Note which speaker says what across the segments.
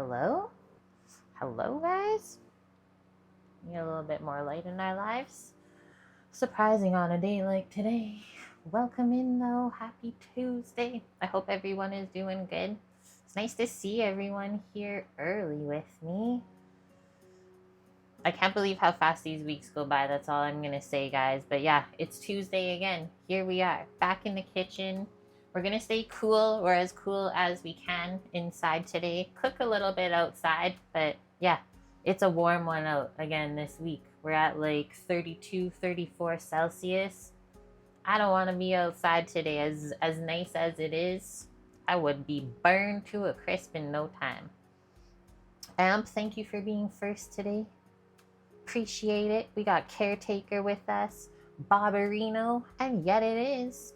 Speaker 1: Hello? Hello, guys? Need a little bit more light in our lives. Surprising on a day like today. Welcome in, though. Happy Tuesday. I hope everyone is doing good. It's nice to see everyone here early with me. I can't believe how fast these weeks go by. That's all I'm going to say, guys. But yeah, it's Tuesday again. Here we are, back in the kitchen. We're going to stay cool, or as cool as we can inside today. Cook a little bit outside, but yeah, it's a warm one out again this week. We're at like 32, 34 Celsius. I don't want to be outside today. As nice as it is, I would be burned to a crisp in no time. Amp, thank you for being first today. Appreciate it. We got Caretaker with us, Barbarino, and yet it is.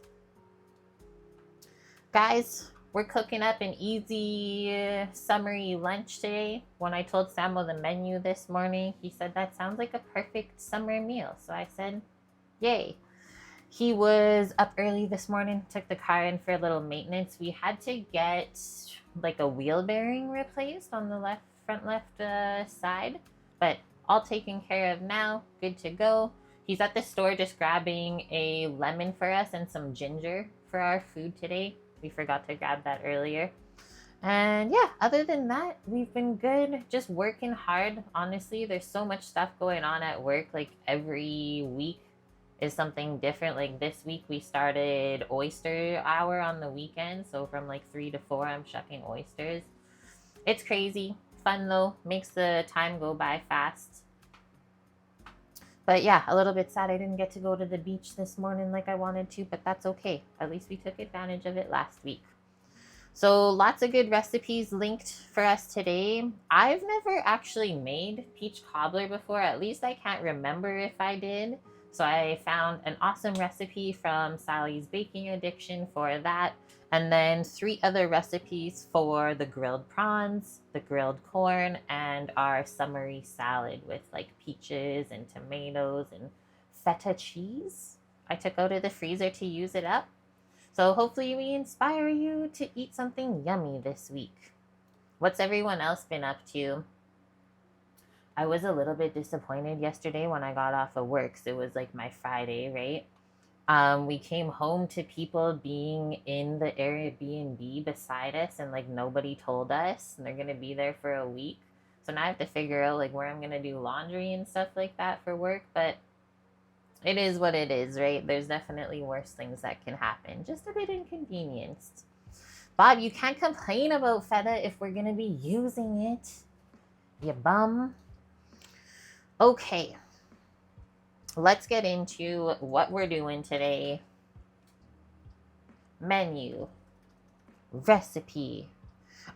Speaker 1: Guys, we're cooking up an easy, summery lunch today. When I told Samuel the menu this morning, he said that sounds like a perfect summer meal. So I said, yay. He was up early this morning, took the car in for a little maintenance. We had to get like a wheel bearing replaced on the front left side, but all taken care of now, good to go. He's at the store just grabbing a lemon for us and some ginger for our food today. We forgot to grab that earlier. And yeah, other than that, we've been good, just working hard. Honestly, there's so much stuff going on at work. Like every week is something different. Like this week we started oyster hour on the weekend. So from like 3 to 4, I'm shucking oysters. It's crazy. Fun though, makes the time go by fast. But yeah, a little bit sad I didn't get to go to the beach this morning like I wanted to, but that's okay. At least we took advantage of it last week. So lots of good recipes linked for us today. I've never actually made peach cobbler before. At least I can't remember if I did. So I found an awesome recipe from Sally's Baking Addiction for that. And then 3 other recipes for the grilled prawns, the grilled corn, and our summery salad with like peaches and tomatoes and feta cheese. I took out of the freezer to use it up. So hopefully we inspire you to eat something yummy this week. What's everyone else been up to? I was a little bit disappointed yesterday when I got off of work. So it was like my Friday, right? We came home to people being in the Airbnb beside us and like nobody told us, and they're going to be there for a week. So now I have to figure out like where I'm going to do laundry and stuff like that for work, but it is what it is, right? There's definitely worse things that can happen. Just a bit inconvenienced. Bob, you can't complain about feta if we're going to be using it. You bum. Okay. Let's get into what we're doing today. Menu. Recipe.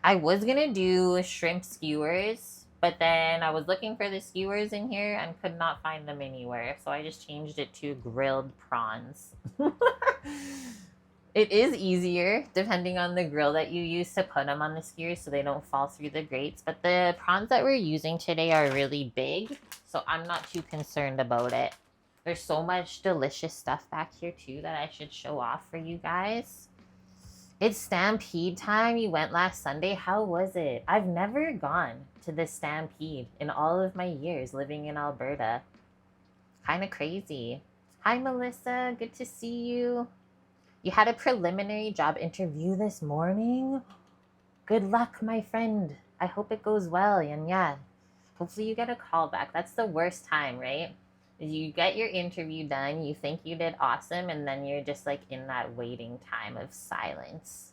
Speaker 1: I was going to do shrimp skewers, but then I was looking for the skewers in here and could not find them anywhere. So I just changed it to grilled prawns. It is easier depending on the grill that you use to put them on the skewers so they don't fall through the grates. But the prawns that we're using today are really big, so I'm not too concerned about it. There's so much delicious stuff back here too that I should show off for you guys. It's Stampede time. You went last Sunday. How was it? I've never gone to the Stampede in all of my years living in Alberta. Kind of crazy. Hi, Melissa. Good to see you. You had a preliminary job interview this morning? Good luck, my friend. I hope it goes well. And yeah, hopefully you get a call back. That's the worst time, right? You get your interview done, you think you did awesome, and then you're just like in that waiting time of silence.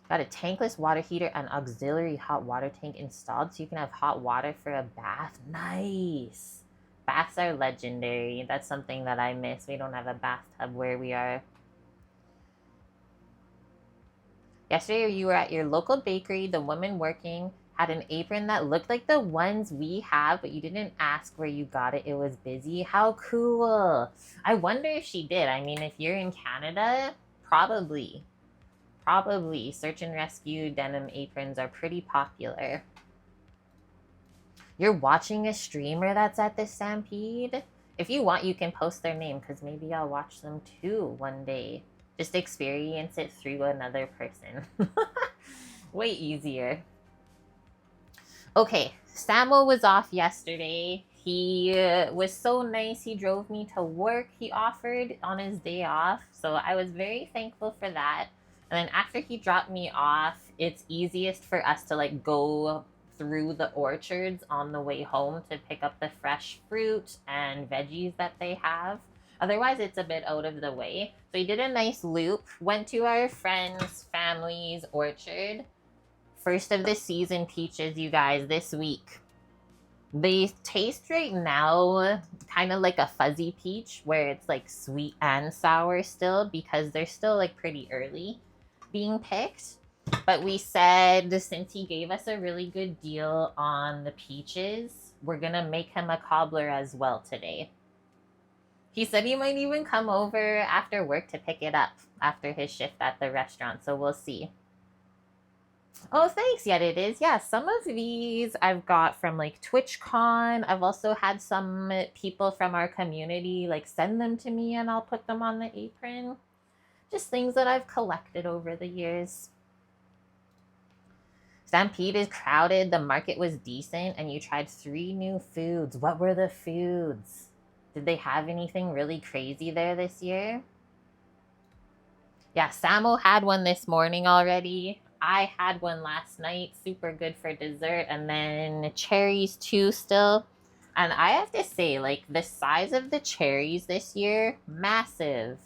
Speaker 1: Got a tankless water heater and auxiliary hot water tank installed so you can have hot water for a bath. Nice. Baths are legendary. That's something that I miss. We don't have a bathtub where we are. Yesterday you were at your local bakery. The woman working had an apron that looked like the ones we have, but you didn't ask where you got it. It was busy. How cool. I wonder if she did. I mean, if you're in Canada, probably. Search and rescue denim aprons are pretty popular. You're watching a streamer that's at the Stampede? If you want, you can post their name because maybe I'll watch them too one day. Just experience it through another person. Way easier. Okay, Samuel was off yesterday. He was so nice. He drove me to work. He offered on his day off. So I was very thankful for that. And then after he dropped me off, it's easiest for us to like go through the orchards on the way home to pick up the fresh fruit and veggies that they have. Otherwise, it's a bit out of the way. So he did a nice loop, went to our friend's family's orchard. First of the season peaches, you guys, this week. They taste right now kind of like a fuzzy peach where it's like sweet and sour still because they're still like pretty early being picked. But we said since he gave us a really good deal on the peaches, we're going to make him a cobbler as well today. He said he might even come over after work to pick it up after his shift at the restaurant. So we'll see. Oh, thanks. Yeah, it is. Yeah, some of these I've got from like TwitchCon. I've also had some people from our community like send them to me and I'll put them on the apron. Just things that I've collected over the years. Stampede is crowded. The market was decent and you tried 3 new foods. What were the foods? Did they have anything really crazy there this year? Yeah, Samo had one this morning already. I had one last night. Super good for dessert. And then cherries too still. And I have to say, like, the size of the cherries this year, massive.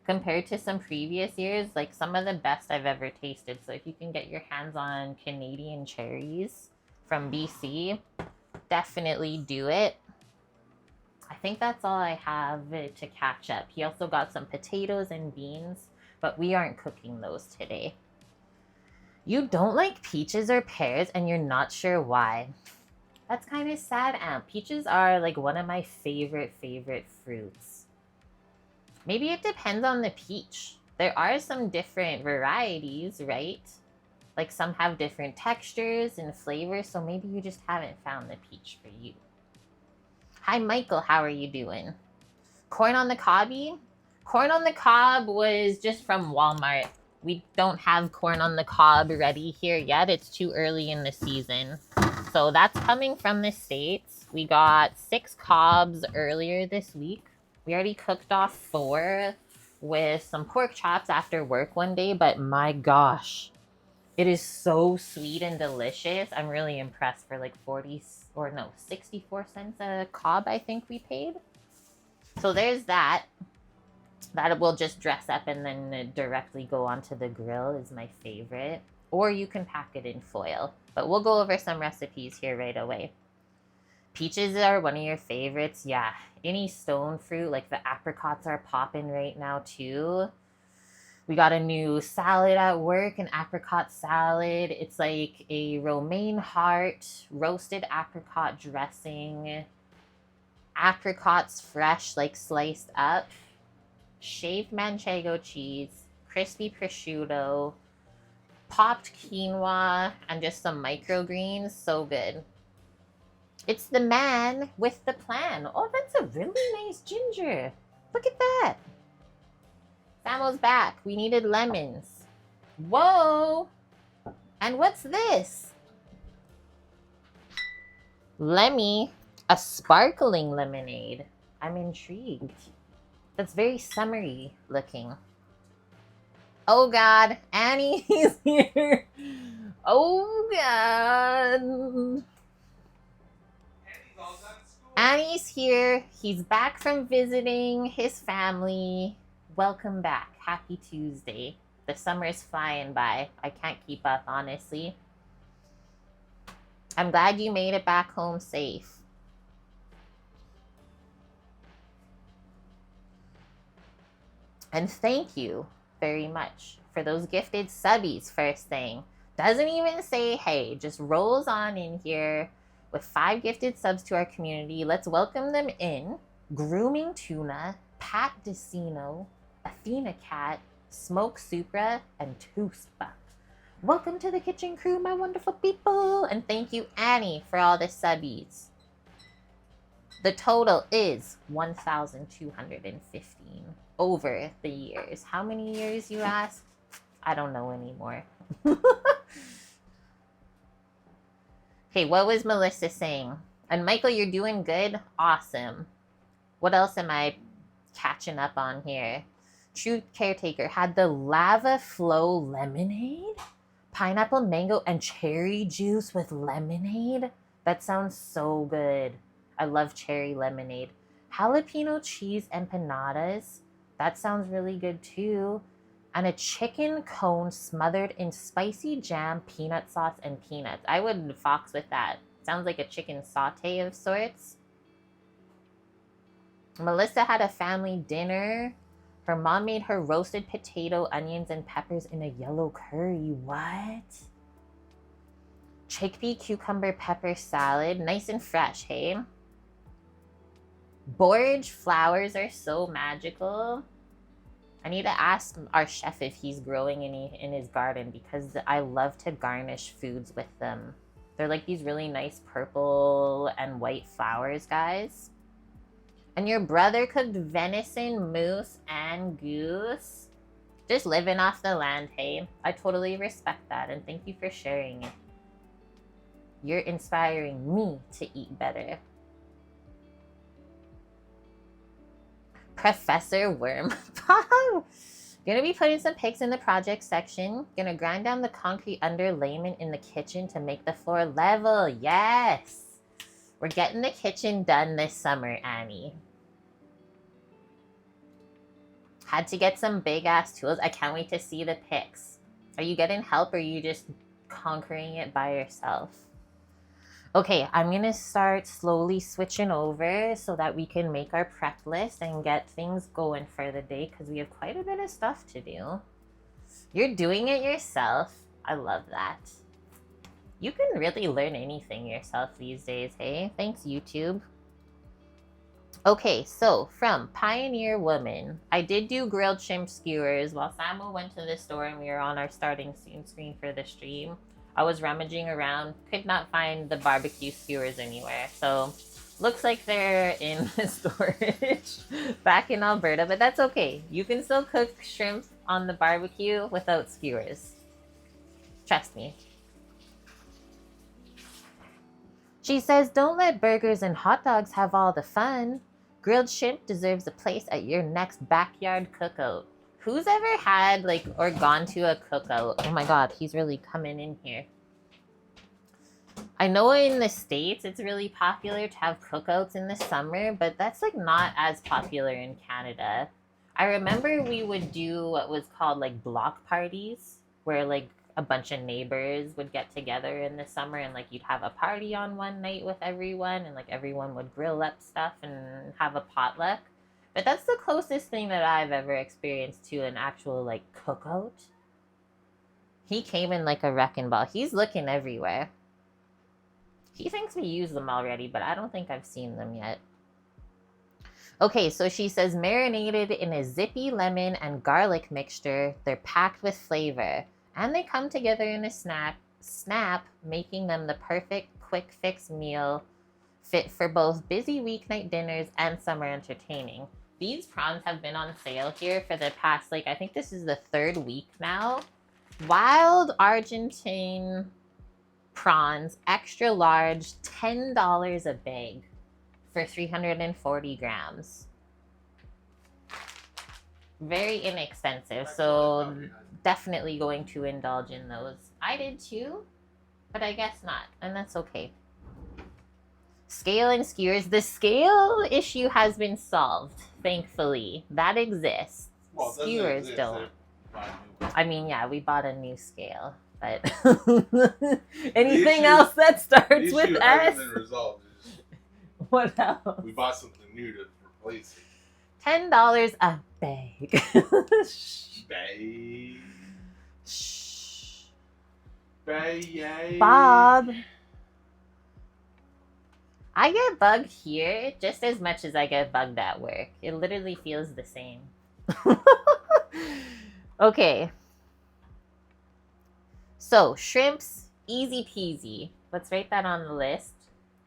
Speaker 1: Compared to some previous years, like some of the best I've ever tasted. So if you can get your hands on Canadian cherries from BC, definitely do it. I think that's all I have to catch up. He also got some potatoes and beans, but we aren't cooking those today. You don't like peaches or pears and you're not sure why. That's kind of sad, Amp. Peaches are like one of my favorite fruits. Maybe it depends on the peach. There are some different varieties, right? Like some have different textures and flavors, so maybe you just haven't found the peach for you. Hi, Michael. How are you doing? Corn on the cobby? Corn on the cob was just from Walmart. We don't have corn on the cob ready here yet. It's too early in the season. So that's coming from the States. We got 6 cobs earlier this week. We already cooked off 4 with some pork chops after work one day, but my gosh, it is so sweet and delicious. I'm really impressed for like 64 cents a cob, I think we paid. So there's that. That will just dress up and then directly go onto the grill is my favorite. Or you can pack it in foil. But we'll go over some recipes here right away. Peaches are one of your favorites. Yeah, any stone fruit, like the apricots are popping right now too. We got a new salad at work, an apricot salad. It's like a romaine heart, roasted apricot dressing, apricots fresh, like sliced up, shaved manchego cheese, crispy prosciutto, popped quinoa, and just some microgreens. So good. It's the man with the plan. Oh, that's a really nice ginger. Look at that. Samo's back. We needed lemons. Whoa! And what's this? Lemmy, a sparkling lemonade. I'm intrigued. That's very summery looking. Oh God, Annie's here. Oh God. Annie's here. He's back from visiting his family. Welcome back. Happy Tuesday. The summer's flying by. I can't keep up, honestly. I'm glad you made it back home safe. And thank you very much for those gifted subbies first thing. Doesn't even say hey, just rolls on in here with 5 gifted subs to our community. Let's welcome them in. Grooming Tuna, Pat Decino, Athena Cat, Smoke Supra, and Toothbuck. Welcome to the kitchen crew, my wonderful people. And thank you, Annie, for all the subbies. The total is 1,215 over the years. How many years, you ask? I don't know anymore. Okay, what was Melissa saying? And Michael, you're doing good. Awesome. What else am I catching up on here? True Caretaker had the lava flow lemonade, pineapple, mango, and cherry juice with lemonade. That sounds so good. I love cherry lemonade. Jalapeno cheese empanadas. That sounds really good too. And a chicken cone smothered in spicy jam, peanut sauce, and peanuts. I would fox with that. Sounds like a chicken saute of sorts. Melissa had a family dinner. Her mom made her roasted potato, onions, and peppers in a yellow curry. What? Chickpea cucumber pepper salad. Nice and fresh, hey? Borage flowers are so magical. I need to ask our chef if he's growing any in his garden because I love to garnish foods with them. They're like these really nice purple and white flowers, guys. And your brother cooked venison, moose, and goose. Just living off the land, hey? I totally respect that, and thank you for sharing it. You're inspiring me to eat better. Professor Worm. Gonna be putting some pigs in the project section. Gonna grind down the concrete underlayment in the kitchen to make the floor level. Yes! We're getting the kitchen done this summer, Annie. Had to get some big-ass tools. I can't wait to see the pics. Are you getting help or are you just conquering it by yourself? Okay, I'm going to start slowly switching over so that we can make our prep list and get things going for the day because we have quite a bit of stuff to do. You're doing it yourself. I love that. You can really learn anything yourself these days, hey? Thanks, YouTube. Okay, so from Pioneer Woman, I did do grilled shrimp skewers while Samuel went to the store and we were on our starting screen for the stream. I was rummaging around, could not find the barbecue skewers anywhere. So looks like they're in the storage back in Alberta, but that's okay. You can still cook shrimp on the barbecue without skewers. Trust me. She says, don't let burgers and hot dogs have all the fun. Grilled shrimp deserves a place at your next backyard cookout. Who's ever had, like, or gone to a cookout? Oh my god, he's really coming in here. I know in the States it's really popular to have cookouts in the summer, but that's, like, not as popular in Canada. I remember we would do what was called, like, block parties, where, like, a bunch of neighbors would get together in the summer and like you'd have a party on one night with everyone and like everyone would grill up stuff and have a potluck. But that's the closest thing that I've ever experienced to an actual like cookout. He came in like a wrecking ball. He's looking everywhere. He thinks we used them already, but I don't think I've seen them yet. Okay, so she says marinated in a zippy lemon and garlic mixture. They're packed with flavor. And they come together in a snap, making them the perfect quick fix meal fit for both busy weeknight dinners and summer entertaining. These prawns have been on sale here for the past, like, I think this is the 3rd week now. Wild Argentine prawns, extra large, $10 a bag for 340 grams. Very inexpensive, so definitely going to indulge in those. I did too, but I guess not, and that's okay. Scale and skewers. The scale issue has been solved, thankfully. That exists. Well, skewers don't. I mean, yeah, we bought a new scale, but anything else that starts with S? Been resolved. What else? We bought something new to replace it. $10 a bag. Bag. Shh. Bag. Bob. I get bugged here just as much as I get bugged at work. It literally feels the same. Okay. So, shrimps, easy peasy. Let's write that on the list.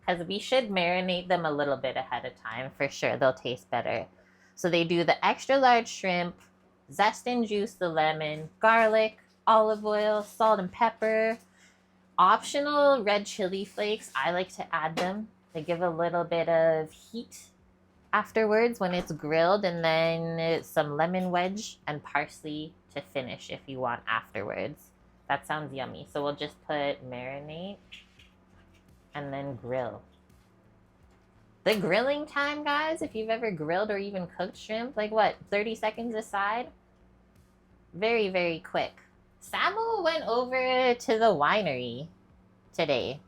Speaker 1: Because we should marinate them a little bit ahead of time. For sure, they'll taste better. So they do the extra large shrimp, zest and juice the lemon, garlic, olive oil, salt and pepper, Optional red chili flakes. I like to add them. They give a little bit of heat afterwards when it's grilled, and then some lemon wedge and parsley to finish if you want afterwards. That sounds yummy. So we'll just put marinate and then grill. The grilling time, guys, if you've ever grilled or even cooked shrimp, like what, 30 seconds aside? Very, very quick. Samuel went over to the winery today.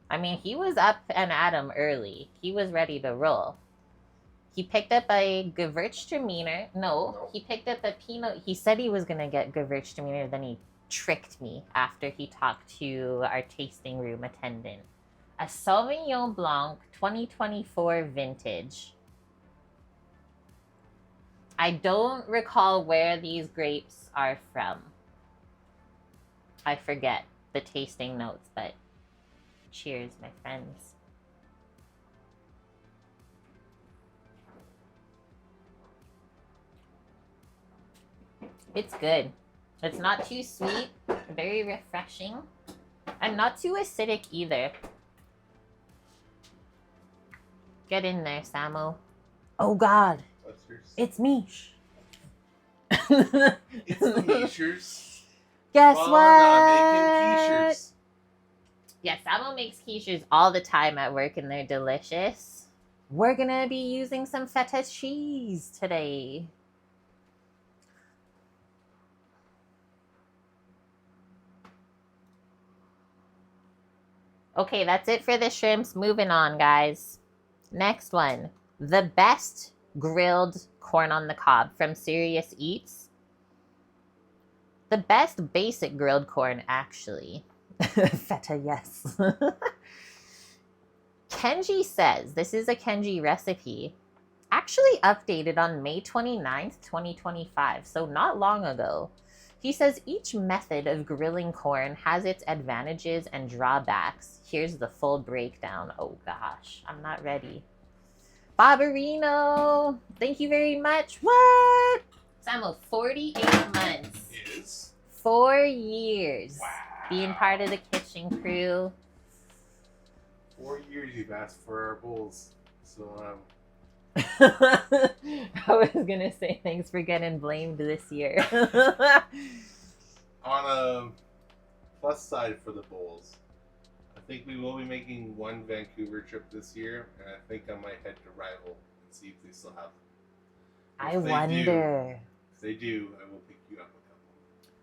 Speaker 1: I mean, he was up and at 'em early. He was ready to roll. He picked up a Gewürztraminer. No, he picked up a Pinot. He said he was going to get Gewürztraminer, then he tricked me after he talked to our tasting room attendant. A Sauvignon Blanc 2024 vintage. I don't recall where these grapes are from. I forget the tasting notes, but cheers, my friends. It's good. It's not too sweet, very refreshing, and not too acidic either. Get in there, Samo. Oh God, it's Mish.
Speaker 2: It's the Mishers.
Speaker 1: Guess
Speaker 2: Well,
Speaker 1: what?
Speaker 2: I'm making quiches.
Speaker 1: Yeah, Samo makes quiches all the time at work, and they're delicious. We're gonna be using some feta cheese today. Okay, that's it for the shrimps. Moving on, guys. Next one. The best grilled corn on the cob from Serious Eats. The best basic grilled corn, actually. Feta, yes. Kenji says, this is a Kenji recipe, actually updated on May 29th, 2025, so not long ago. He says each method of grilling corn has its advantages and drawbacks. Here's the full breakdown. Oh gosh, I'm not ready. Barbarino, thank you very much. What? Samo, 48 months.
Speaker 2: Is
Speaker 1: 4 years.
Speaker 2: wow.
Speaker 1: Being part of the kitchen crew.
Speaker 2: 4 years you've asked for our bowls, so
Speaker 1: I was gonna say thanks for getting blamed this year.
Speaker 2: on a plus side for the bowls, I think we will be making one Vancouver trip this year, and I think I might head to Rival and see if they still have them.
Speaker 1: I wonder.
Speaker 2: If they do, I will pick you up a couple.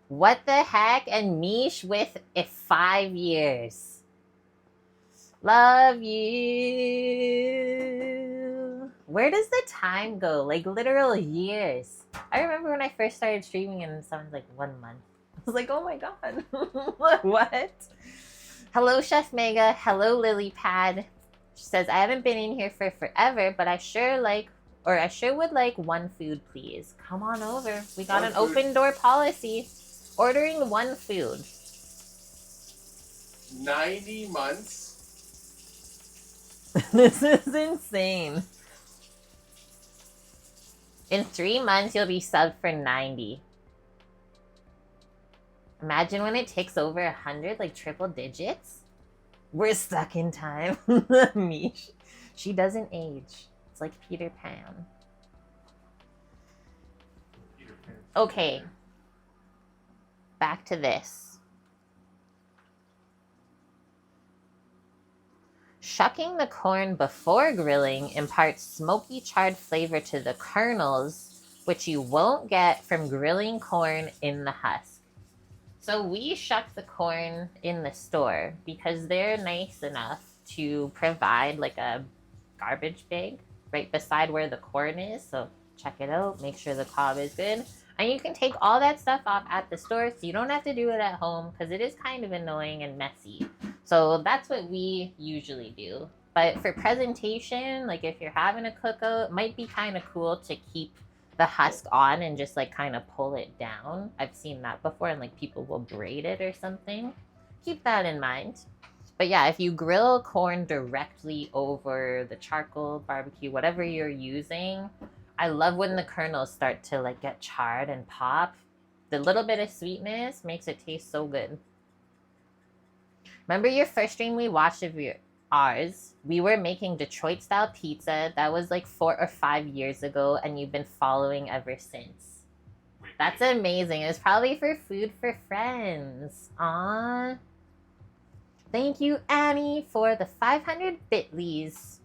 Speaker 1: What the heck? And Mish with 5 years. Love you. Where does the time go? Like literal years. I remember when I first started streaming and someone's like 1 month. I was like, oh my god. What? Hello, Chef Mega. Hello, Lilypad. She says, I haven't been in here for forever, but I sure would like one food, please. Come on over. We got an open door policy. Ordering one food.
Speaker 2: 90 months?
Speaker 1: This is insane. In 3 months, you'll be subbed for 90. Imagine when it takes over 100, like triple digits. We're stuck in time. Mish. She doesn't age. It's like Peter Pan. Okay. Back to this. Shucking the corn before grilling imparts smoky charred flavor to the kernels, which you won't get from grilling corn in the husk. So we shuck the corn in the store because they're nice enough to provide like a garbage bag right beside where the corn is. So check it out, make sure the cob is good. And you can take all that stuff off at the store, so you don't have to do it at home because it is kind of annoying and messy. So that's what we usually do. But for presentation, like if you're having a cookout, it might be kind of cool to keep the husk on and just like kind of pull it down. I've seen that before, and like people will braid it or something. Keep that in mind. But yeah, if you grill corn directly over the charcoal, barbecue, whatever you're using, I love when the kernels start to like get charred and pop. The little bit of sweetness makes it taste so good. Remember your first stream we watched of ours? We were making Detroit-style pizza. That was like 4 or 5 years ago, and you've been following ever since. That's amazing. It's probably for food for friends. Aww. Thank you, Annie, for the 500 bitlies.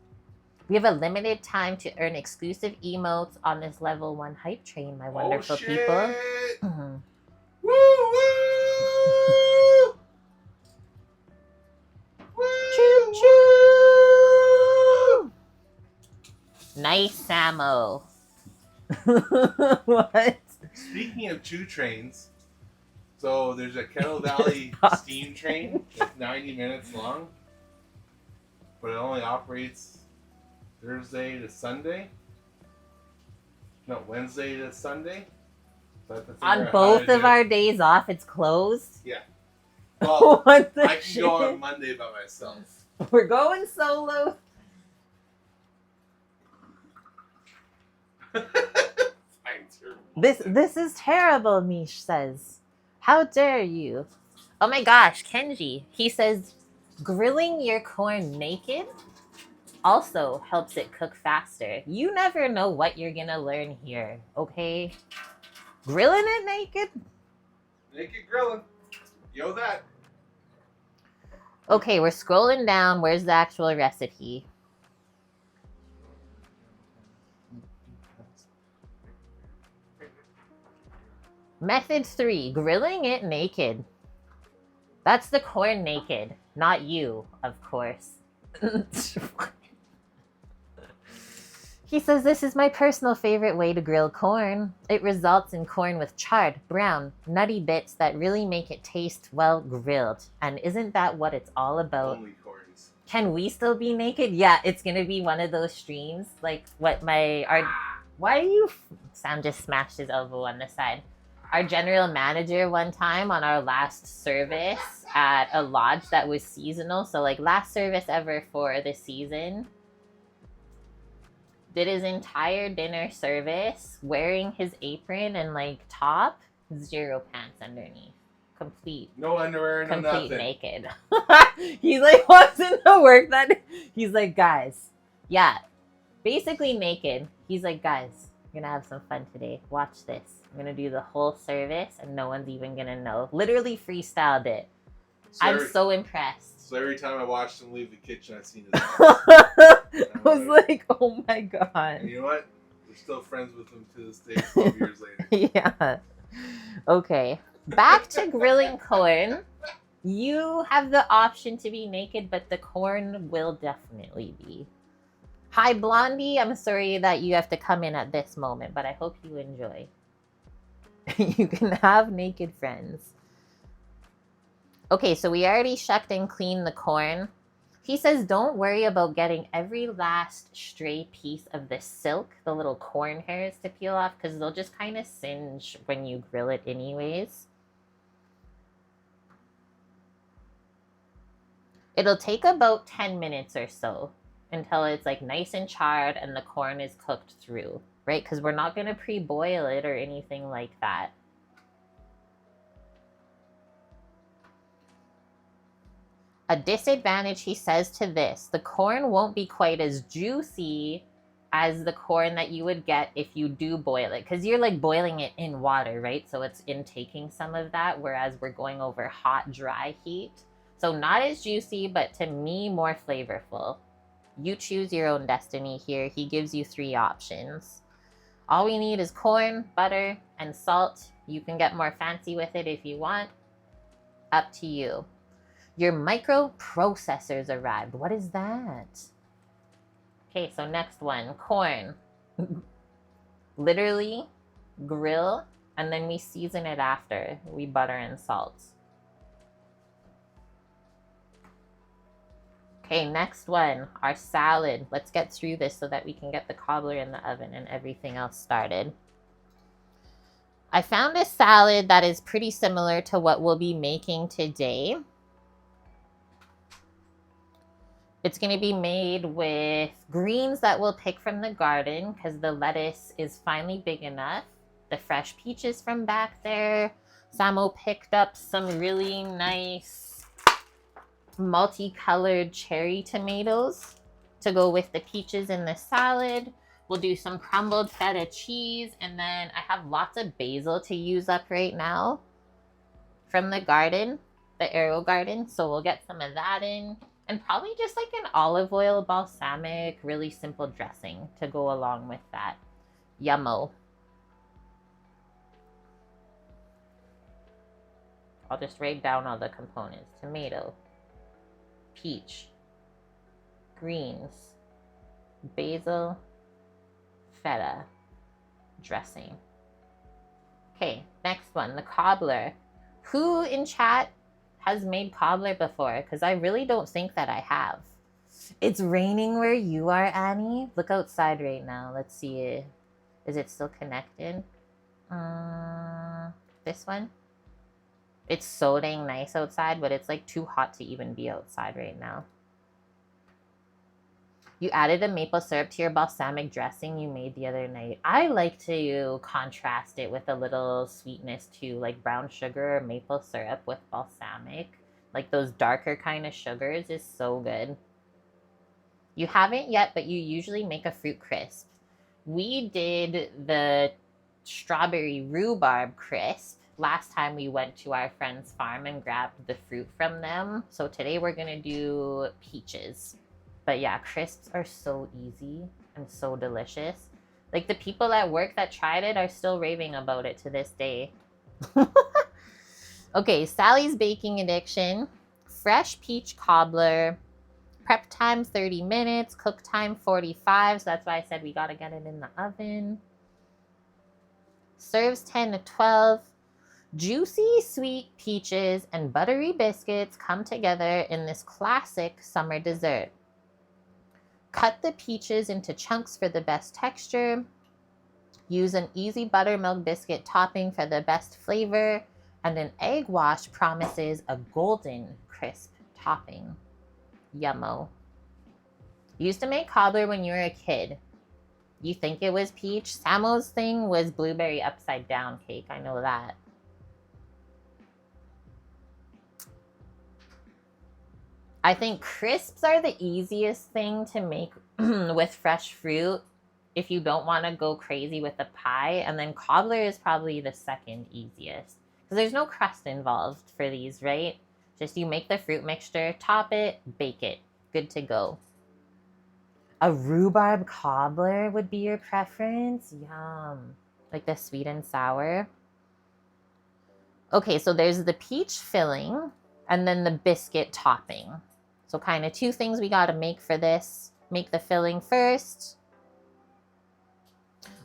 Speaker 1: We have a limited time to earn exclusive emotes on this level 1 hype train, my wonderful people.
Speaker 2: Woo woo!
Speaker 1: Choo choo! Nice, Samo. What?
Speaker 2: Speaking of choo trains, so there's a Kettle Valley steam train that's 90 minutes long, but it only operates Thursday to Sunday. No, Wednesday to Sunday. So I have to figure
Speaker 1: On
Speaker 2: out how
Speaker 1: both
Speaker 2: to
Speaker 1: of
Speaker 2: do
Speaker 1: our
Speaker 2: it.
Speaker 1: days off, it's closed?
Speaker 2: Yeah. Well,
Speaker 1: What the
Speaker 2: I can
Speaker 1: shit?
Speaker 2: go on Monday by myself.
Speaker 1: We're going solo. This is terrible, Mish says. How dare you? Oh my gosh, Kenji. He says grilling your corn naked also helps it cook faster. You never know what you're gonna learn here, okay? Grilling it naked?
Speaker 2: Naked grilling. Yo, that.
Speaker 1: Okay, we're scrolling down. Where's the actual recipe? Method 3, grilling it naked. That's the corn naked, not you, of course. He says this is my personal favorite way to grill corn. It results in corn with charred, brown, nutty bits that really make it taste well grilled. And isn't that what it's all about?
Speaker 2: Only corns.
Speaker 1: Can we still be naked? Yeah, it's gonna be one of those streams. Like what why do you... Sam just smashed his elbow on the side. Our general manager one time on our last service at a lodge that was seasonal. So like last service ever for the season. Did his entire dinner service wearing his apron and like top, 0 pants underneath. Complete.
Speaker 2: No underwear, no
Speaker 1: Complete
Speaker 2: nothing.
Speaker 1: naked. He's like, walks into work that he's like, guys, yeah, basically naked. He's like, guys, we're gonna have some fun today. Watch this. I'm gonna do the whole service and no one's even gonna know. Literally freestyled it. I'm so impressed.
Speaker 2: So every time I watched him leave the kitchen, I've seen his
Speaker 1: I was like, oh my god.
Speaker 2: And you know what? We're still friends with him to this day, 12 years later.
Speaker 1: Yeah. Okay. Back to grilling corn. You have the option to be naked, but the corn will definitely be. Hi, Blondie. I'm sorry that you have to come in at this moment, but I hope you enjoy. You can have naked friends. Okay, so we already shucked and cleaned the corn. He says don't worry about getting every last stray piece of the silk, the little corn hairs to peel off, because they'll just kind of singe when you grill it anyways. It'll take about 10 minutes or so until it's like nice and charred and the corn is cooked through, right? Because we're not going to pre-boil it or anything like that. A disadvantage, he says, to this, the corn won't be quite as juicy as the corn that you would get if you do boil it. Because you're like boiling it in water, right? So it's intaking some of that, whereas we're going over hot, dry heat. So not as juicy, but to me, more flavorful. You choose your own destiny here. He gives you 3 options. All we need is corn, butter, and salt. You can get more fancy with it if you want. Up to you. Your microprocessors arrived. What is that? Okay, so next one, corn. Literally grill, and then we season it after. We butter and salt. Okay, next one, our salad. Let's get through this so that we can get the cobbler in the oven and everything else started. I found a salad that is pretty similar to what we'll be making today. It's going to be made with greens that we'll pick from the garden because the lettuce is finally big enough. The fresh peaches from back there. Samo picked up some really nice multicolored cherry tomatoes to go with the peaches in the salad. We'll do some crumbled feta cheese, and then I have lots of basil to use up right now from the garden, the Arrow garden. So we'll get some of that in, and probably just like an olive oil balsamic, really simple dressing to go along with that. Yummo. I'll just write down all the components. Tomato, peach, greens, basil, feta, dressing. Okay, next one, the cobbler. Who in chat has made cobbler before? Because I really don't think that I have. It's raining where you are, Annie. Look outside right now. Let's see. Is it still connected? This one? It's so dang nice outside, but it's like too hot to even be outside right now. You added a maple syrup to your balsamic dressing you made the other night. I like to contrast it with a little sweetness too, like brown sugar or maple syrup with balsamic. Like those darker kind of sugars is so good. You haven't yet, but you usually make a fruit crisp. We did the strawberry rhubarb crisp last time we went to our friend's farm and grabbed the fruit from them. So today we're gonna do peaches. But yeah, crisps are so easy and so delicious. Like the people at work that tried it are still raving about it to this day. Okay, Sally's baking addiction. Fresh peach cobbler. Prep time 30 minutes. Cook time 45. So that's why I said we gotta get it in the oven. Serves 10 to 12. Juicy, sweet peaches and buttery biscuits come together in this classic summer dessert. Cut the peaches into chunks for the best texture. Use an easy buttermilk biscuit topping for the best flavor, and an egg wash promises a golden crisp topping. Yummo. Used to make cobbler when you were a kid. You think it was peach? Samo's thing was blueberry upside down cake. I know that. I think crisps are the easiest thing to make with fresh fruit if you don't want to go crazy with the pie. And then cobbler is probably the second easiest because there's no crust involved for these, right? Just you make the fruit mixture, top it, bake it. Good to go. A rhubarb cobbler would be your preference? Yum. Like the sweet and sour. Okay, so there's the peach filling and then the biscuit topping. So kind of two things we got to make for this. Make the filling first.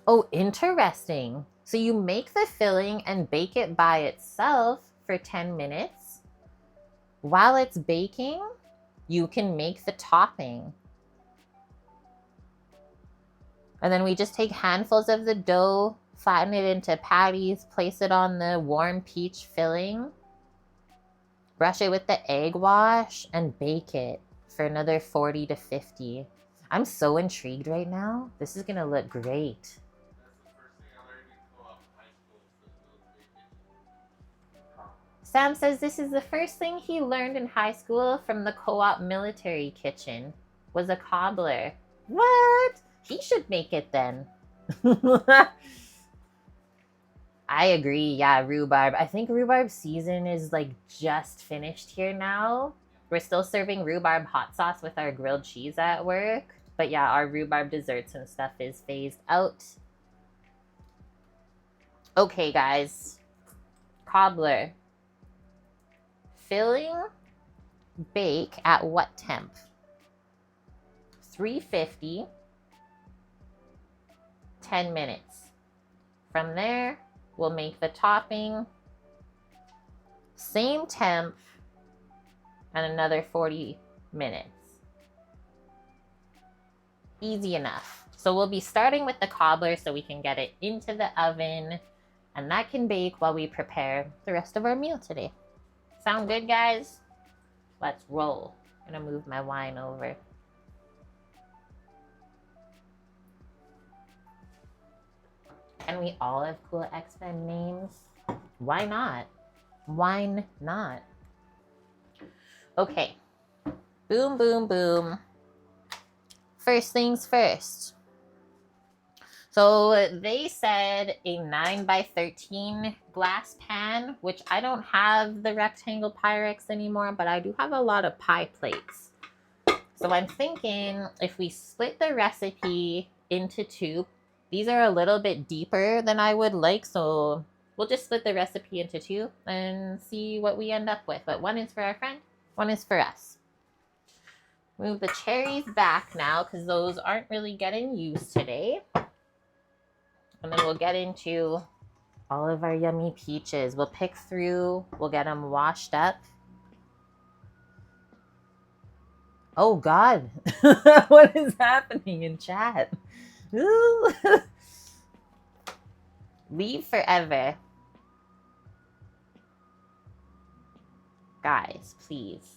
Speaker 1: Oh, interesting. So you make the filling and bake it by itself for 10 minutes. While it's baking, you can make the topping. And then we just take handfuls of the dough, flatten it into patties, place it on the warm peach filling. Brush it with the egg wash and bake it for another 40 to 50. I'm so intrigued right now. This is going to look great.
Speaker 2: That's the first thing I learned in co-op in high school.
Speaker 1: Sam says this is the first thing he learned in high school from the co-op military kitchen was a cobbler. What? He should make it then. I agree. Yeah, rhubarb. I think rhubarb season is like just finished here now. We're still serving rhubarb hot sauce with our grilled cheese at work. But yeah, our rhubarb desserts and stuff is phased out. Okay, guys. Cobbler. Filling, bake at what temp? 350. 10 minutes. From there, we'll make the topping, same temp, and another 40 minutes. Easy enough. So we'll be starting with the cobbler so we can get it into the oven, and that can bake while we prepare the rest of our meal today. Sound good, guys? Let's roll. I'm gonna move my wine over. And we all have cool X-Men names. Why not? Why not? Okay. Boom, boom, boom. First things first. So they said a 9x13 glass pan, which I don't have the rectangle Pyrex anymore, but I do have a lot of pie plates. So I'm thinking if we split the recipe into two, these are a little bit deeper than I would like, so we'll just split the recipe into two and see what we end up with. But one is for our friend, one is for us. Move the cherries back now because those aren't really getting used today. And then we'll get into all of our yummy peaches. We'll pick through, we'll get them washed up. Oh God, what is happening in chat? Leave forever. Guys, please.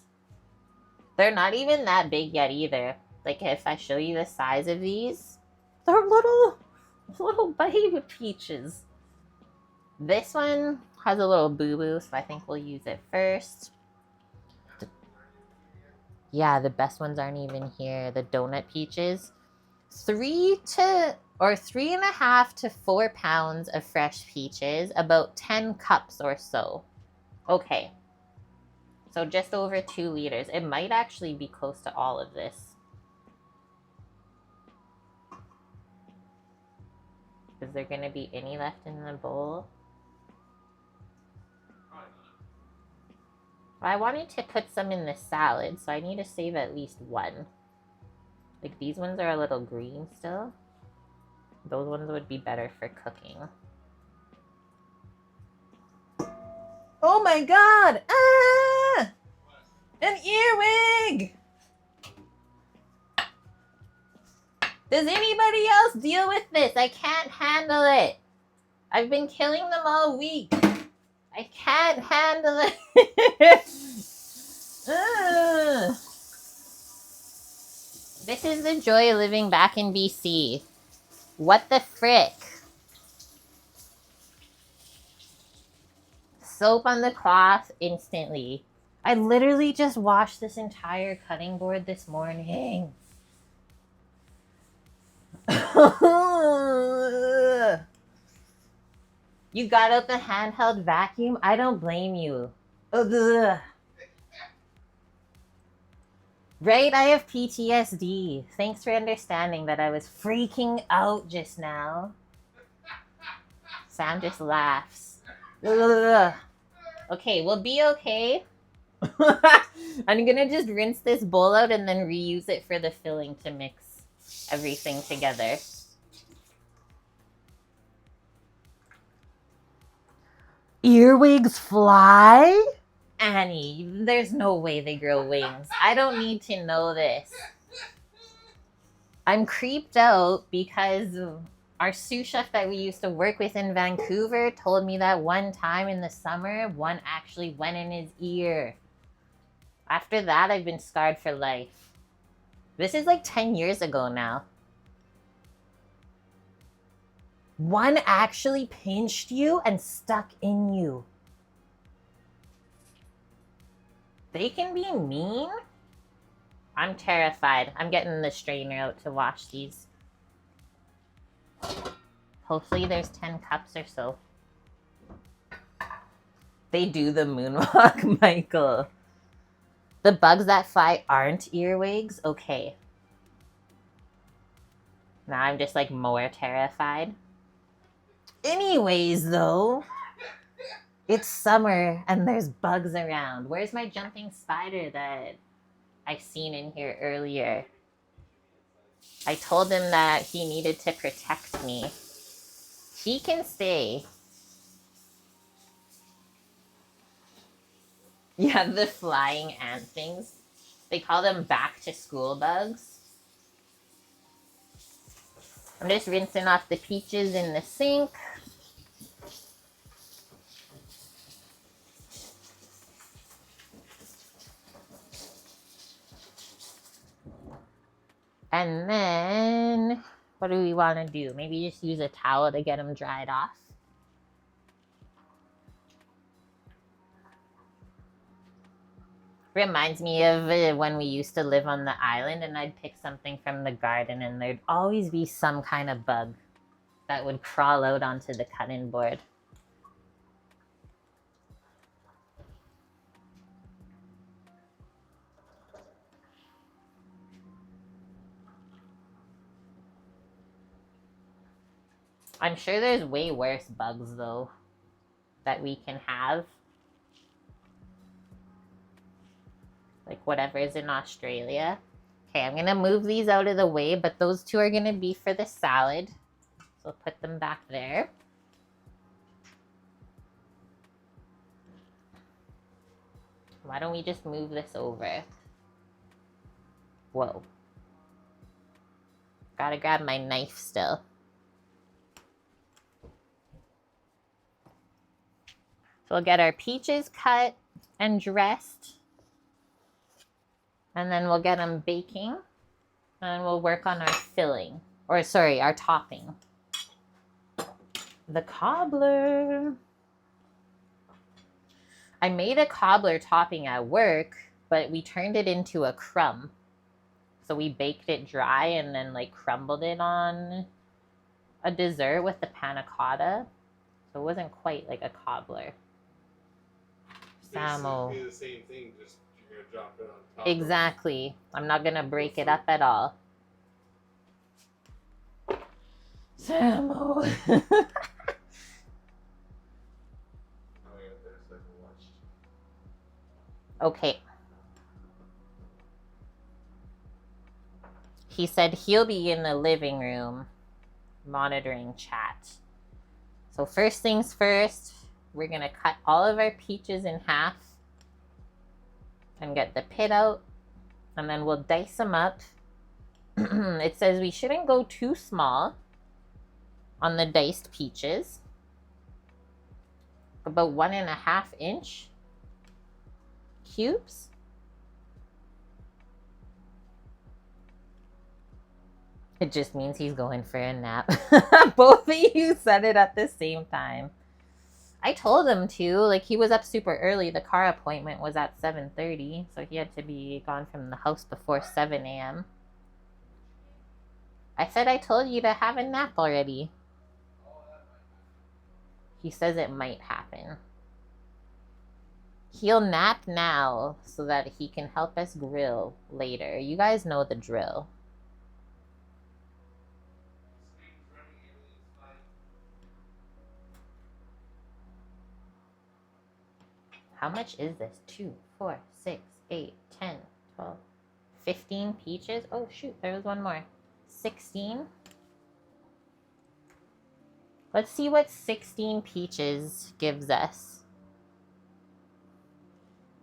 Speaker 1: They're not even that big yet either. Like if I show you the size of these, they're little baby peaches. This one has a little boo-boo, so I think we'll use it first. Yeah, the best ones aren't even here. The donut peaches. 3.5 to 4 pounds of fresh peaches, about 10 cups or so. Okay. So just over 2 liters. It might actually be close to all of this. Is there going to be any left in the bowl? I wanted to put some in the salad, so I need to save at least one. Like these ones are a little green still. Those ones would be better for cooking. Oh my God! Ah! An earwig! Does anybody else deal with this? I can't handle it. I've been killing them all week. I can't handle it. This is the joy of living back in BC. What the frick? Soap on the cloth instantly. I literally just washed this entire cutting board this morning. You got out the handheld vacuum? I don't blame you. Ugh. Right, I have PTSD. Thanks for understanding that I was freaking out just now. Sam just laughs. Ugh. Okay, we'll be okay. I'm gonna just rinse this bowl out and then reuse it for the filling to mix everything together. Earwigs fly? Annie, there's no way they grow wings. I don't need to know this. I'm creeped out because our sous chef that we used to work with in Vancouver told me that one time in the summer, one actually went in his ear. After that, I've been scarred for life. This is like 10 years ago now. One actually pinched you and stuck in you. They can be mean. I'm terrified. I'm getting the strainer out to wash these. Hopefully there's 10 cups or so. They do the moonwalk, Michael. The bugs that fly aren't earwigs? Okay. Now I'm just like more terrified. Anyways, though, it's summer and there's bugs around. Where's my jumping spider that I seen in here earlier? I told him that he needed to protect me. He can stay. Yeah, the flying ant things. They call them back to school bugs. I'm just rinsing off the peaches in the sink. And then, what do we want to do? Maybe just use a towel to get them dried off. Reminds me of when we used to live on the island and I'd pick something from the garden and there'd always be some kind of bug that would crawl out onto the cutting board. I'm sure there's way worse bugs, though, that we can have. Like whatever's in Australia. Okay, I'm going to move these out of the way, but those two are going to be for the salad. So put them back there. Why don't we just move this over? Whoa. Gotta grab my knife still. So we'll get our peaches cut and dressed. And then we'll get them baking. And we'll work on our filling. Or sorry, our topping. The cobbler. I made a cobbler topping at work, but we turned it into a crumb. So we baked it dry and then like crumbled it on a dessert with the panna cotta. So it wasn't quite like a cobbler. Samo.
Speaker 2: Basically the same thing, just you're gonna drop it on top.
Speaker 1: Exactly. I'm not gonna break it up at all. Samo. Okay. He said he'll be in the living room monitoring chat. So first things first, we're going to cut all of our peaches in half and get the pit out. And then we'll dice them up. It says we shouldn't go too small on the diced peaches. About 1.5 inch cubes. It just means he's going for a nap. Both of you said it at the same time. I told him to. Like, he was up super early. The car appointment was at 7:30, so he had to be gone from the house before 7 a.m. I said I told you to have a nap already. He says it might happen. He'll nap now so that he can help us grill later. You guys know the drill. How much is this? 2, 4, 6, 8, 10, 12, 15 peaches? Oh shoot, there was one more. 16. Let's see what 16 peaches gives us.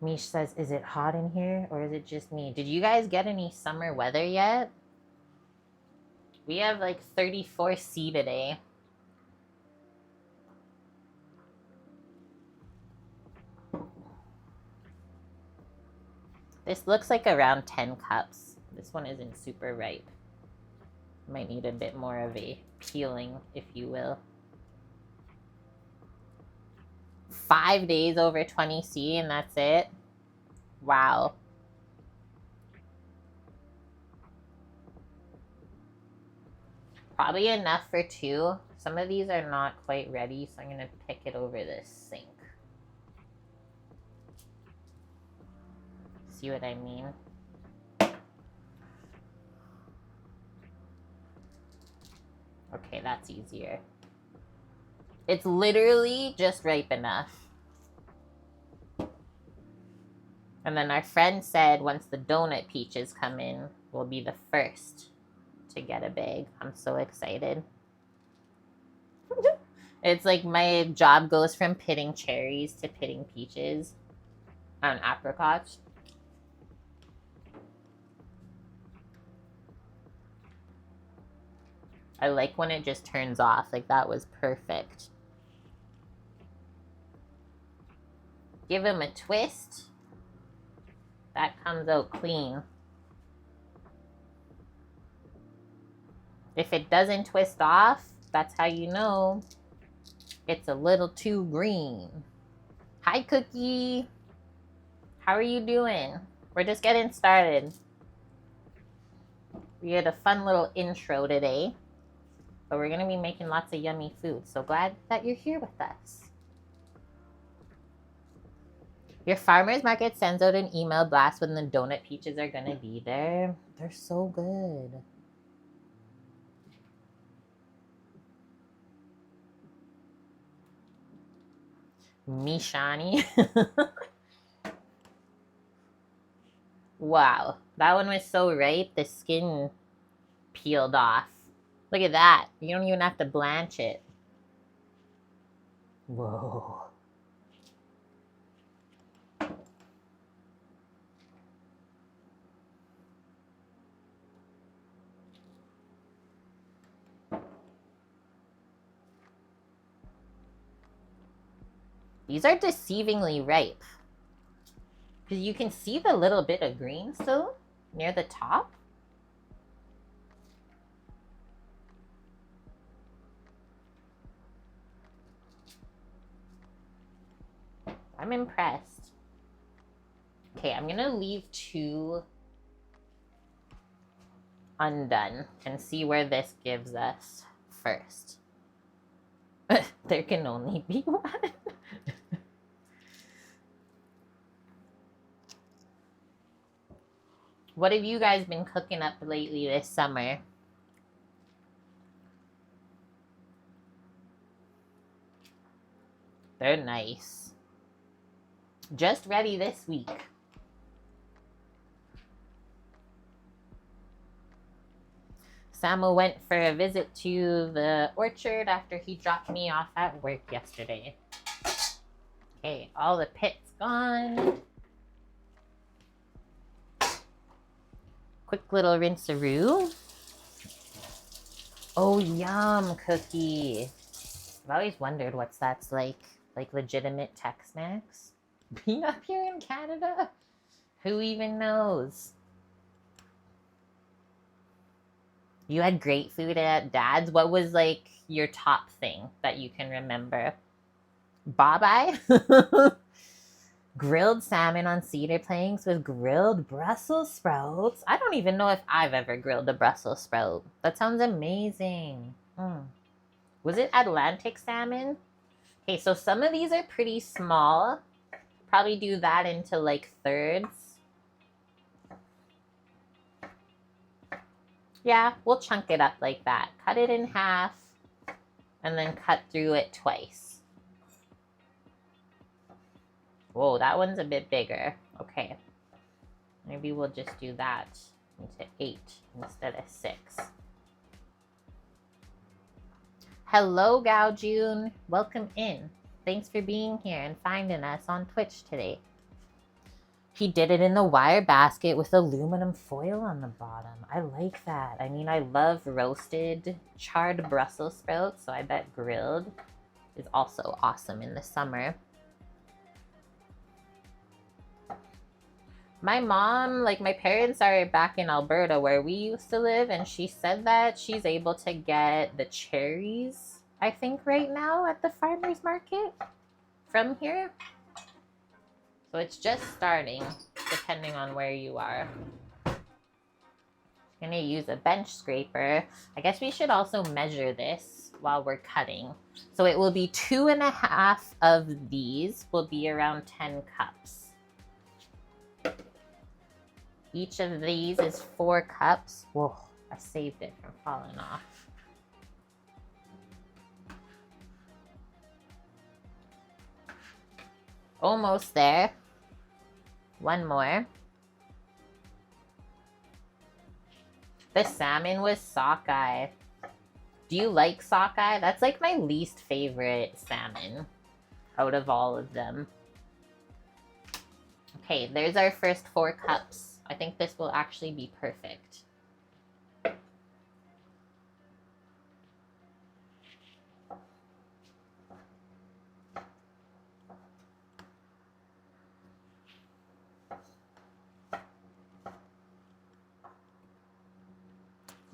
Speaker 1: Mish says, is it hot in here or is it just me? Did you guys get any summer weather yet? We have like 34°C today. This looks like around 10 cups. This one isn't super ripe. Might need a bit more of a peeling, if you will. 5 days over 20°C and that's it? Wow. Probably enough for 2. Some of these are not quite ready, so I'm going to pick it over this sink. See what I mean? Okay, that's easier. It's literally just ripe enough. And then our friend said once the donut peaches come in, we'll be the first to get a bag. I'm so excited. It's like my job goes from pitting cherries to pitting peaches and apricots. I like when it just turns off. Like, that was perfect. Give him a twist. That comes out clean. If it doesn't twist off, that's how you know it's a little too green. Hi, Cookie. How are you doing? We're just getting started. We had a fun little intro today, but we're going to be making lots of yummy food. So glad that you're here with us. Your farmer's market sends out an email blast when the donut peaches are going to be there. They're so good. Mishani. Wow, that one was so ripe, the skin peeled off. Look at that. You don't even have to blanch it. Whoa. These are deceivingly ripe. Because you can see the little bit of green still near the top. I'm impressed. Okay, I'm going to leave 2 undone and see where this gives us first. There can only be one. What have you guys been cooking up lately this summer? They're nice. Just ready this week. Samuel went for a visit to the orchard after he dropped me off at work yesterday. Okay, all the pit's gone. Quick little rinse-a-roo. Oh, yum, cookie. I've always wondered what that's like legitimate Tex-Mex. Being up here in Canada? Who even knows? You had great food at Dad's. What was like your top thing that you can remember? Bye-bye? Grilled salmon on cedar planks with grilled Brussels sprouts. I don't even know if I've ever grilled a Brussels sprout. That sounds amazing. Was it Atlantic salmon? Okay, so some of these are pretty small. Probably do that into like thirds. Yeah, we'll chunk it up like that. Cut it in half and then cut through it twice. Whoa, that one's a bit bigger. Okay. Maybe we'll just do that into 8 instead of 6. Hello, Gao June. Welcome in. Thanks for being here and finding us on Twitch today. He did it in the wire basket with aluminum foil on the bottom. I like that. I mean, I love roasted charred Brussels sprouts, so I bet grilled is also awesome in the summer. My mom, like my parents are back in Alberta where we used to live, and she said that she's able to get the cherries, I think, right now at the farmer's market from here. So it's just starting, depending on where you are. I'm gonna use a bench scraper. I guess we should also measure this while we're cutting. So it will be 2.5 of these will be around 10 cups. Each of these is 4 cups. Whoa, I saved it from falling off. Almost there. One more. The salmon was sockeye. Do you like sockeye? That's like my least favorite salmon out of all of them. Okay, there's our first 4 cups. I think this will actually be perfect.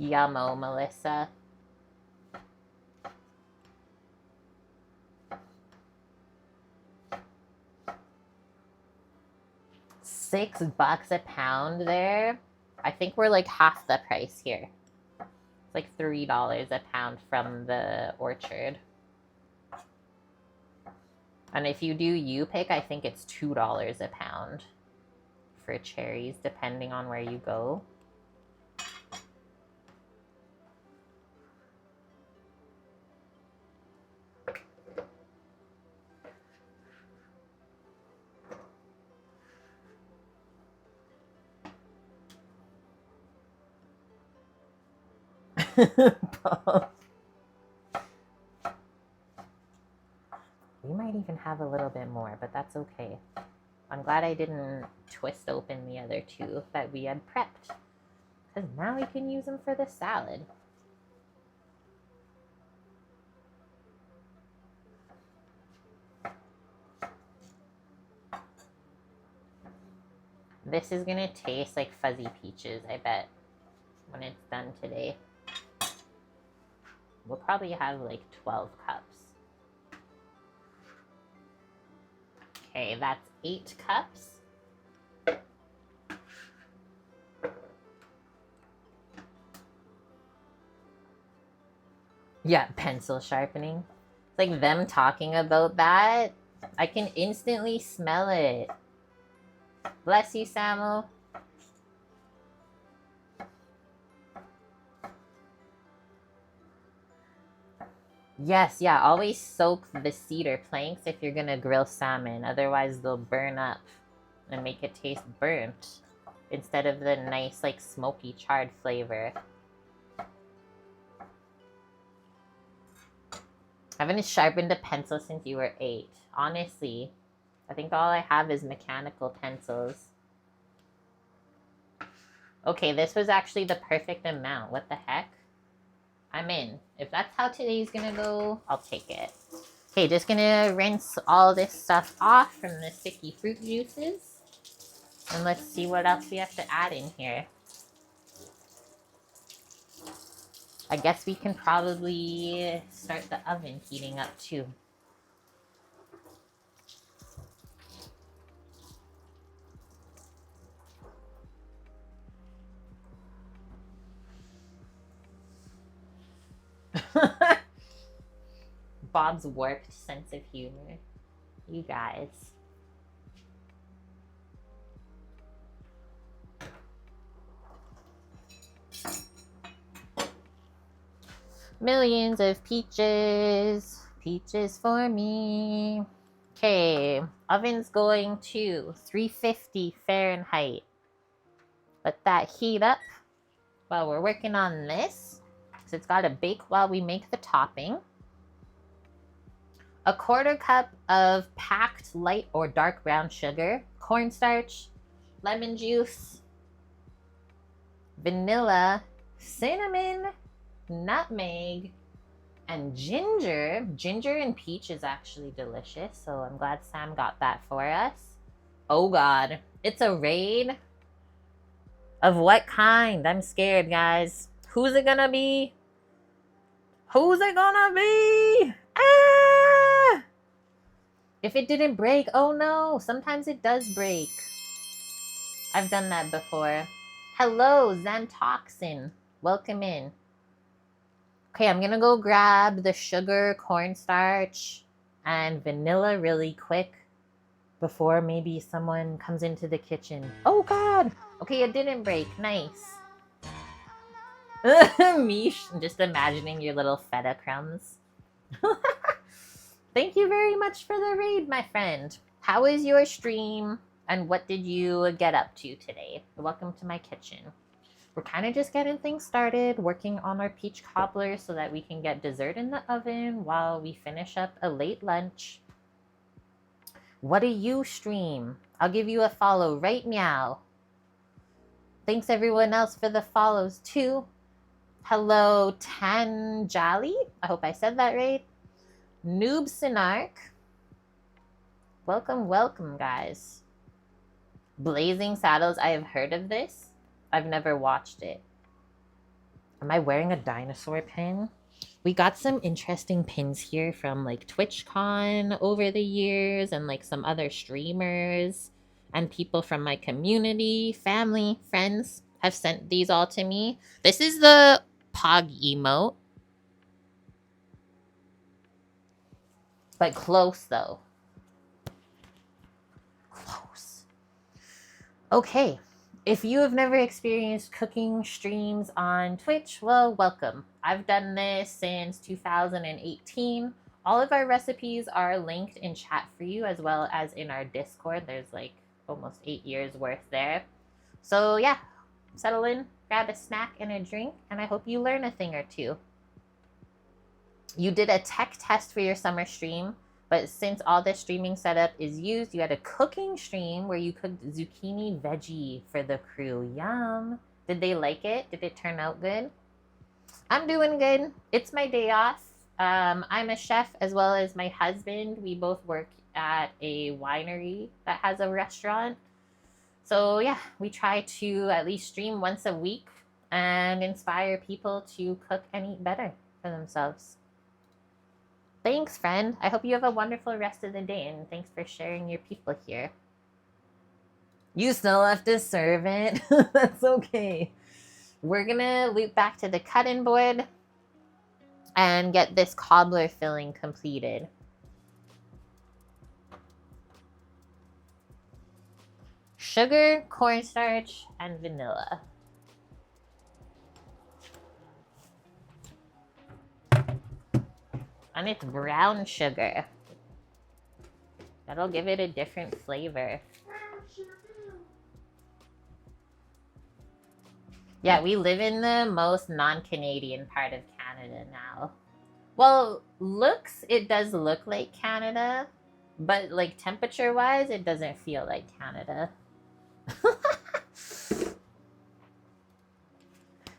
Speaker 1: Yummo, Melissa. $6 a pound there. I think we're like half the price here. It's like $3 a pound from the orchard. And if you do U-pick, I think it's $2 a pound for cherries, depending on where you go. We might even have a little bit more, but that's okay. I'm glad I didn't twist open the other two that we had prepped, because now we can use them for the salad. This is gonna taste like fuzzy peaches, I bet, when it's done today. We'll probably have like 12 cups. Okay, that's 8 cups. Yeah, pencil sharpening. It's like them talking about that. I can instantly smell it. Bless you, Samuel. Yes, yeah, always soak the cedar planks if you're gonna grill salmon. Otherwise, they'll burn up and make it taste burnt instead of the nice, like, smoky, charred flavor. I haven't sharpened a pencil since you were 8. Honestly, I think all I have is mechanical pencils. Okay, this was actually the perfect amount. What the heck? I'm in. If that's how today's gonna go, I'll take it. Okay, just gonna rinse all this stuff off from the sticky fruit juices. And let's see what else we have to add in here. I guess we can probably start the oven heating up too. Bob's warped sense of humor. You guys. Millions of peaches. Peaches for me. Okay, oven's going to 350 Fahrenheit. Let that heat up while we're working on this. So it's got to bake while we make the topping. 1/4 cup of packed light or dark brown sugar, cornstarch, lemon juice, vanilla, cinnamon, nutmeg, and ginger. Ginger and peach is actually delicious, so I'm glad Sam got that for us. Oh God, it's a raid? Of what kind? I'm scared, guys. Who's it gonna be? Who's it gonna be? Ah! If it didn't break, oh no, sometimes it does break. I've done that before. Hello, Xantoxin. Welcome in. Okay, I'm gonna go grab the sugar, cornstarch, and vanilla really quick before maybe someone comes into the kitchen. Oh God! Okay, it didn't break. Nice. Mish, I'm just imagining your little feta crumbs. Thank you very much for the raid, my friend. How is your stream? And what did you get up to today? Welcome to my kitchen. We're kind of just getting things started, working on our peach cobbler so that we can get dessert in the oven while we finish up a late lunch. What do you stream? I'll give you a follow right meow. Thanks everyone else for the follows too. Hello, Tanjali. I hope I said that right. Noob Sinark. Welcome, welcome, guys. Blazing Saddles. I have heard of this. I've never watched it. Am I wearing a dinosaur pin? We got some interesting pins here from like TwitchCon over the years and like some other streamers. and people from my community, family, friends have sent these all to me. This is the Pog emote. But close, though. Close. Okay. If you have never experienced cooking streams on Twitch, well, welcome. I've done this since 2018. All of our recipes are linked in chat for you, as well as in our Discord. There's like almost 8 years worth there. So yeah, settle in, grab a snack and a drink, and I hope you learn a thing or two. You did a tech test for your summer stream, but since all the streaming setup is used, you had a cooking stream where you cooked zucchini veggie for the crew. Yum. Did they like it? Did it turn out good? I'm doing good. It's my day off. I'm a chef as well as my husband. We both work at a winery that has a restaurant. So yeah, we try to at least stream once a week and inspire people to cook and eat better for themselves. Thanks, friend. I hope you have a wonderful rest of the day, and thanks for sharing your people here. You still have to serve it. That's okay. We're gonna loop back to the cutting board and get this cobbler filling completed. Sugar, cornstarch, and vanilla. And it's brown sugar. That'll give it a different flavor. Yeah, we live in the most non-Canadian part of Canada now. Well, it does look like Canada, but like temperature-wise, it doesn't feel like Canada.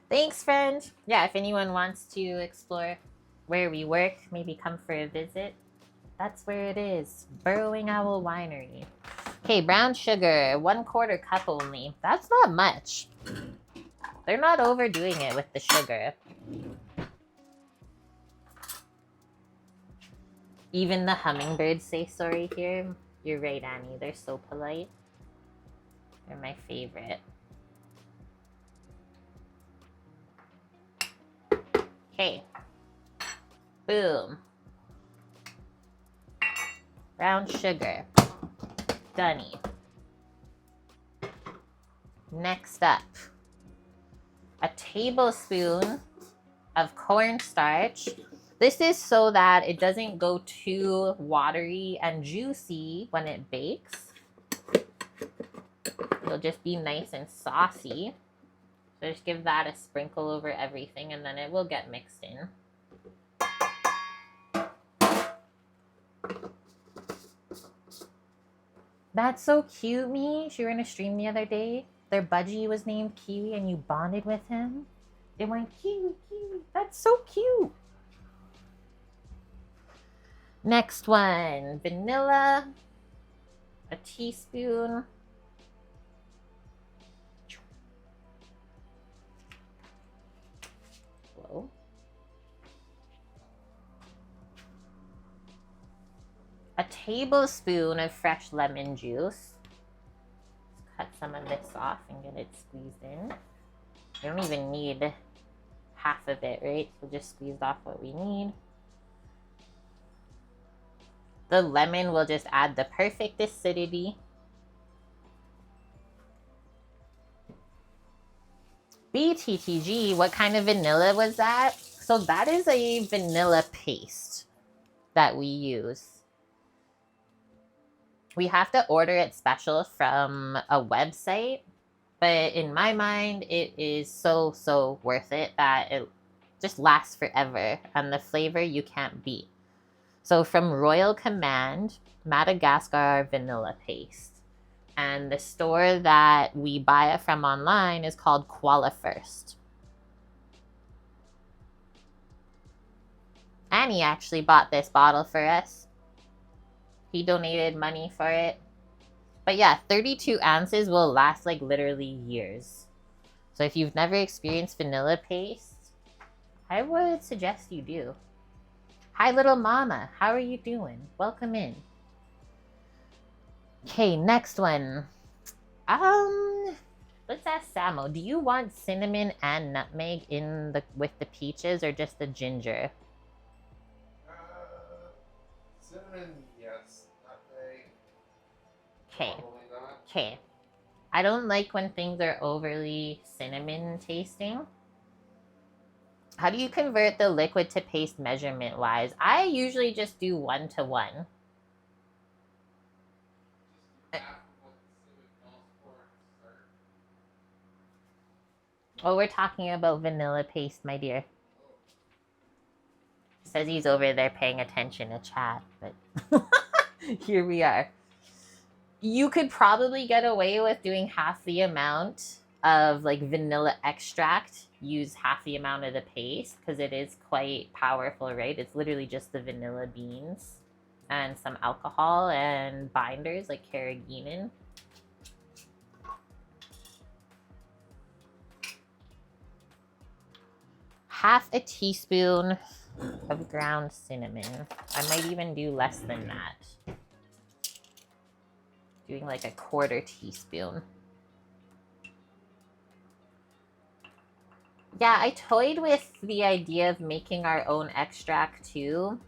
Speaker 1: Thanks, friend. Yeah, if anyone wants to explore where we work, maybe come for a visit, that's where it is. Burrowing Owl Winery. Okay, brown sugar, 1/4 cup only. That's not much. They're not overdoing it with the sugar. Even the hummingbirds say sorry here. You're right, Annie. They're so polite. They're my favorite. Okay. Boom. Brown sugar. Dunny. Next up, a tablespoon of cornstarch. This is so that it doesn't go too watery and juicy when it bakes. It'll just be nice and saucy. So just give that a sprinkle over everything and then it will get mixed in. That's so cute, Mish. You were in a stream the other day. Their budgie was named Kiwi and you bonded with him. They went, Kiwi, Kiwi. That's so cute. Next one, vanilla, a teaspoon. Whoa. A tablespoon of fresh lemon juice. Let's cut some of this off and get it squeezed in. We don't even need half of it, right? So just squeezed off what we need. The lemon will just add the perfect acidity. BTTG, what kind of vanilla was that? So that is a vanilla paste that we use. We have to order it special from a website, but in my mind, it is so, so worth it that it just lasts forever and the flavor you can't beat. So from Royal Command, Madagascar vanilla paste. And the store that we buy it from online is called Koala First. Annie actually bought this bottle for us. He donated money for it. But yeah, 32 ounces will last like literally years. So if you've never experienced vanilla paste, I would suggest you do. Hi, little mama. How are you doing? Welcome in. Okay, next one. Let's ask Samo. Do you want cinnamon and nutmeg in the with the peaches or just the ginger?
Speaker 2: Cinnamon, yes. Nutmeg,
Speaker 1: Okay.
Speaker 2: probably not.
Speaker 1: Okay. I don't like when things are overly cinnamon tasting. How do you convert the liquid to paste measurement wise? I usually just do 1 to 1. Oh, we're talking about vanilla paste, my dear. Says he's over there paying attention to chat, but here we are. You could probably get away with doing half the amount of like vanilla extract. Use half the amount of the paste because it is quite powerful, right? It's literally just the vanilla beans and some alcohol and binders like carrageenan. Half a teaspoon of ground cinnamon. I might even do less than that. Doing like a 1/4 teaspoon. Yeah, I toyed with the idea of making our own extract too.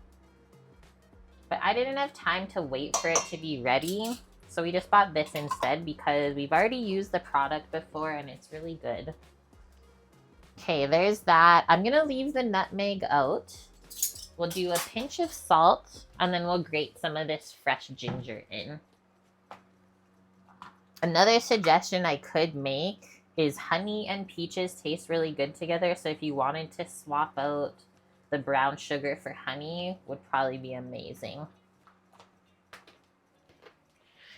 Speaker 1: But I didn't have time to wait for it to be ready. So we just bought this instead because we've already used the product before and it's really good. Okay, there's that. I'm going to leave the nutmeg out. We'll do a pinch of salt and then we'll grate some of this fresh ginger in. Another suggestion I could make is honey and peaches taste really good together. So if you wanted to swap out the brown sugar for honey, would probably be amazing.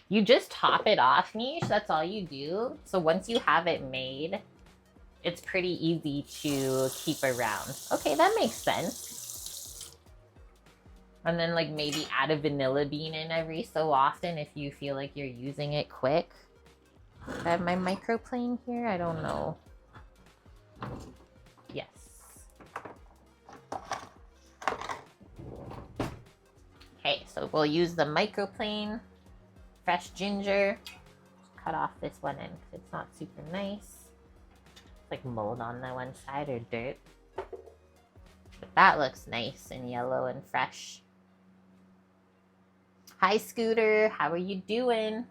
Speaker 1: You just top it off, Niche. That's all you do. So once you have it made, it's pretty easy to keep around. Okay, that makes sense. And then like maybe add a vanilla bean in every so often if you feel like you're using it quick. I have my microplane here? I don't know. Yes. Okay, so we'll use the microplane. Fresh ginger. Cut off this one end because it's not super nice. It's like mold on the one side or dirt. But that looks nice and yellow and fresh. Hi, Scooter. How are you doing?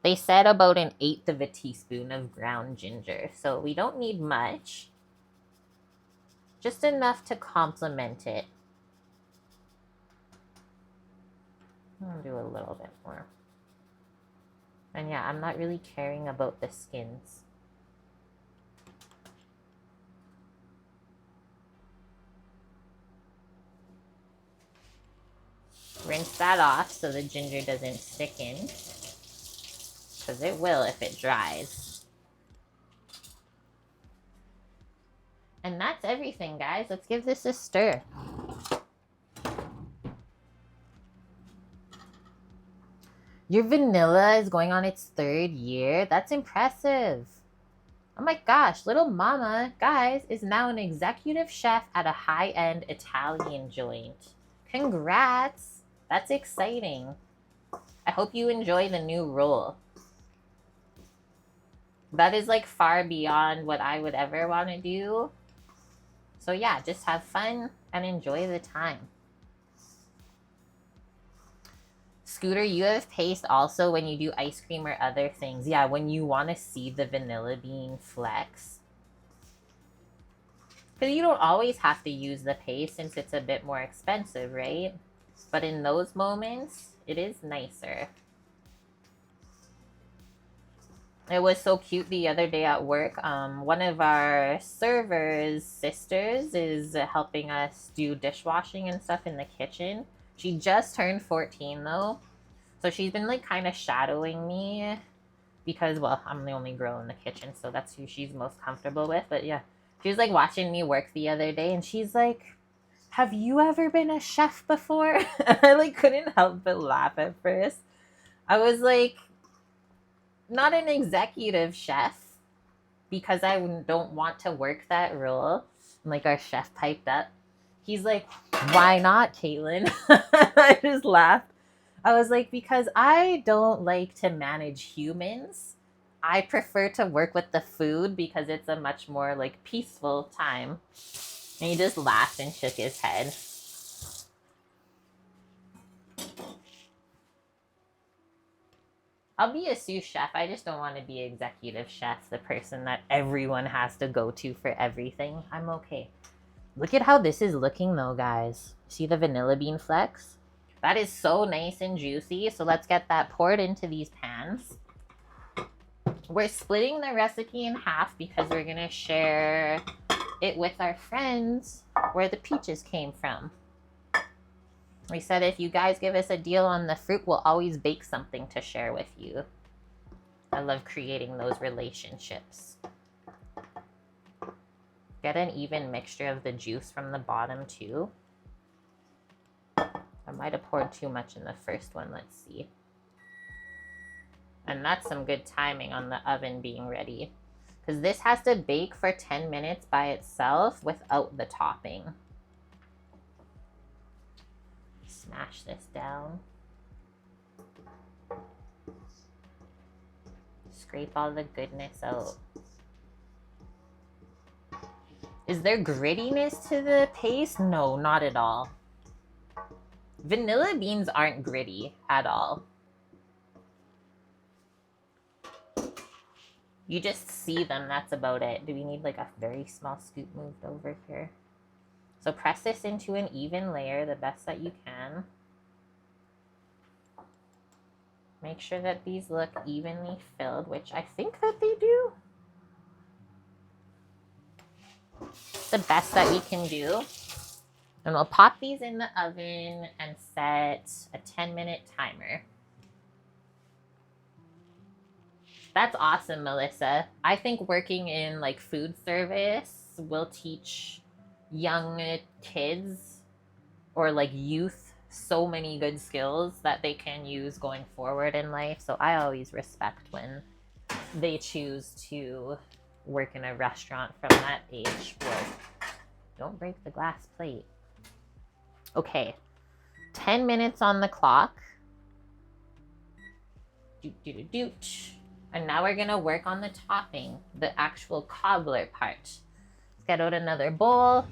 Speaker 1: They said about 1/8 of a teaspoon of ground ginger, so we don't need much. Just enough to complement it. I'll do a little bit more. And yeah, I'm not really caring about the skins. Rinse that off so the ginger doesn't stick in. Because it will if it dries. And that's everything, guys. Let's give this a stir. Your vanilla is going on its 3rd year? That's impressive. Oh my gosh, little mama, guys, is now an executive chef at a high-end Italian joint. Congrats. That's exciting. I hope you enjoy the new role. That is like far beyond what I would ever want to do. So yeah, just have fun and enjoy the time. Scooter, you have paste also when you do ice cream or other things. Yeah, when you want to see the vanilla bean flex. Because you don't always have to use the paste since it's a bit more expensive, right? But in those moments, it is nicer. It was so cute the other day at work. One of our servers' sisters is helping us do dishwashing and stuff in the kitchen. She just turned 14 though. So she's been like kind of shadowing me because, well, I'm the only girl in the kitchen, so that's who she's most comfortable with. But yeah, she was like watching me work the other day and she's like, have you ever been a chef before? And I like couldn't help but laugh at first. I was like, not an executive chef because I don't want to work that role. And like our chef piped up. He's like, why not, Caitlin? I just laughed. I was like, because I don't like to manage humans. I prefer to work with the food because it's a much more like peaceful time. And he just laughed and shook his head. I'll be a sous chef. I just don't want to be executive chef, the person that everyone has to go to for everything. I'm okay. Look at how this is looking though, guys. See the vanilla bean flecks? That is so nice and juicy. So let's get that poured into these pans. We're splitting the recipe in half because we're going to share it with our friends where the peaches came from. We said if you guys give us a deal on the fruit, we'll always bake something to share with you. I love creating those relationships. Get an even mixture of the juice from the bottom too. I might have poured too much in the first one. Let's see. And that's some good timing on the oven being ready. Because this has to bake for 10 minutes by itself without the topping. Smash this down. Scrape all the goodness out. Is there grittiness to the paste? No, not at all. Vanilla beans aren't gritty at all. You just see them, that's about it. Do we need like a very small scoop moved over here? So press this into an even layer the best that you can. Make sure that these look evenly filled, which I think that they do. The best that we can do. And we'll pop these in the oven and set a 10-minute timer. That's awesome, Melissa. I think working in like food service will teach young kids or like youth so many good skills that they can use going forward in life. So I always respect when they choose to work in a restaurant from that age. Whoa. Don't break the glass plate. Okay, 10 minutes on the clock. Doot, doot, doot, doot. And now we're gonna work on the topping, the actual cobbler part. Let's get out another bowl.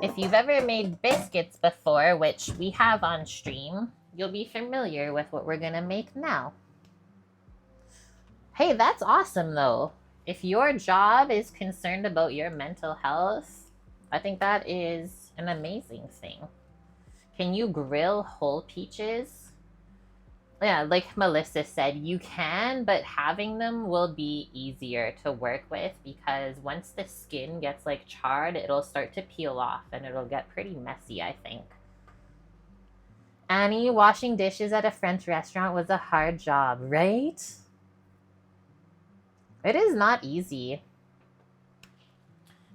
Speaker 1: If you've ever made biscuits before, which we have on stream, you'll be familiar with what we're gonna make now. Hey, that's awesome though. If your job is concerned about your mental health, I think that is an amazing thing. Can you grill whole peaches? Yeah, like Melissa said, you can, but having them will be easier to work with because once the skin gets like charred, it'll start to peel off and it'll get pretty messy, I think. Annie, washing dishes at a French restaurant was a hard job, right? It is not easy.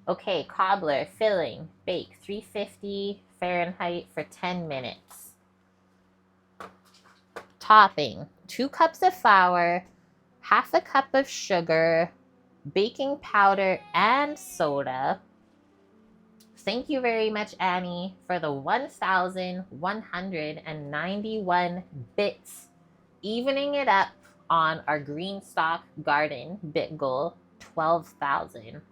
Speaker 1: Okay, cobbler, filling, bake, 350 Fahrenheit for 10 minutes. Topping, 2 cups of flour, half a cup of sugar, baking powder, and soda. Thank you very much, Annie, for the 1,191 bits, evening it up on our Greenstock Garden bit goal, 12,000.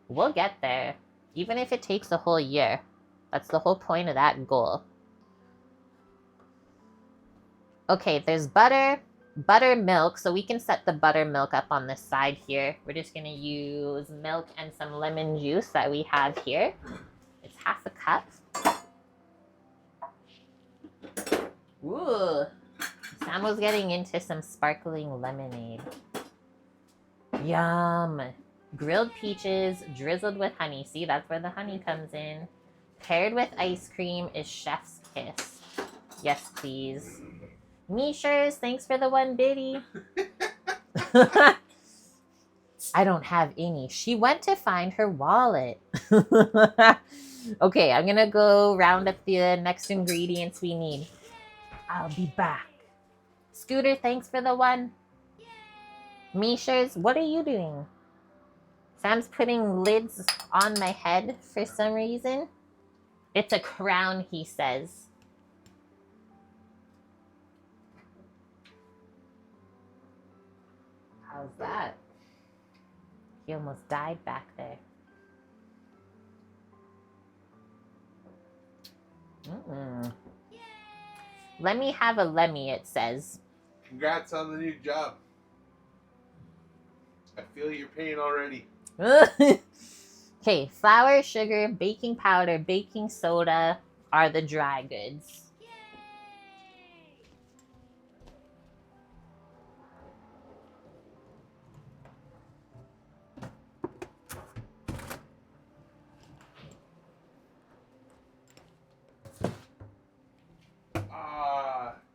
Speaker 1: We'll get there, even if it takes a whole year. That's the whole point of that goal. Okay, there's buttermilk, so we can set the buttermilk up on this side here. We're just gonna use milk and some lemon juice that we have here. It's half a cup. Ooh, Sam was getting into some sparkling lemonade. Yum. Grilled peaches drizzled with honey. See, that's where the honey comes in. Paired with ice cream is chef's kiss. Yes, please. Mishers, thanks for the 1 biddy. I don't have any. She went to find her wallet. Okay, I'm gonna go round up the next ingredients we need. I'll be back. Scooter, thanks for the 1. Mishers, what are you doing? Sam's putting lids on my head for some reason. It's a crown, he says. He almost died back there. Mm-mm. Let me have a Lemmy, it says.
Speaker 2: Congrats on the new job. I feel your pain already.
Speaker 1: Okay, flour, sugar, baking powder, baking soda are the dry goods.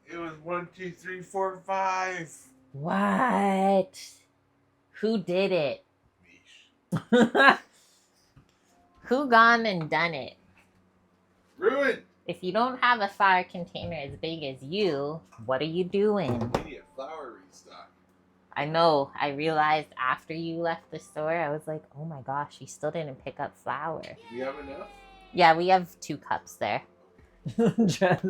Speaker 2: It was 1, 2, 3, 4, 5.
Speaker 1: What? Who did it?
Speaker 2: Yeesh.
Speaker 1: Who gone and done it?
Speaker 2: Ruined.
Speaker 1: If you don't have a flour container as big as you, what are you doing?
Speaker 2: We need a flour restock.
Speaker 1: I know. I realized after you left the store, I was like, oh my gosh, you still didn't pick up flour.
Speaker 2: Do we have enough?
Speaker 1: Yeah, we have 2 cups there. Just...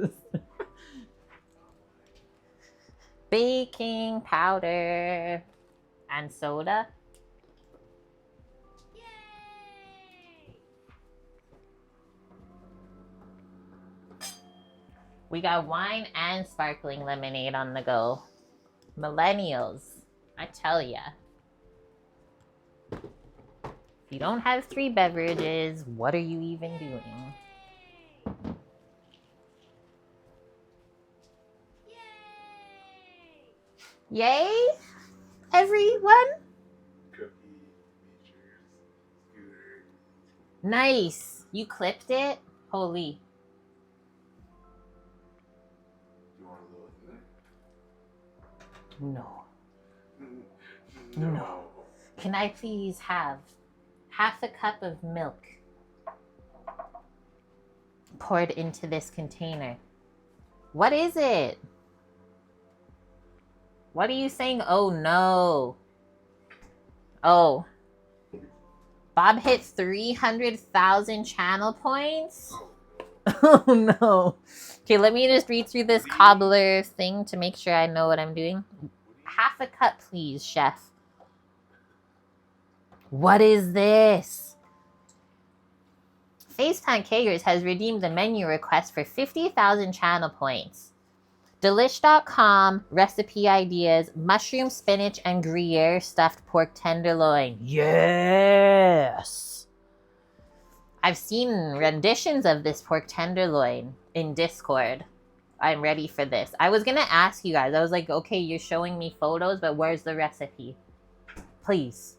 Speaker 1: Baking powder and soda. We got wine and sparkling lemonade on the go. Millennials, I tell ya. If you don't have 3 beverages, what are you even doing? Yay, everyone?
Speaker 2: Cookie, features, scooter.
Speaker 1: Nice. You clipped it? Holy.
Speaker 2: Do you want a little in there?
Speaker 1: No. No. Can I please have half a cup of milk poured into this container? What is it? What are you saying? Oh no. Oh. Bob hit 300,000 channel points? Oh no. Okay, let me just read through this Cobbler thing to make sure I know what I'm doing. Half a cup, please, chef. What is this? FaceTime Kagers has redeemed the menu request for 50,000 channel points. Delish.com recipe ideas: mushroom, spinach, and Gruyere stuffed pork tenderloin. Yes! I've seen renditions of this pork tenderloin in Discord. I'm ready for this. I was gonna ask you guys. I was like, okay, you're showing me photos, but where's the recipe? Please.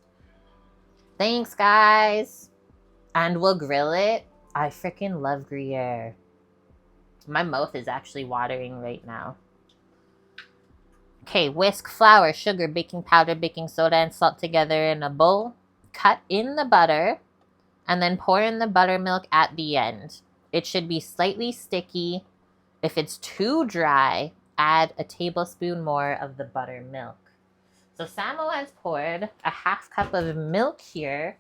Speaker 1: Thanks, guys. And we'll grill it. I freaking love Gruyere. My mouth is actually watering right now. Okay, whisk flour, sugar, baking powder, baking soda, and salt together in a bowl. Cut in the butter, and then pour in the buttermilk at the end. It should be slightly sticky. If it's too dry, add a tablespoon more of the buttermilk. So Samo has poured a half cup of milk here,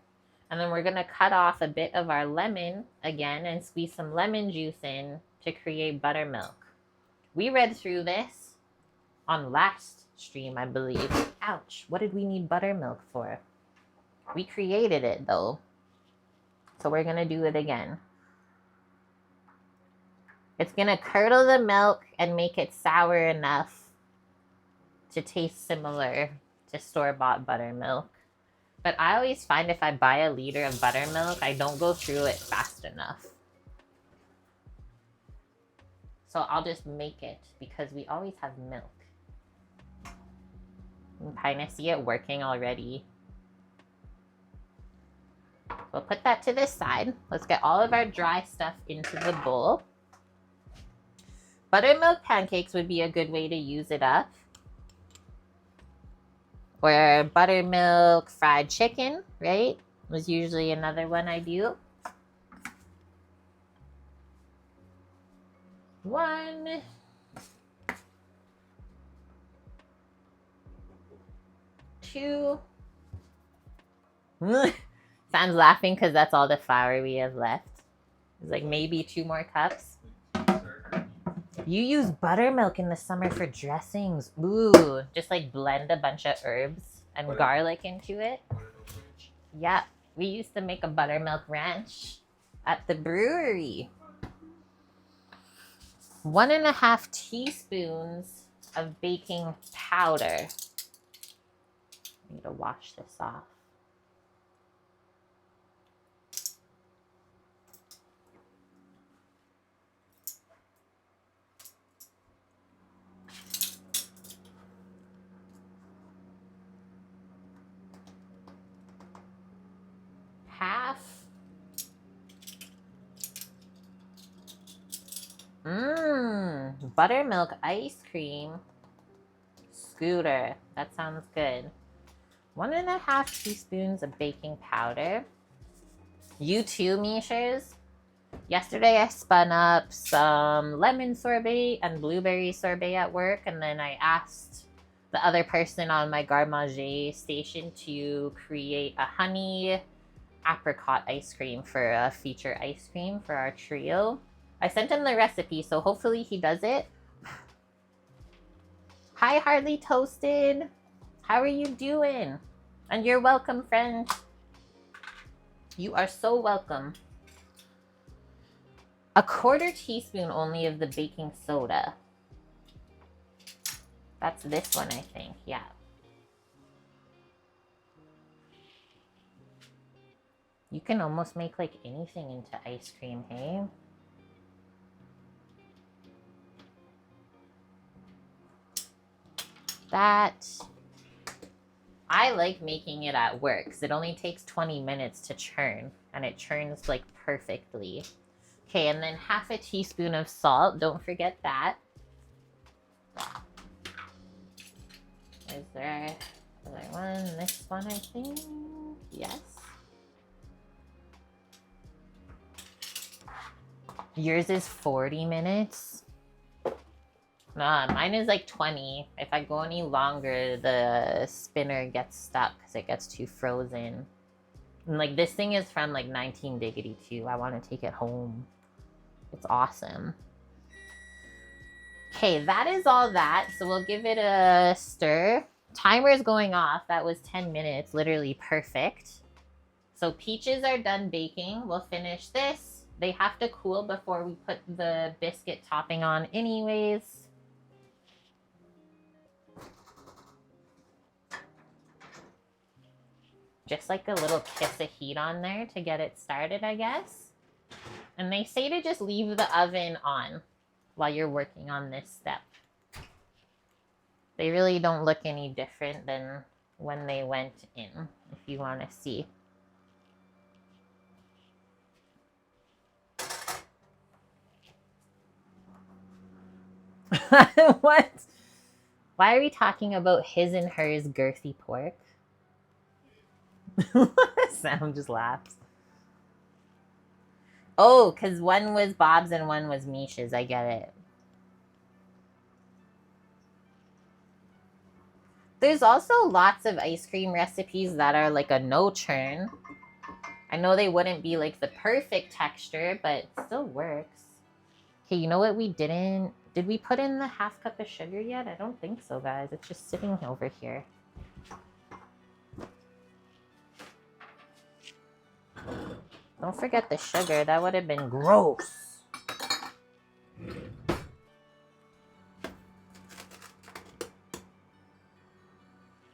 Speaker 1: and then we're going to cut off a bit of our lemon again and squeeze some lemon juice in to create buttermilk. We read through this on last stream, I believe. Ouch, what did we need buttermilk for? We created it though. So we're going to do it again. It's going to curdle the milk and make it sour enough to taste similar to store-bought buttermilk. But I always find if I buy a liter of buttermilk, I don't go through it fast enough. So I'll just make it because we always have milk. You can kind of see it working already. We'll put that to this side. Let's get all of our dry stuff into the bowl. Buttermilk pancakes would be a good way to use it up. Or buttermilk fried chicken, right? Was usually another one I do. 1, 2. Sam's laughing because that's all the flour we have left. It's like maybe 2 more cups. You use buttermilk in the summer for dressings. Ooh, just like blend a bunch of herbs and garlic into it. Yeah, we used to make a buttermilk ranch at the brewery. 1.5 teaspoons of baking powder. I need to wash this off. Half. Buttermilk ice cream. Scooter. That sounds good. 1.5 teaspoons of baking powder. You too, Mishers. Yesterday I spun up some lemon sorbet and blueberry sorbet at work, and then I asked the other person on my garde manger station to create a honey apricot ice cream for a feature ice cream for our trio. I sent him the recipe, so hopefully he does it. Hi, Hardly Toasted. How are you doing? And you're welcome, friend. You are so welcome. 1/4 teaspoon only of the baking soda. That's this one, I think. Yeah. You can almost make like anything into ice cream, hey? That. I like making it at work because it only takes 20 minutes to churn, and it churns like perfectly. Okay, and then 1/2 teaspoon of salt. Don't forget that. Is there another one? This one, I think. Yes. Yours is 40 minutes? Nah, mine is like 20. If I go any longer, the spinner gets stuck because it gets too frozen. And like this thing is from like 1982. I want to take it home. It's awesome. Okay, that is all that. So we'll give it a stir. Timer is going off. That was 10 minutes. Literally perfect. So peaches are done baking. We'll finish this. They have to cool before we put the biscuit topping on anyways. Just like a little kiss of heat on there to get it started, I guess. And they say to just leave the oven on while you're working on this step. They really don't look any different than when they went in, if you want to see. What? Why are we talking about his and hers girthy pork? Sam just laughs. Oh, because one was Bob's and one was Misha's. I get it. There's also lots of ice cream recipes that are like a no churn. I know they wouldn't be like the perfect texture, but it still works. Okay, you know what we didn't? Did we put in the 1/2 cup of sugar yet? I don't think so, guys. It's just sitting over here. Don't forget the sugar. That would have been gross.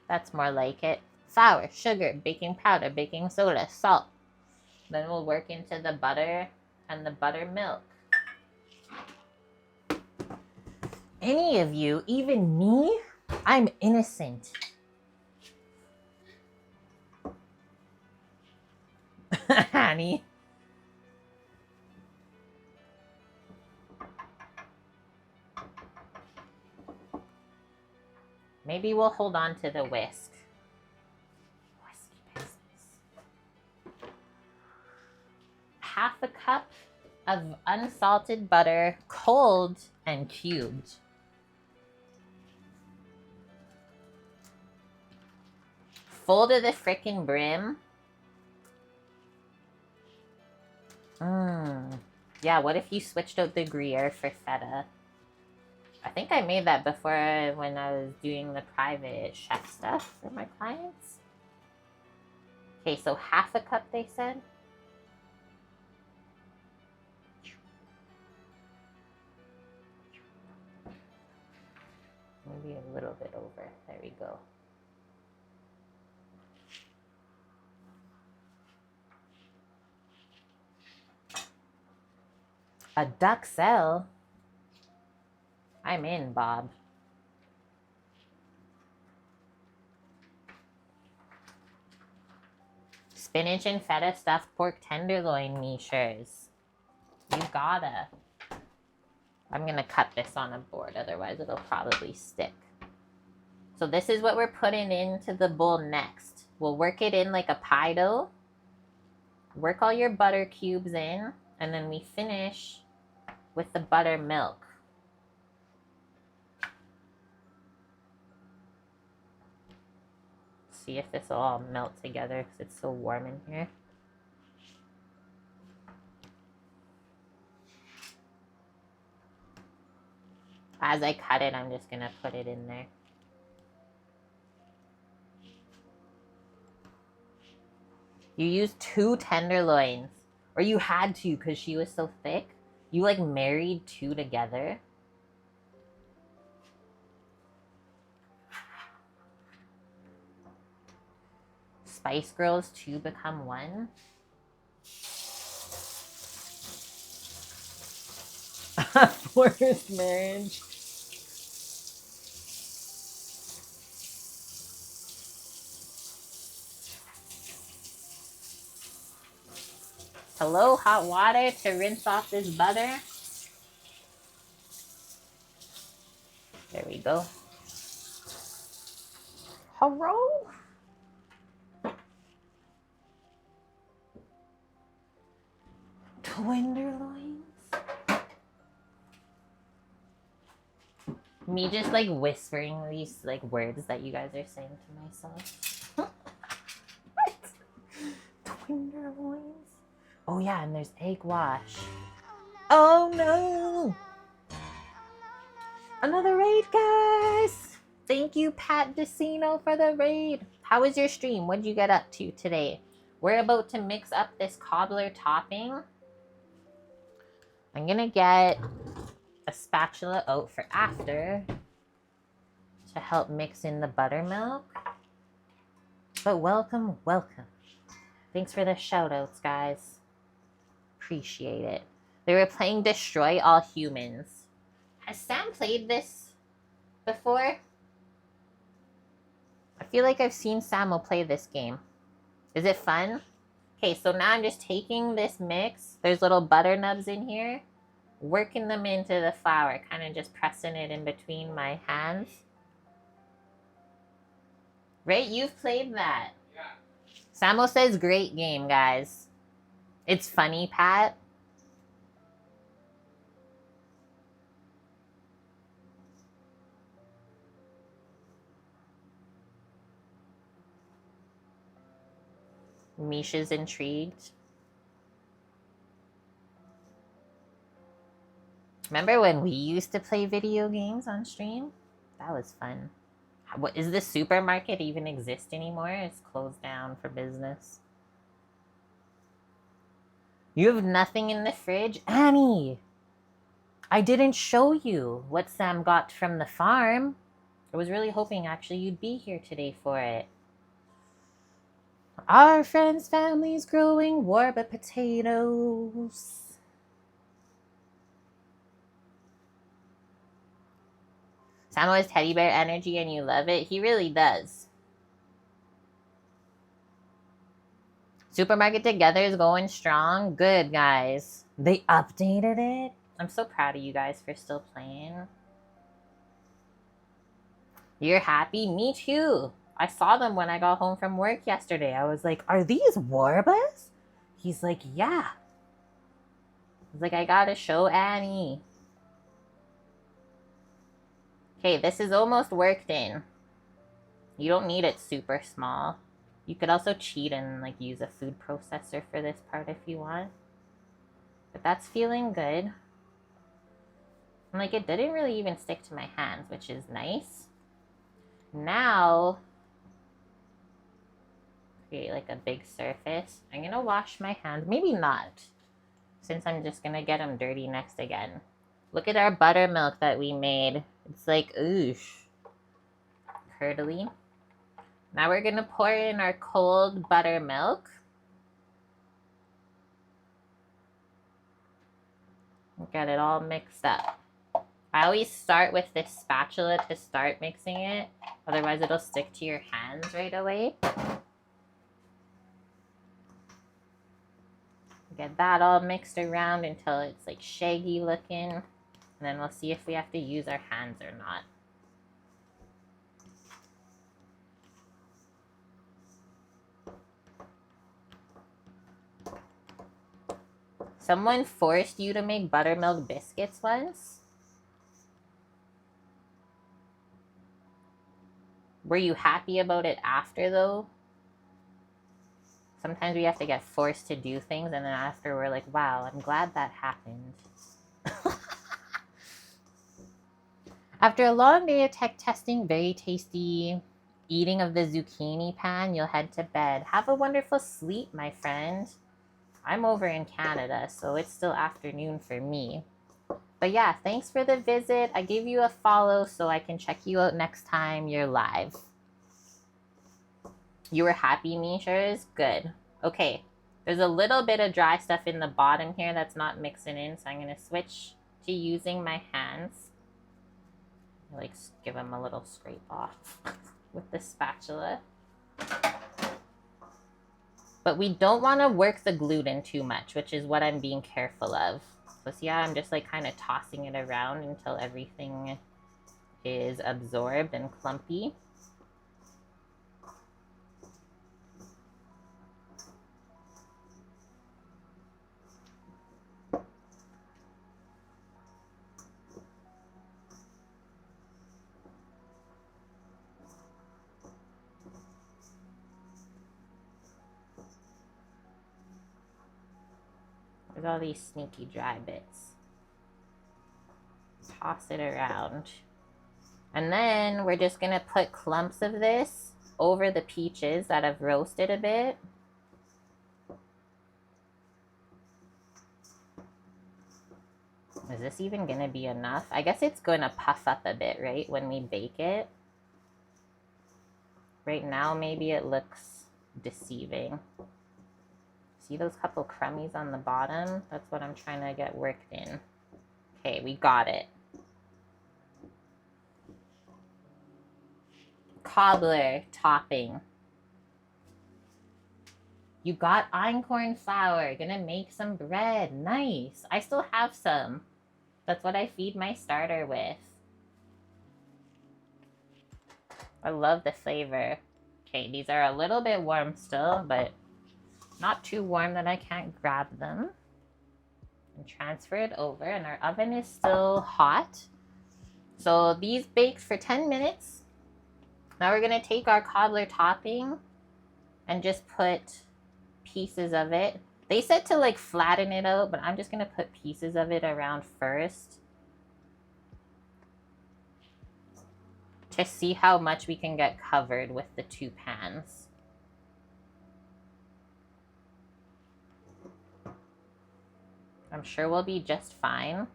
Speaker 1: That's more like it. Flour, sugar, baking powder, baking soda, salt. Then we'll work into the butter and the buttermilk. Any of you, even me, I'm innocent. Honey. Maybe we'll hold on to the whisk. Whiskey business. 1/2 cup of unsalted butter, cold and cubed. Full to the frickin' brim. Yeah, what if you switched out the Gruyere for feta? I think I made that before when I was doing the private chef stuff for my clients. Okay, so half a cup, they said. Maybe a little bit over. There we go. A duck cell? I'm in, Bob. Spinach and feta stuffed pork tenderloin, Mishers. You gotta. I'm gonna cut this on a board, otherwise it'll probably stick. So this is what we're putting into the bowl next. We'll work it in like a pie dough. Work all your butter cubes in, and then we finish with the buttermilk. See if this will all melt together because it's so warm in here. As I cut it, I'm just gonna put it in there. You used 2 tenderloins, or you had to because she was so thick. You like married 2 together. Spice Girls 2 become 1. Forced marriage. Hello, hot water to rinse off this butter. There we go. Hello? Tenderloins. Me just like whispering these like words that you guys are saying to myself. What? Tenderloins. Oh yeah, and there's egg wash. Oh no! Another raid, guys! Thank you, Pat Decino, for the raid. How was your stream? What did you get up to today? We're about to mix up this cobbler topping. I'm gonna get a spatula out for after to help mix in the buttermilk. But welcome, welcome. Thanks for the shout outs, guys. Appreciate it. They were playing Destroy All Humans. Has Sam played this before? I feel like I've seen Sam play this game. Is it fun? Okay, so now I'm just taking this mix. There's little butter nubs in here. Working them into the flour. Kind of just pressing it in between my hands. Right? You've played that.
Speaker 2: Yeah.
Speaker 1: Samo says great game, guys. It's funny, Pat. Misha's intrigued. Remember when we used to play video games on stream? That was fun. What, is the supermarket even exist anymore? It's closed down for business. You have nothing in the fridge? Annie! I didn't show you what Sam got from the farm. I was really hoping actually you'd be here today for it. Our friend's family's growing warba potatoes. Sam has teddy bear energy and you love it. He really does. Supermarket Together is going strong. Good, guys. They updated it. I'm so proud of you guys for still playing. You're happy? Me too. I saw them when I got home from work yesterday. I was like, are these warbas? He's like, yeah. I was like, I gotta show Annie. Okay, this is almost worked in. You don't need it super small. You could also cheat and like use a food processor for this part if you want. But that's feeling good. And like it didn't really even stick to my hands, which is nice. Now, create like a big surface. I'm gonna wash my hands. Maybe not, since I'm just gonna get them dirty next again. Look at our buttermilk that we made. It's like, oosh, curdly. Now we're gonna pour in our cold buttermilk. Get it all mixed up. I always start with this spatula to start mixing it. Otherwise it'll stick to your hands right away. Get that all mixed around until it's like shaggy looking. And then we'll see if we have to use our hands or not. Someone forced you to make buttermilk biscuits once? Were you happy about it after though? Sometimes we have to get forced to do things and then after we're like, wow, I'm glad that happened. After a long day of tech testing, very tasty eating of the zucchini pan, you'll head to bed. Have a wonderful sleep, my friend. I'm over in Canada, so it's still afternoon for me. But yeah, thanks for the visit. I gave you a follow so I can check you out next time you're live. You were happy, Mishers? Good. Okay, there's a little bit of dry stuff in the bottom here that's not mixing in, so I'm going to switch to using my hands. Like, give them a little scrape off with the spatula. But we don't want to work the gluten too much, which is what I'm being careful of. So see how I'm just like kind of tossing it around until everything is absorbed and clumpy. There's all these sneaky dry bits. Toss it around. And then we're just gonna put clumps of this over the peaches that have roasted a bit. Is this even gonna be enough? I guess it's gonna puff up a bit, right, when we bake it. Right now, maybe it looks deceiving. See those couple crummies on the bottom? That's what I'm trying to get worked in. Okay, we got it. Cobbler topping. You got einkorn flour. Gonna make some bread. Nice. I still have some. That's what I feed my starter with. I love the flavor. Okay, these are a little bit warm still, but not too warm that I can't grab them. And transfer it over, and our oven is still hot. So these baked for 10 minutes. Now we're gonna take our cobbler topping and just put pieces of it. They said to like flatten it out, but I'm just gonna put pieces of it around first to see how much we can get covered with the two pans. I'm sure we'll be just fine.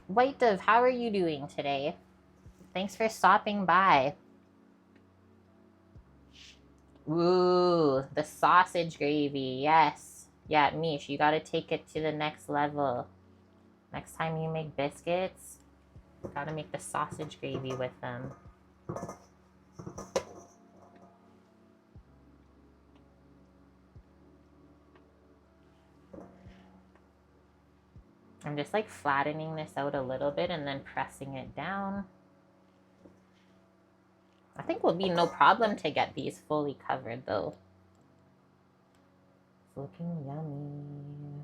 Speaker 1: White Dove, how are you doing today? Thanks for stopping by. Ooh, the sausage gravy, yes. Yeah, Mish, you gotta take it to the next level. Next time you make biscuits, you gotta make the sausage gravy with them. I'm just like flattening this out a little bit and then pressing it down. I think will be no problem to get these fully covered though. It's looking yummy.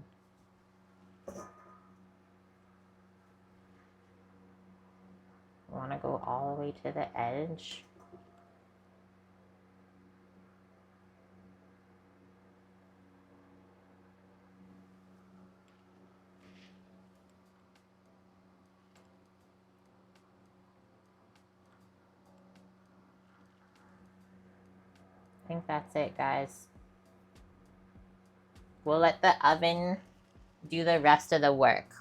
Speaker 1: I want to go all the way to the edge. think that's it, guys. We'll let the oven do the rest of the work.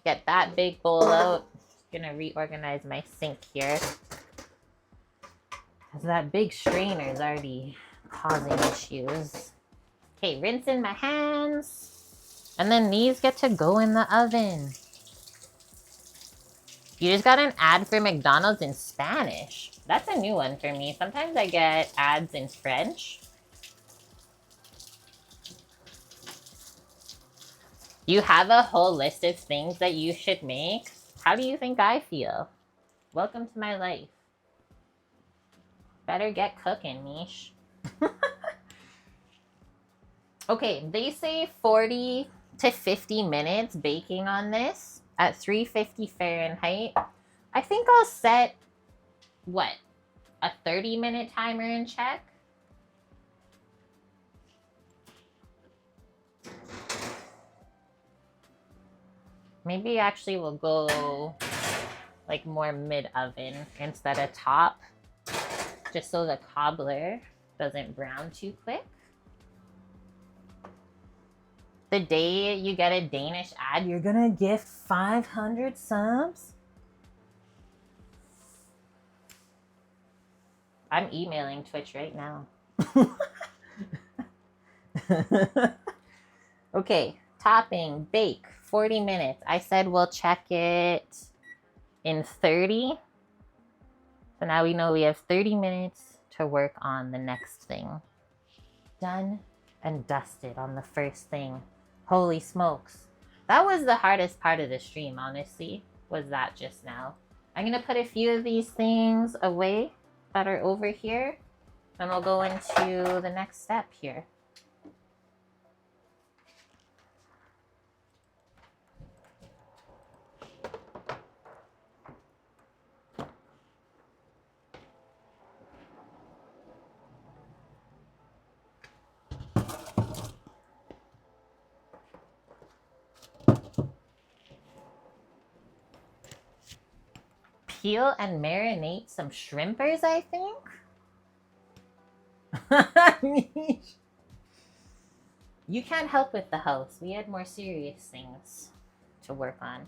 Speaker 1: Get that big bowl out. Gonna reorganize my sink here. Because that big strainer is already causing issues. Okay, rinsing my hands. And then these get to go in the oven. You just got an ad for McDonald's in Spanish. That's a new one for me. Sometimes I get ads in French. You have a whole list of things that you should make. How do you think I feel? Welcome to my life. Better get cooking, Mish. Okay, they say 40 to 50 minutes baking on this at 350 Fahrenheit. I think I'll set, what, a 30-minute timer and check? Maybe actually we'll go like more mid-oven instead of top, just so the cobbler doesn't brown too quick. The day you get a Danish ad, you're gonna gift 500 subs? I'm emailing Twitch right now. Okay, topping, bake, 40 minutes. I said we'll check it in 30. So now we know we have 30 minutes to work on the next thing. Done and dusted on the first thing. Holy smokes. That was the hardest part of the stream, honestly, was that just now. I'm gonna put a few of these things away that are over here, and we'll go into the next step here. Peel and marinate some shrimpers, I think? You can't help with the house. We had more serious things to work on.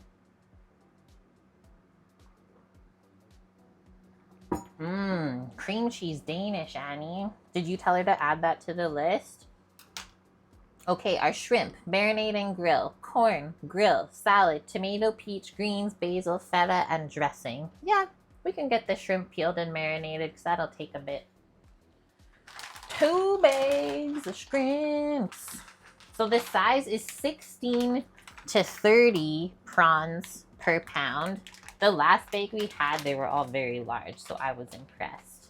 Speaker 1: Cream cheese Danish, Annie. Did you tell her to add that to the list? Okay, our shrimp, marinate and grill, corn, grill, salad, tomato, peach, greens, basil, feta, and dressing. Yeah, we can get the shrimp peeled and marinated because that'll take a bit. 2 bags of shrimps. So the size is 16 to 30 prawns per pound. The last bake we had, they were all very large, so I was impressed.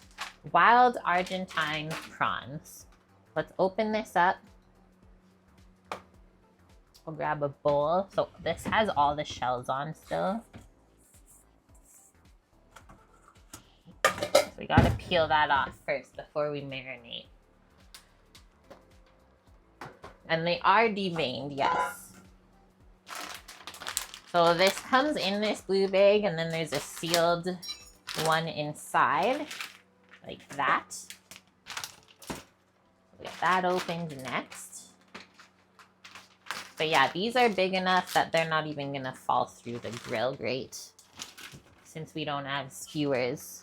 Speaker 1: Wild Argentine prawns. Let's open this up. We'll grab a bowl. So this has all the shells on still. So we gotta peel that off first before we marinate. And they are deveined, yes. So this comes in this blue bag, and then there's a sealed one inside, like that. We'll get that opened next. But yeah, these are big enough that they're not even gonna fall through the grill grate since we don't have skewers.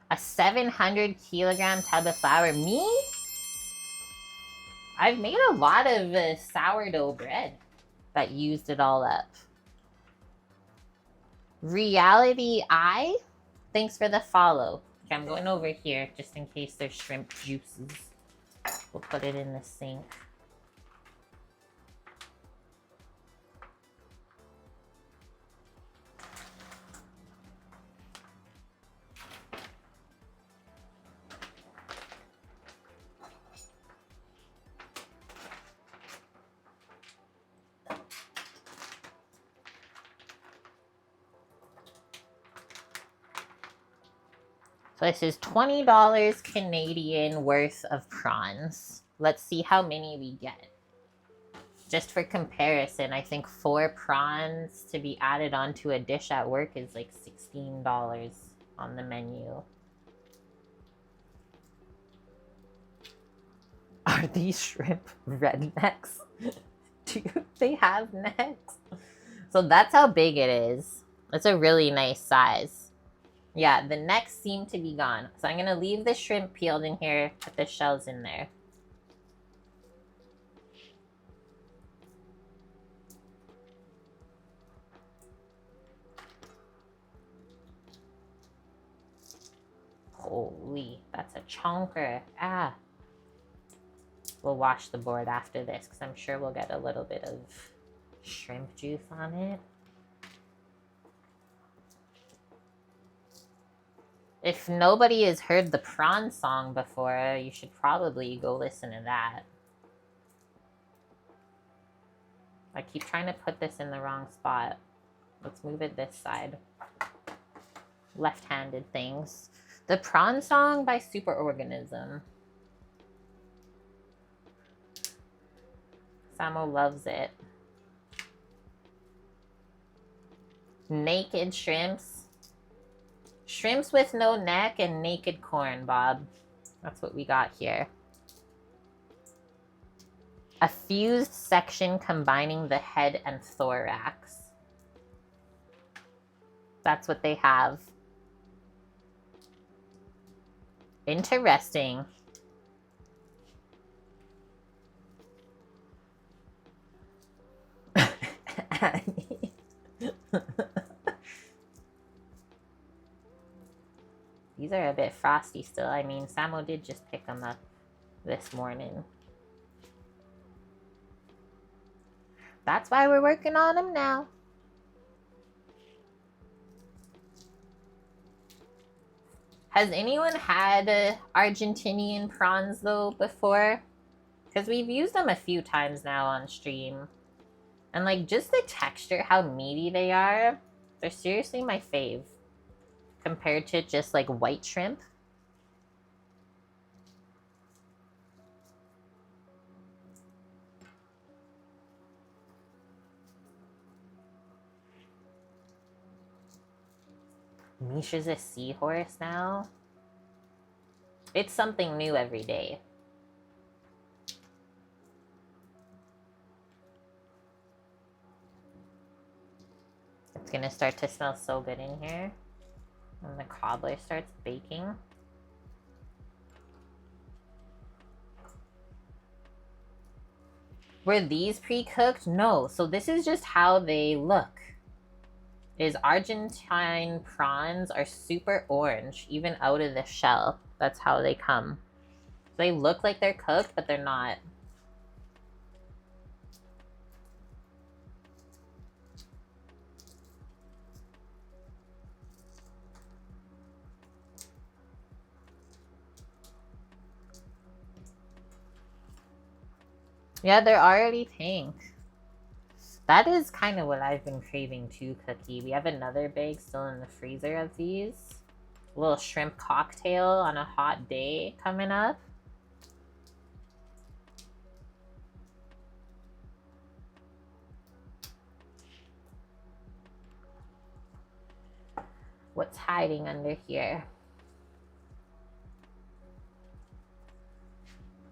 Speaker 1: A 700 kilogram tub of flour. Me? I've made a lot of sourdough bread that used it all up. Reality Eye, thanks for the follow. Okay, I'm going over here just in case there's shrimp juices. We'll put it in the sink. So this is $20 Canadian worth of prawns. Let's see how many we get. Just for comparison, I think 4 prawns to be added onto a dish at work is like $16 on the menu. Are these shrimp rednecks? Do they have necks? So that's how big it is. It's a really nice size. Yeah, the necks seem to be gone. So I'm going to leave the shrimp peeled in here, put the shells in there. Holy, that's a chonker. Ah. We'll wash the board after this because I'm sure we'll get a little bit of shrimp juice on it. If nobody has heard the prawn song before, you should probably go listen to that. I keep trying to put this in the wrong spot. Let's move it this side. Left-handed things. The prawn song by Superorganism. Samo loves it. Naked shrimps. Shrimps with no neck and naked corn, Bob. That's what we got here. A fused section combining the head and thorax. That's what they have. Interesting. These are a bit frosty still. I mean, Samo did just pick them up this morning. That's why we're working on them now. Has anyone had Argentinian prawns, though, before? Because we've used them a few times now on stream. And, like, just the texture, how meaty they are, they're seriously my fave. Compared to just, like, white shrimp. Misha's a seahorse now. It's something new every day. It's gonna start to smell so good in here when the cobbler starts baking. Were these pre-cooked? No. So this is just how they look. Is Argentine prawns are super orange, even out of the shell. That's how they come. They look like they're cooked, but they're not. Yeah, they're already pink. That is kind of what I've been craving too, Cookie. We have another bag still in the freezer of these. A little shrimp cocktail on a hot day coming up. What's hiding under here?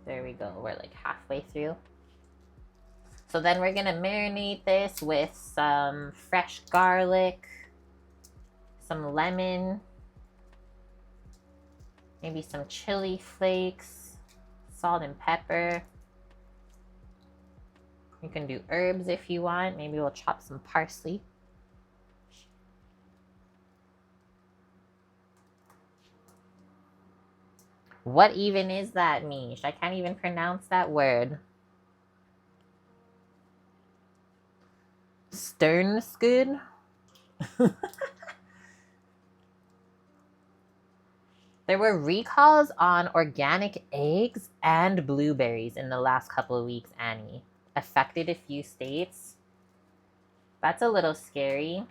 Speaker 1: There we go. We're like halfway through. So then we're going to marinate this with some fresh garlic, some lemon, maybe some chili flakes, salt and pepper. You can do herbs if you want. Maybe we'll chop some parsley. What even is that, Mish? I can't even pronounce that word. Sternskud? There were recalls on organic eggs and blueberries in the last couple of weeks, Annie. Affected a few states. That's a little scary.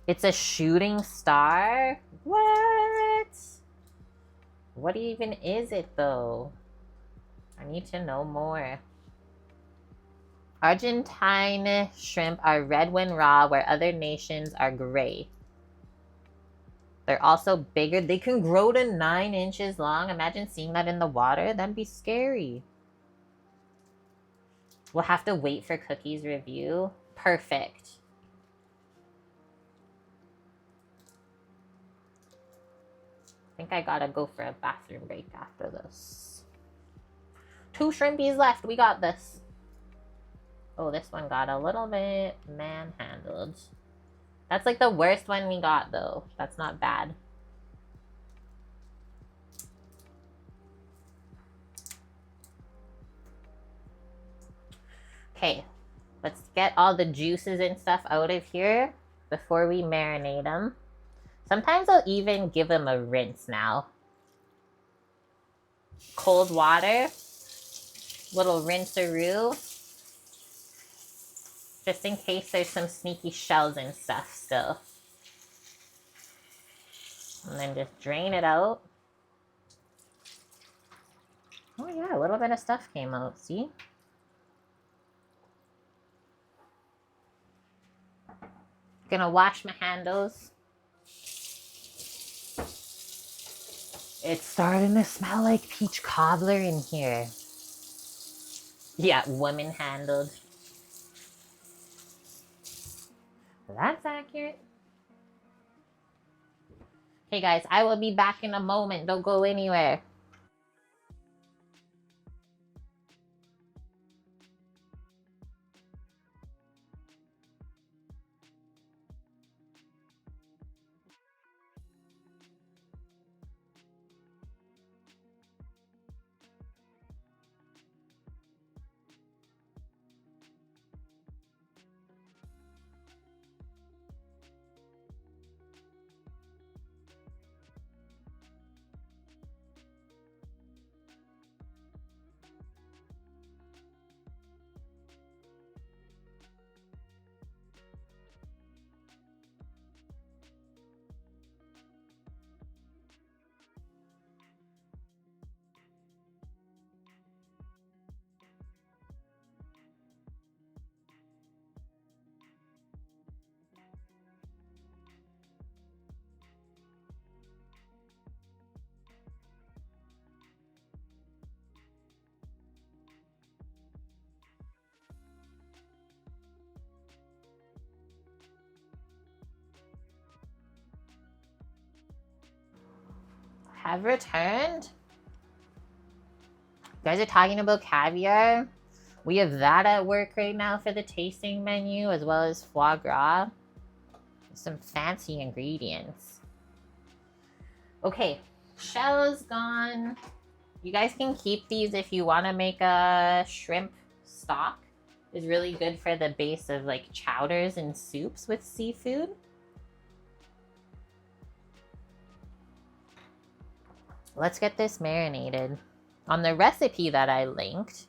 Speaker 1: It's a shooting star? What? What even is it, though? I need to know more. Argentine shrimp are red when raw, where other nations are gray. They're also bigger. They can grow to 9 inches long. Imagine seeing that in the water. That'd be scary. We'll have to wait for Cookie's review. Perfect. I think I gotta go for a bathroom break after this. 2 shrimpies left. We got this. Oh, this one got a little bit manhandled. That's like the worst one we got, though. That's not bad. Okay, let's get all the juices and stuff out of here before we marinate them. Sometimes I'll even give them a rinse now. Cold water, little rinse-a-roo, just in case there's some sneaky shells and stuff still. And then just drain it out. Oh yeah, a little bit of stuff came out, see? Gonna wash my handles. It's starting to smell like peach cobbler in here. Yeah, woman handled. That's accurate. Okay guys, I will be back in a moment. Don't go anywhere. Have returned. You guys are talking about caviar. We have that at work right now for the tasting menu, as well as foie gras. Some fancy ingredients. Okay, shell's gone. You guys can keep these if you want to make a shrimp stock. It's really good for the base of like chowders and soups with seafood. Let's get this marinated. On the recipe that I linked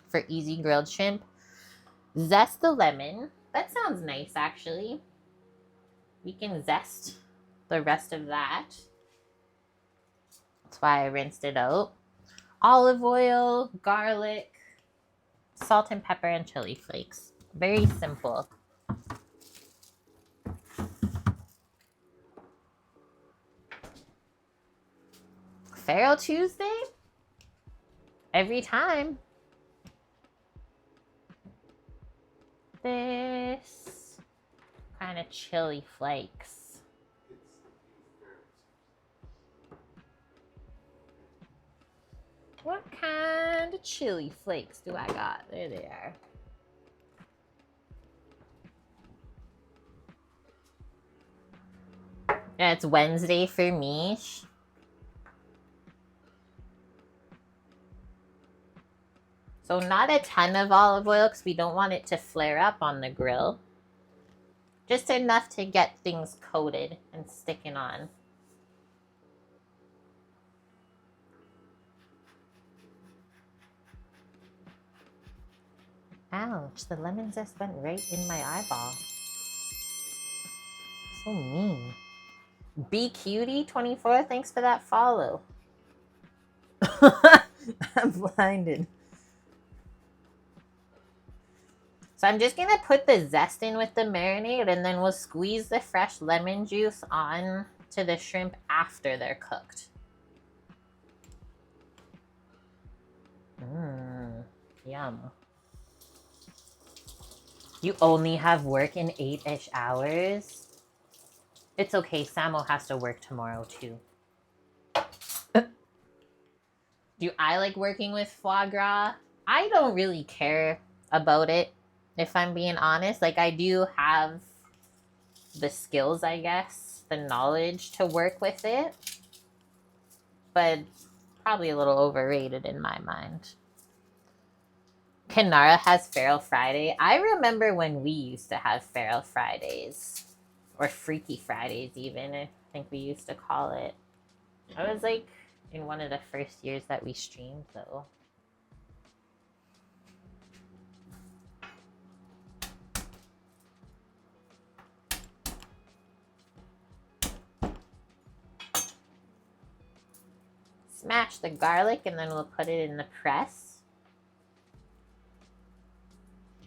Speaker 1: for easy grilled shrimp, zest the lemon. That sounds nice, actually. We can zest the rest of that. That's why I rinsed it out. Olive oil, garlic, salt and pepper, and chili flakes. Very simple. Feral Tuesday? Every time. This kind of chili flakes. What kind of chili flakes do I got? There they are. Yeah, it's Wednesday for me. So not a ton of olive oil because we don't want it to flare up on the grill. Just enough to get things coated and sticking on. Ouch, the lemon zest went right in my eyeball. So mean. Be Cutie 24, thanks for that follow. I'm blinded. So I'm just gonna put the zest in with the marinade, and then we'll squeeze the fresh lemon juice on to the shrimp after they're cooked. Yum. You only have work in 8-ish hours? It's okay, Samo has to work tomorrow too. Do I like working with foie gras? I don't really care about it, if I'm being honest. Like, I do have the skills, I guess, the knowledge to work with it, but probably a little overrated in my mind. Kenara has Feral Friday. I remember when we used to have Feral Fridays, or Freaky Fridays even, I think we used to call it. I was like in one of the first years that we streamed though. Smash the garlic and then we'll put it in the press.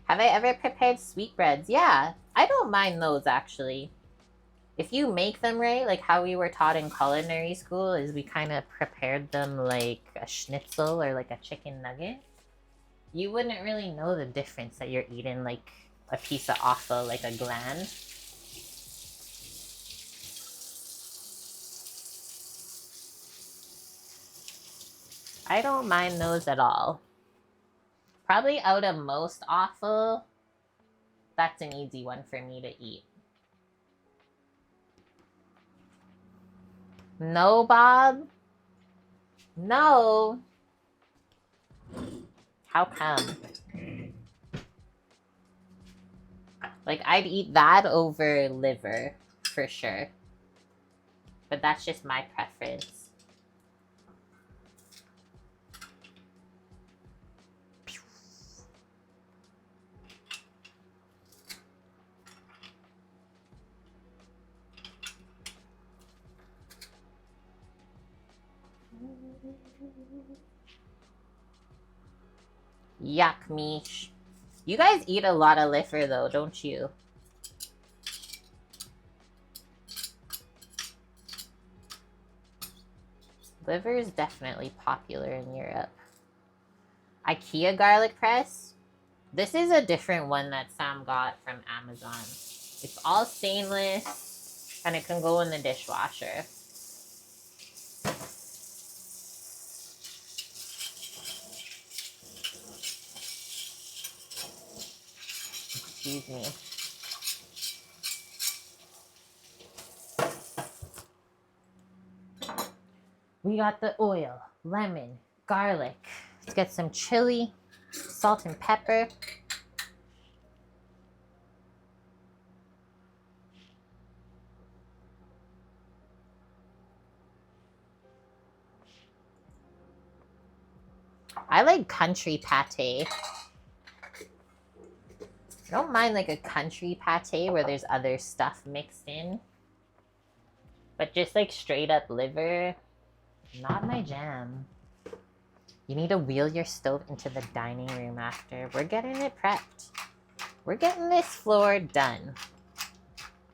Speaker 1: Have I ever prepared sweetbreads? Yeah, I don't mind those actually. If you make them right, like how we were taught in culinary school, is we kind of prepared them like a schnitzel or like a chicken nugget. You wouldn't really know the difference that you're eating like a piece of offal, like a gland. I don't mind those at all. Probably out of most offal, that's an easy one for me to eat. No, Bob? No. How come? Like, I'd eat that over liver, for sure. But that's just my preference. Yuck, Mish. You guys eat a lot of liver though, don't you? Liver is definitely popular in Europe. IKEA garlic press. This is a different one that Sam got from Amazon. It's all stainless and it can go in the dishwasher. Excuse me. We got the oil, lemon, garlic. Let's get some chili, salt and pepper. I like country pate. I don't mind like a country pate where there's other stuff mixed in. But just like straight up liver, not my jam. You need to wheel your stove into the dining room after. We're getting it prepped. We're getting this floor done.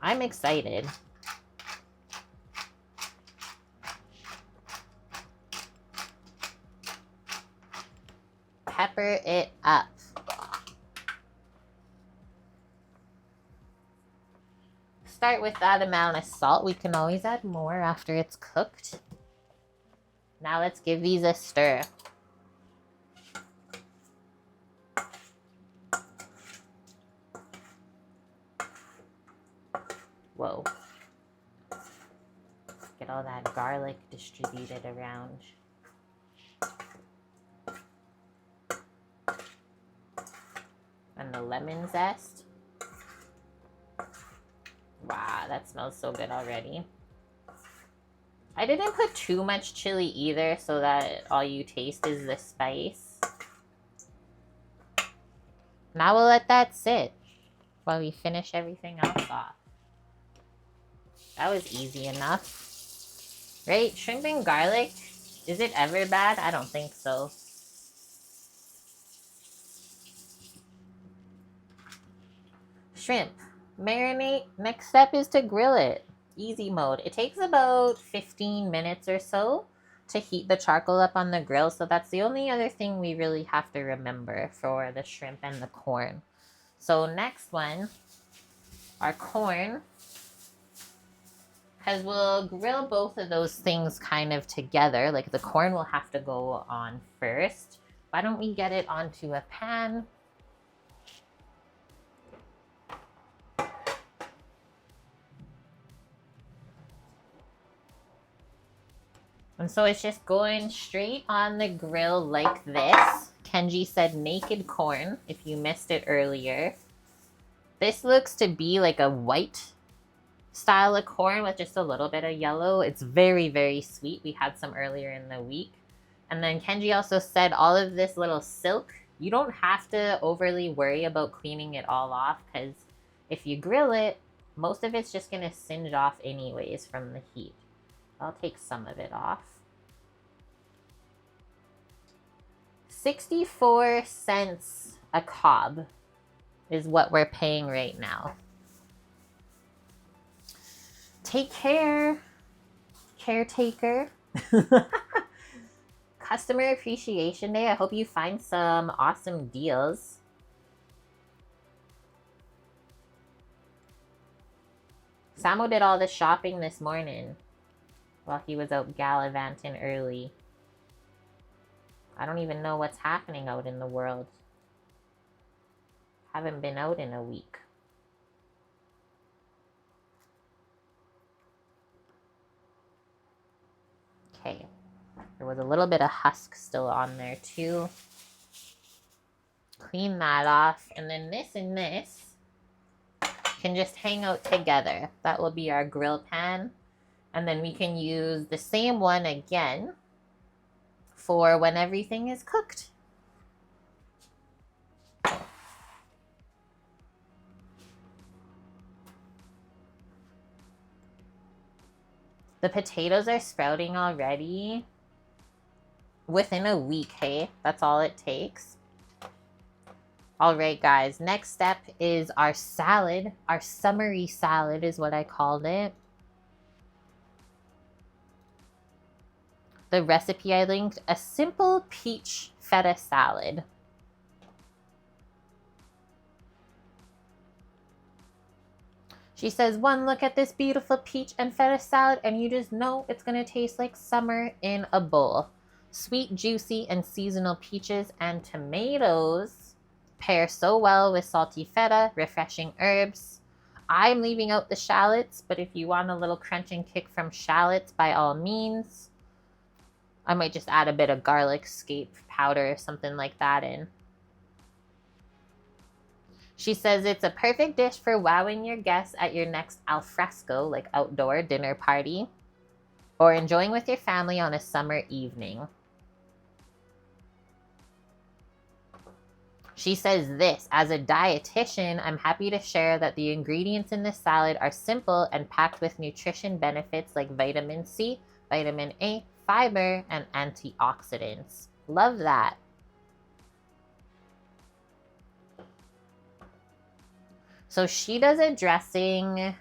Speaker 1: I'm excited. Pepper it up. Start with that amount of salt. We can always add more after it's cooked. Now let's give these a stir. Whoa. Get all that garlic distributed around. And the lemon zest. Wow, that smells so good already. I didn't put too much chili either so that all you taste is the spice. Now we'll let that sit while we finish everything else off. That was easy enough. Right? Shrimp and garlic, is it ever bad? I don't think so. shrimp. Marinate. Next step is to grill it. Easy mode. It takes about 15 minutes or so to heat the charcoal up on the grill. So that's the only other thing we really have to remember for the shrimp and the corn. So next one, our corn. Because we'll grill both of those things kind of together. Like the corn will have to go on first. Why don't we get it onto a pan? And so it's just going straight on the grill like this. Kenji said naked corn, if you missed it earlier. This looks to be like a white style of corn with just a little bit of yellow. It's very, very sweet. We had some earlier in the week. And then Kenji also said all of this little silk, you don't have to overly worry about cleaning it all off, because if you grill it, most of it's just going to singe off anyways from the heat. I'll take some of it off. 64 cents a cob is what we're paying right now. Take care, caretaker. Customer Appreciation Day. I hope you find some awesome deals. Samo did all the shopping this morning while he was out gallivanting early. I don't even know what's happening out in the world. Haven't been out in a week. Okay. There was a little bit of husk still on there too. Clean that off. And then this and this can just hang out together. That will be our grill pan. And then we can use the same one again for when everything is cooked. The potatoes are sprouting already. Within a week, hey? That's all it takes. All right, guys. Next step is our salad. Our summery salad is what I called it. The recipe I linked, a simple peach feta salad. She says, one look at this beautiful peach and feta salad and you just know it's going to taste like summer in a bowl. Sweet, juicy, and seasonal peaches and tomatoes pair so well with salty feta, refreshing herbs. I'm leaving out the shallots, but if you want a little crunch and kick from shallots, by all means. I might just add a bit of garlic scape powder or something like that in. She says it's a perfect dish for wowing your guests at your next alfresco, like outdoor dinner party, or enjoying with your family on a summer evening. She says this, as a dietitian, I'm happy to share that the ingredients in this salad are simple and packed with nutrition benefits like vitamin C, vitamin A, fiber, and antioxidants. Love that. So she does a dressing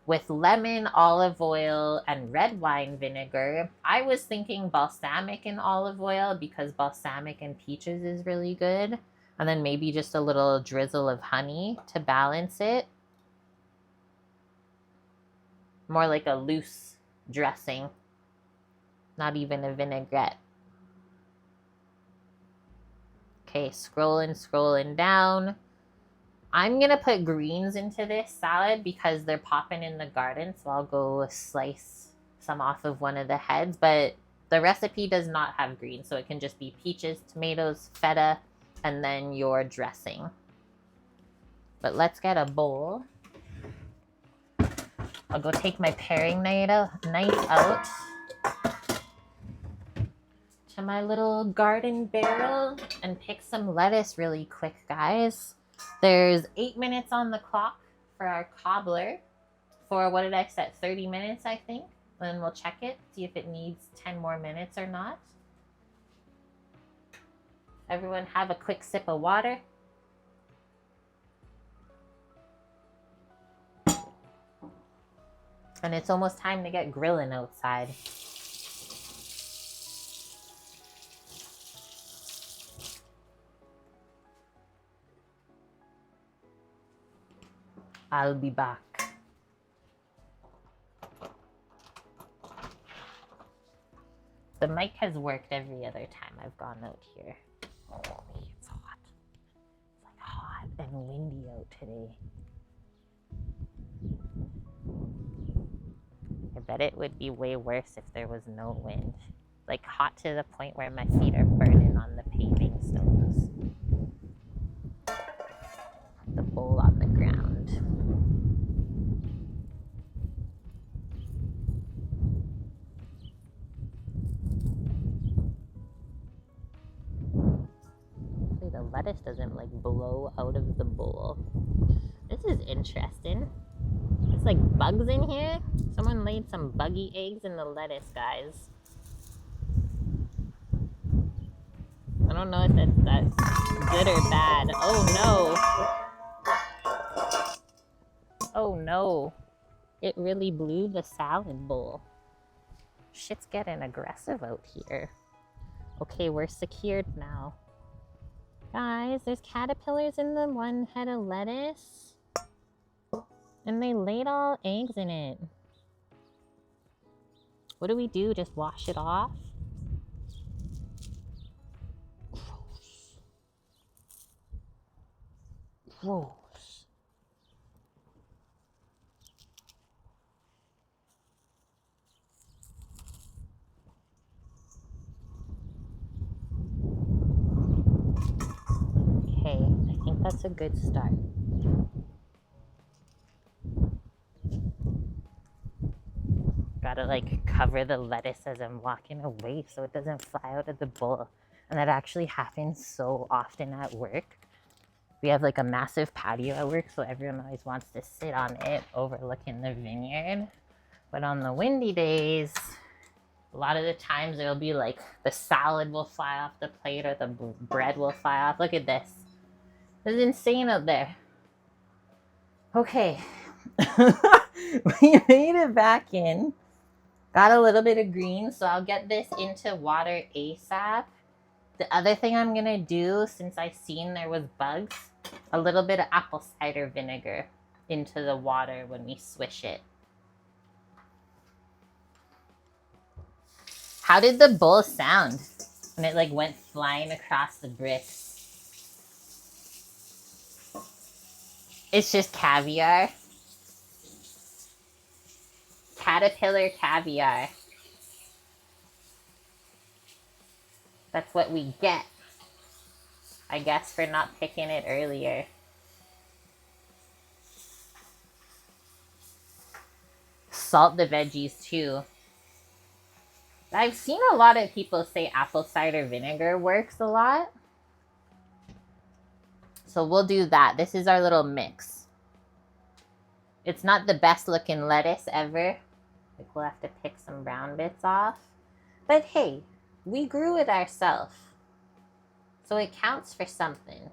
Speaker 1: with lemon, olive oil, and red wine vinegar. I was thinking balsamic and olive oil because balsamic and peaches is really good. And then maybe just a little drizzle of honey to balance it. More like a loose dressing. Not even a vinaigrette. Okay, scrolling down. I'm going to put greens into this salad because they're popping in the garden. So I'll go slice some off of one of the heads. But the recipe does not have greens. So it can just be peaches, tomatoes, feta, and then your dressing. But let's get a bowl. I'll go take my paring knife out to my little garden barrel and pick some lettuce really quick, guys. There's 8 minutes on the clock for our cobbler. For what did I set? 30 minutes, I think. And then we'll check it, see if it needs 10 more minutes or not. Everyone have a quick sip of water. And it's almost time to get grilling outside. I'll be back. The mic has worked every other time I've gone out here. Holy, it's hot. It's like hot and windy out today. I bet it would be way worse if there was no wind. Like hot to the point where my feet are burning on the paving stones. Put the bowl on the ground. Hopefully the lettuce doesn't like blow out of the bowl. This is interesting. There's like bugs in here. Someone laid some buggy eggs in the lettuce, guys. I don't know if that's good or bad. Oh no. Oh no. It really blew the salad bowl. Shit's getting aggressive out here. Okay, we're secured now. Guys, there's caterpillars in the one head of lettuce. And they laid all eggs in it. What do we do? Just wash it off? Gross. Gross. Okay, I think that's a good start. Gotta like cover the lettuce as I'm walking away so it doesn't fly out of the bowl. And that actually happens so often at work. We have like a massive patio at work, so everyone always wants to sit on it overlooking the vineyard. But on the windy days, a lot of the times it'll be like the salad will fly off the plate or the bread will fly off. Look at this. This is insane out there. Okay. We made it back in. Got a little bit of green, so I'll get this into water ASAP. The other thing I'm gonna do, since I seen there was bugs, a little bit of apple cider vinegar into the water when we swish it. How did the bowl sound when it like went flying across the bricks? It's just caviar. Caterpillar caviar. That's what we get, I guess, for not picking it earlier. Salt the veggies too. I've seen a lot of people say apple cider vinegar works a lot. So we'll do that. This is our little mix. It's not the best looking lettuce ever. Like we'll have to pick some brown bits off. But hey, we grew it ourselves. So it counts for something.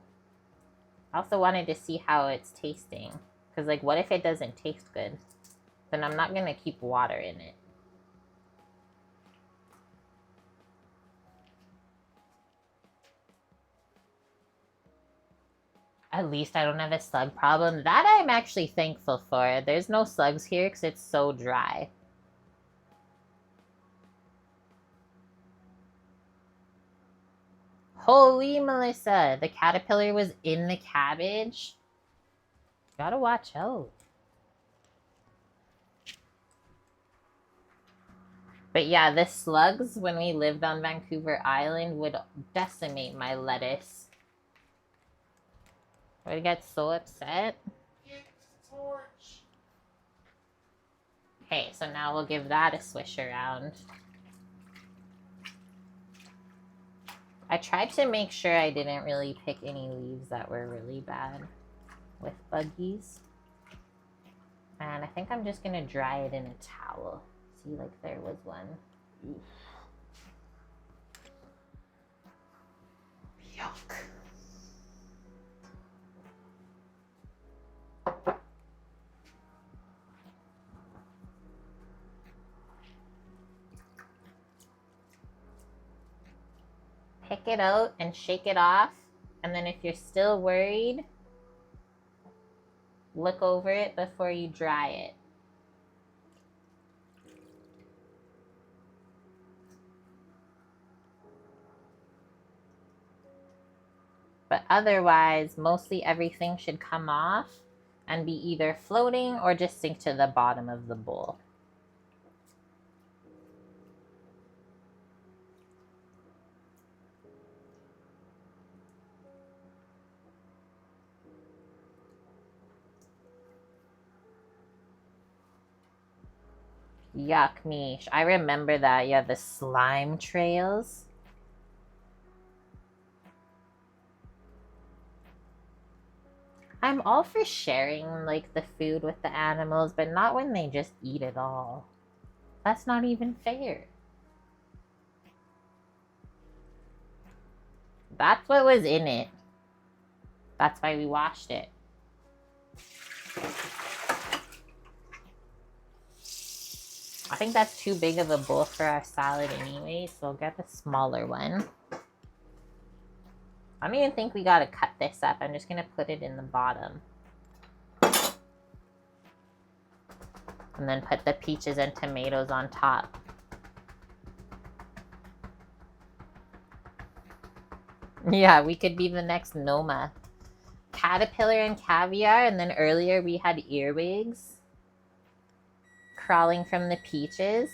Speaker 1: I also wanted to see how it's tasting. Because like what if it doesn't taste good? Then I'm not going to keep water in it. At least I don't have a slug problem. That I'm actually thankful for. There's no slugs here because it's so dry. Holy Melissa, the caterpillar was in the cabbage. Gotta watch out. But yeah, the slugs, when we lived on Vancouver Island, would decimate my lettuce. I would get so upset.
Speaker 2: Get the torch.
Speaker 1: Okay, so now we'll give that a swish around. I tried to make sure I didn't really pick any leaves that were really bad with buggies. And I think I'm just gonna dry it in a towel. See, like there was one. Oof. Yuck. pick it out and shake it off. And then if you're still worried, look over it before you dry it. But otherwise, mostly everything should come off and be either floating or just sink to the bottom of the bowl. Yuck, Mish. I remember that. Yeah, the slime trails. I'm all for sharing, like, the food with the animals, but not when they just eat it all. That's not even fair. That's what was in it. That's why we washed it. I think that's too big of a bowl for our salad anyway, so we'll get the smaller one. I don't even think we gotta cut this up. I'm just gonna put it in the bottom. And then put the peaches and tomatoes on top. Yeah, we could be the next Noma. Caterpillar and caviar, and then earlier we had earwigs crawling from the peaches.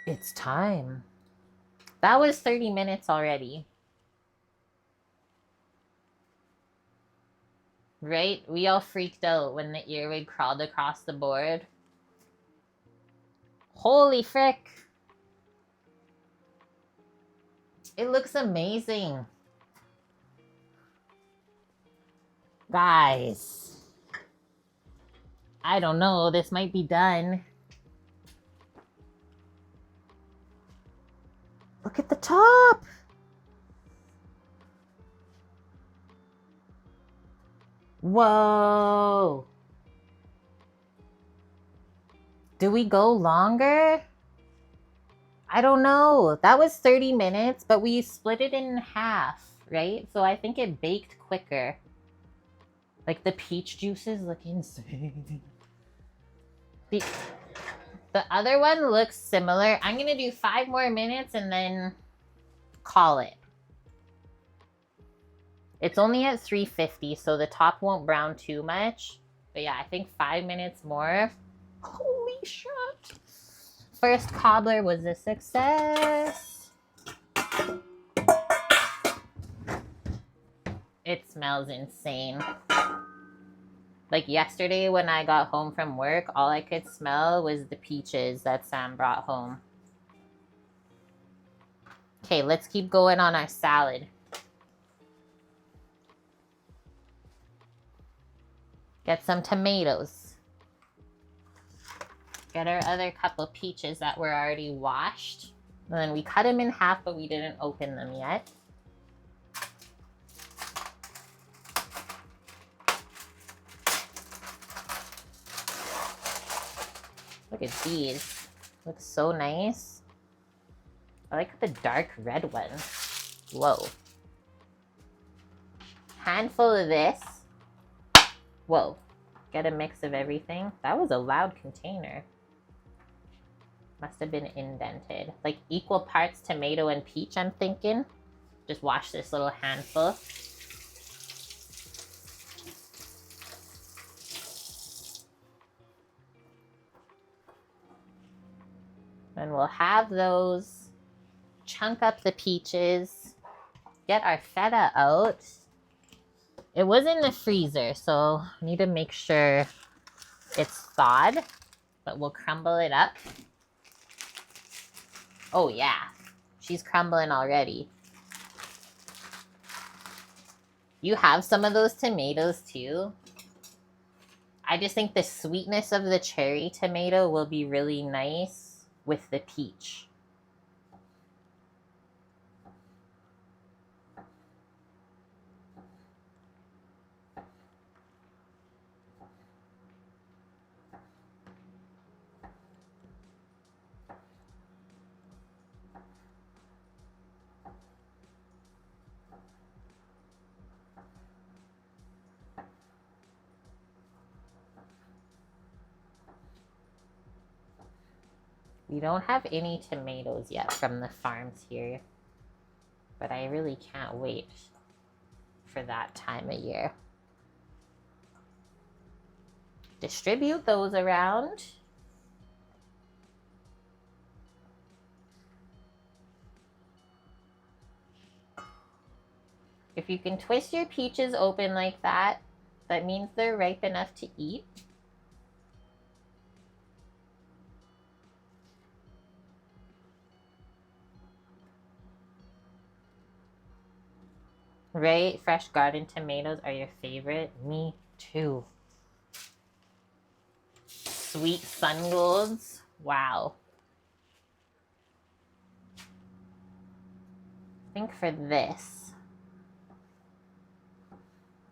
Speaker 1: It's time. That was 30 minutes already. Right? We all freaked out when the earwig crawled across the board. Holy frick! It looks amazing. Guys. I don't know, this might be done. Look at the top! Whoa! Do we go longer? I don't know. That was 30 minutes, but we split it in half, right? So I think it baked quicker. Like, the peach juices look insane. The other one looks similar. I'm gonna do 5 more minutes and then call it. It's only at 350, so the top won't brown too much. But yeah, I think 5 minutes more. Holy shit. First cobbler was a success. It smells insane. Like yesterday when I got home from work, all I could smell was the peaches that Sam brought home. Okay, let's keep going on our salad. Get some tomatoes. Get our other couple peaches that were already washed. And then we cut them in half, but we didn't open them yet. Look at these. Looks so nice. I like the dark red one. Whoa. Handful of this. Whoa. Get a mix of everything. That was a loud container. Must have been indented. Like equal parts tomato and peach, I'm thinking. Just wash this little handful. And we'll have those. Chunk up the peaches. Get our feta out. It was in the freezer, so I need to make sure it's thawed. But we'll crumble it up. Oh yeah, she's crumbling already. You have some of those tomatoes too. I just think the sweetness of the cherry tomato will be really nice with the peach. We don't have any tomatoes yet from the farms here, but I really can't wait for that time of year. Distribute those around. If you can twist your peaches open like that, that means they're ripe enough to eat. Right? Fresh garden tomatoes are your favorite? Me too. Sweet sun golds. Wow. I think for this,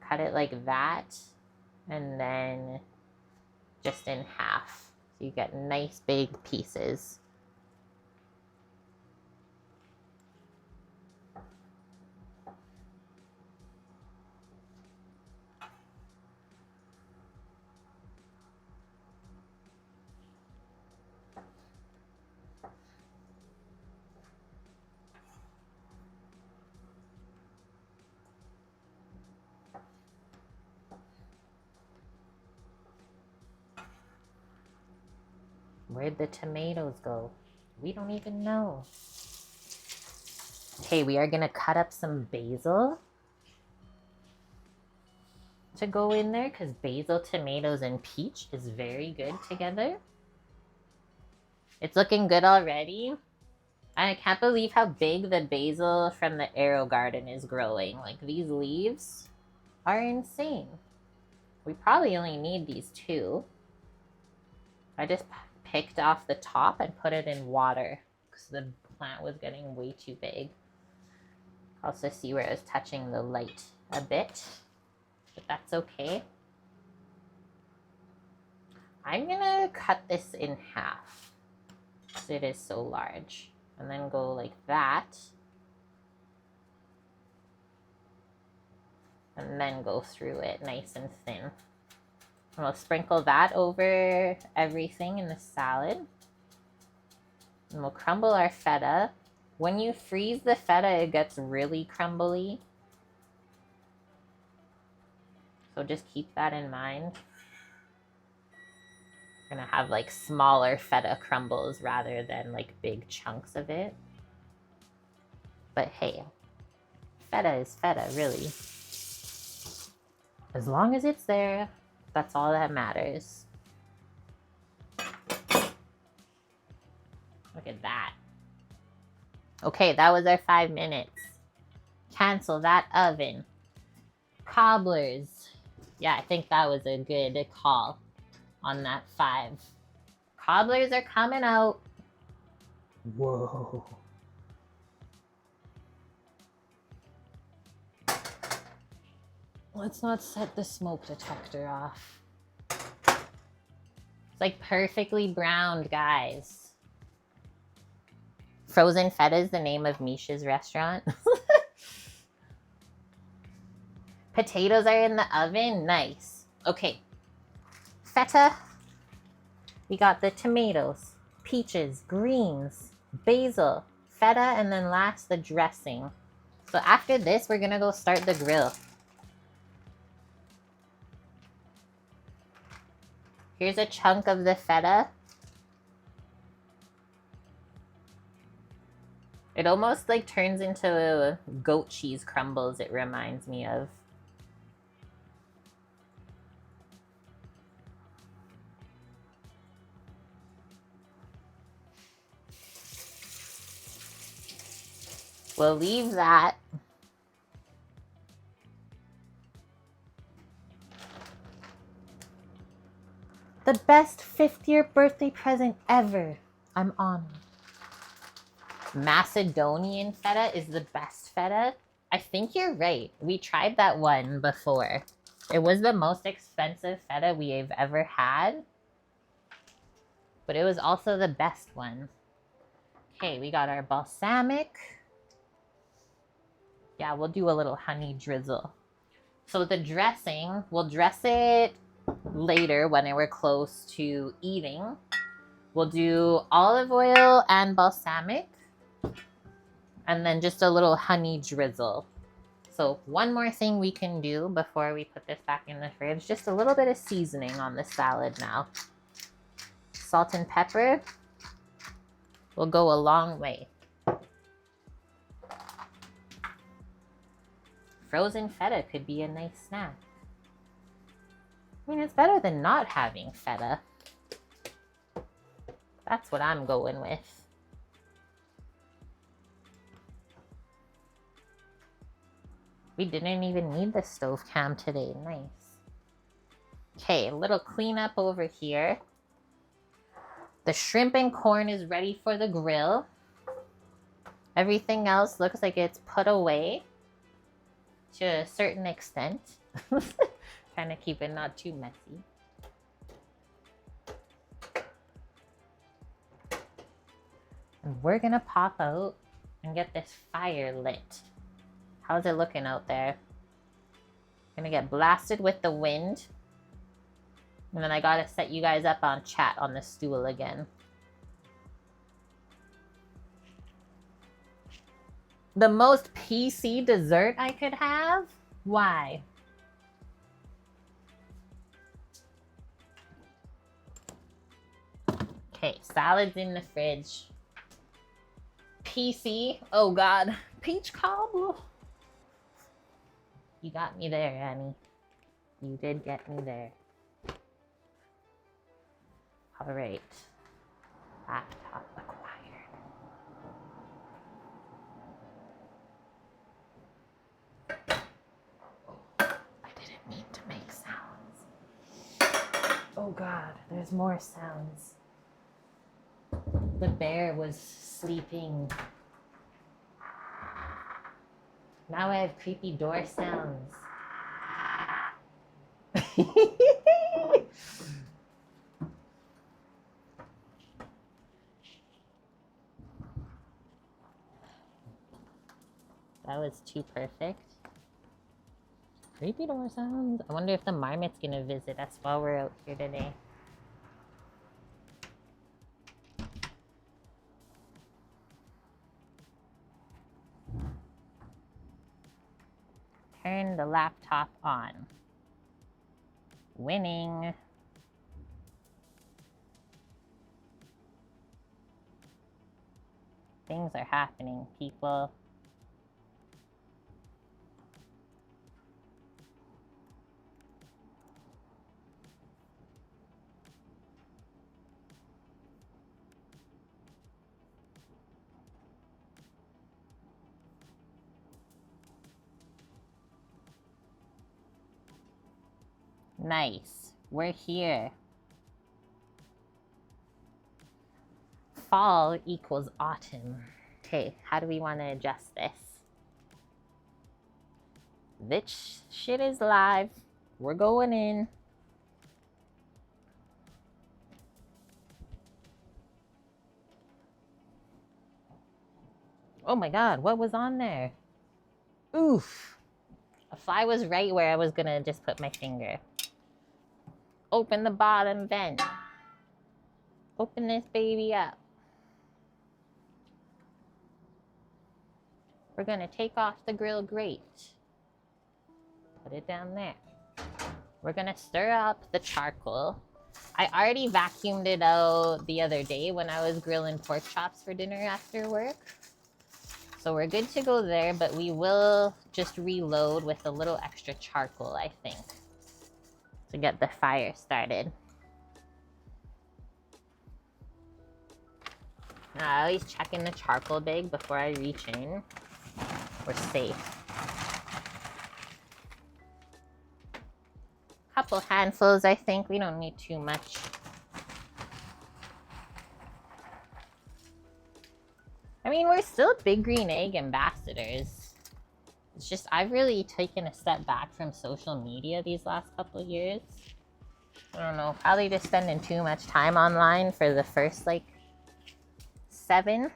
Speaker 1: cut it like that and then just in half. So you get nice big pieces. Where'd the tomatoes go? We don't even know. Okay, we are gonna cut up some basil to go in there because basil, tomatoes, and peach is very good together. It's looking good already. I can't believe how big the basil from the Arrow Garden is growing. Like, these leaves are insane. We probably only need these 2. I just picked off the top and put it in water because the plant was getting way too big. Also see where it was touching the light a bit, but that's okay. I'm gonna cut this in half because it is so large, and then go like that, and then go through it nice and thin. And we'll sprinkle that over everything in the salad. And we'll crumble our feta. When you freeze the feta, it gets really crumbly. So just keep that in mind. We're gonna have like smaller feta crumbles rather than like big chunks of it. But hey, feta is feta, really. As long as it's there, that's all that matters. Look at that. Okay, that was our 5 minutes. Cancel that oven. Cobblers. Yeah, I think that was a good call on that 5. Cobblers are coming out. Whoa. Let's not set the smoke detector off. It's like perfectly browned, guys. Frozen Feta is the name of Misha's restaurant. Potatoes are in the oven. Nice. Okay. Feta. We got the tomatoes, peaches, greens, basil, feta, and then last the dressing. So after this, we're gonna go start the grill. Here's a chunk of the feta. It almost like turns into goat cheese crumbles, it reminds me of. We'll leave that. The best 50th birthday present ever. I'm honored. Macedonian feta is the best feta. I think you're right. We tried that one before. It was the most expensive feta we've ever had, but it was also the best one. Okay, we got our balsamic. Yeah, we'll do a little honey drizzle. So the dressing, we'll dress it later when we're close to eating. We'll do olive oil and balsamic, and then just a little honey drizzle. So one more thing we can do before we put this back in the fridge, just a little bit of seasoning on the salad now. Salt and pepper will go a long way. Frozen feta could be a nice snack. I mean, it's better than not having feta. That's what I'm going with. We didn't even need the stove cam today. Nice. Okay, a little cleanup over here. The shrimp and corn is ready for the grill. Everything else looks like it's put away to a certain extent. Trying to keep it not too messy. And we're gonna pop out and get this fire lit. How's it looking out there? Gonna get blasted with the wind. And then I gotta set you guys up on chat on the stool again. The most PC dessert I could have? Why? Okay, salad's in the fridge. PC? Oh God. Peach cobbler. You got me there, Annie. You did get me there. All right. Laptop acquired. I didn't mean to make sounds. Oh God, there's more sounds. The bear was sleeping. Now I have creepy door sounds. That was too perfect. Creepy door sounds. I wonder if the marmot's gonna visit us while we're out here today. Turn the laptop on. Winning. Things are happening, people. Nice. We're here. Fall equals autumn. Okay, how do we want to adjust this? This shit is live. We're going in. Oh my God, what was on there? Oof. A fly was right where I was gonna just put my finger. Open the bottom vent. Open this baby up. We're gonna take off the grill grate. Put it down there. We're gonna stir up the charcoal. I already vacuumed it out the other day when I was grilling pork chops for dinner after work. So we're good to go there, but we will just reload with a little extra charcoal, I think, to get the fire started. I always check in the charcoal bag before I reach in. We're safe. Couple handfuls, I think. We don't need too much. I mean, we're still Big Green Egg ambassadors. It's just, I've really taken a step back from social media these last couple of years. I don't know, probably just spending too much time online for the first, like, 7.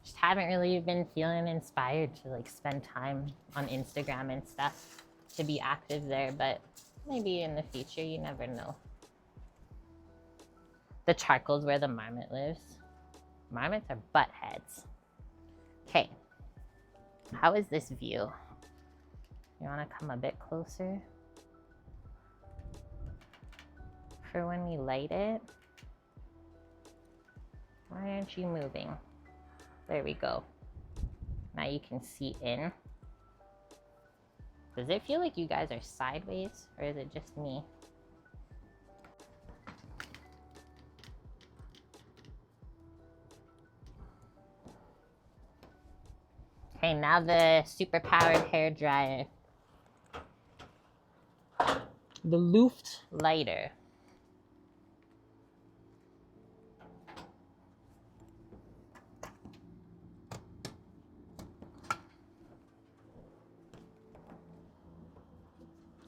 Speaker 1: Just haven't really been feeling inspired to, like, spend time on Instagram and stuff to be active there, but maybe in the future, you never know. The charcoal's where the marmot lives. Marmots are butt heads. Okay. How is this view? You want to come a bit closer? For when we light it? Why aren't you moving? There we go. Now you can see in. Does it feel like you guys are sideways, or is it just me? Okay, now the super powered hair dryer. The Luft lighter.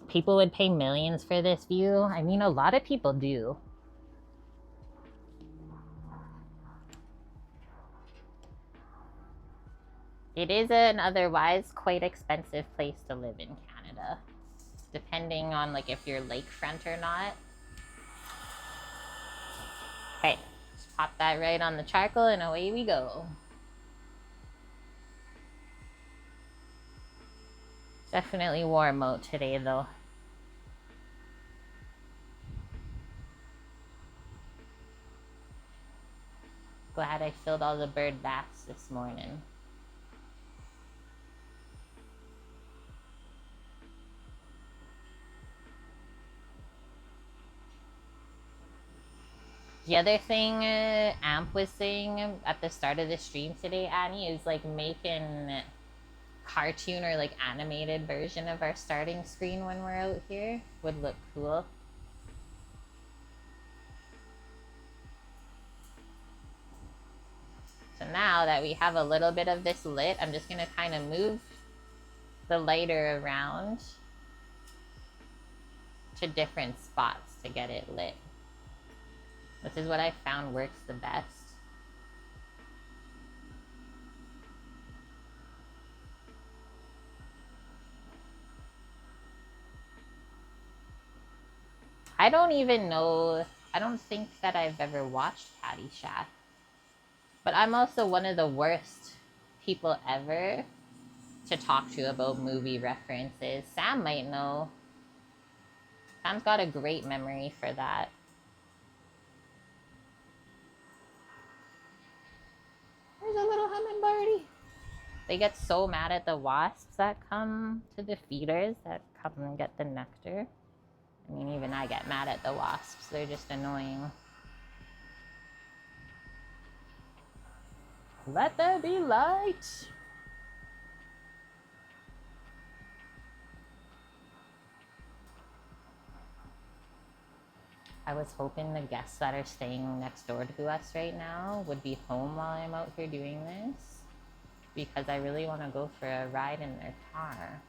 Speaker 1: People would pay millions for this view. I mean, a lot of people do. It is an otherwise quite expensive place to live in Canada, depending on like if you're lakefront or not. Okay, just pop that right on the charcoal and away we go. Definitely warm out today though. Glad I filled all the bird baths this morning. The other thing Amp was saying at the start of the stream today, Annie, is like making cartoon or like animated version of our starting screen when we're out here would look cool. So now that we have a little bit of this lit, I'm just gonna kind of move the lighter around to different spots to get it lit. This is what I found works the best. I don't even know, I don't think that I've ever watched Caddyshack. But I'm also one of the worst people ever to talk to about movie references. Sam might know. Sam's got a great memory for that. There's a little hummingbird. They get so mad at the wasps that come to the feeders that come and get the nectar. I mean, even I get mad at the wasps. They're just annoying. Let there be light. I was hoping the guests that are staying next door to us right now would be home while I'm out here doing this, because I really want to go for a ride in their car.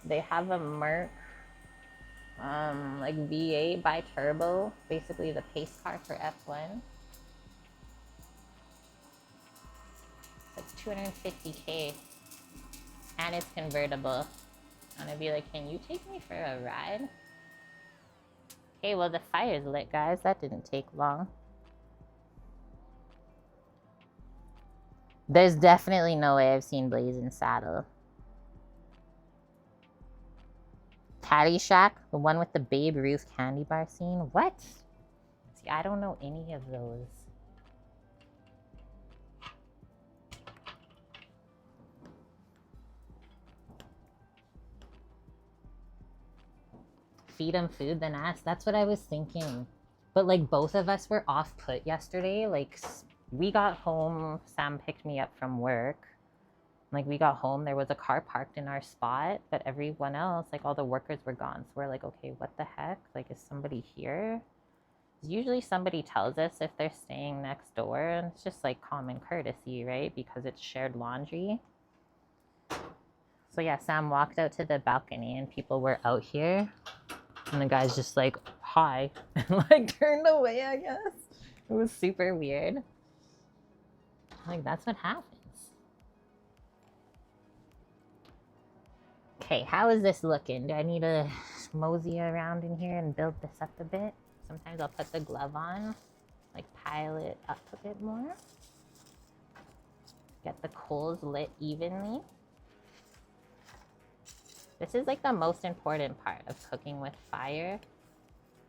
Speaker 1: They have a Merc like V8 bi-turbo, basically the pace car for F1. It's 250K and it's convertible. I'm gonna be like, can you take me for a ride? Okay, well the fire's lit, guys. That didn't take long. There's definitely no way I've seen Blazing Saddle. Caddyshack, the one with the Babe Ruth candy bar scene. What? See, I don't know any of those. Feed them food, then ask. That's what I was thinking. But like both of us were off put yesterday. Like we got home, Sam picked me up from work. Like we got home, there was a car parked in our spot, but everyone else, like all the workers were gone. So we're like, okay, what the heck? Like, is somebody here? Usually somebody tells us if they're staying next door, and it's just like common courtesy, right? Because it's shared laundry. So yeah, Sam walked out to the balcony and people were out here. And the guy's just like, hi, and like turned away, I guess. It was super weird. Like, that's what happens. Okay, how is this looking? Do I need to mosey around in here and build this up a bit? Sometimes I'll put the glove on. like pile it up a bit more. Get the coals lit evenly. This is like the most important part of cooking with fire,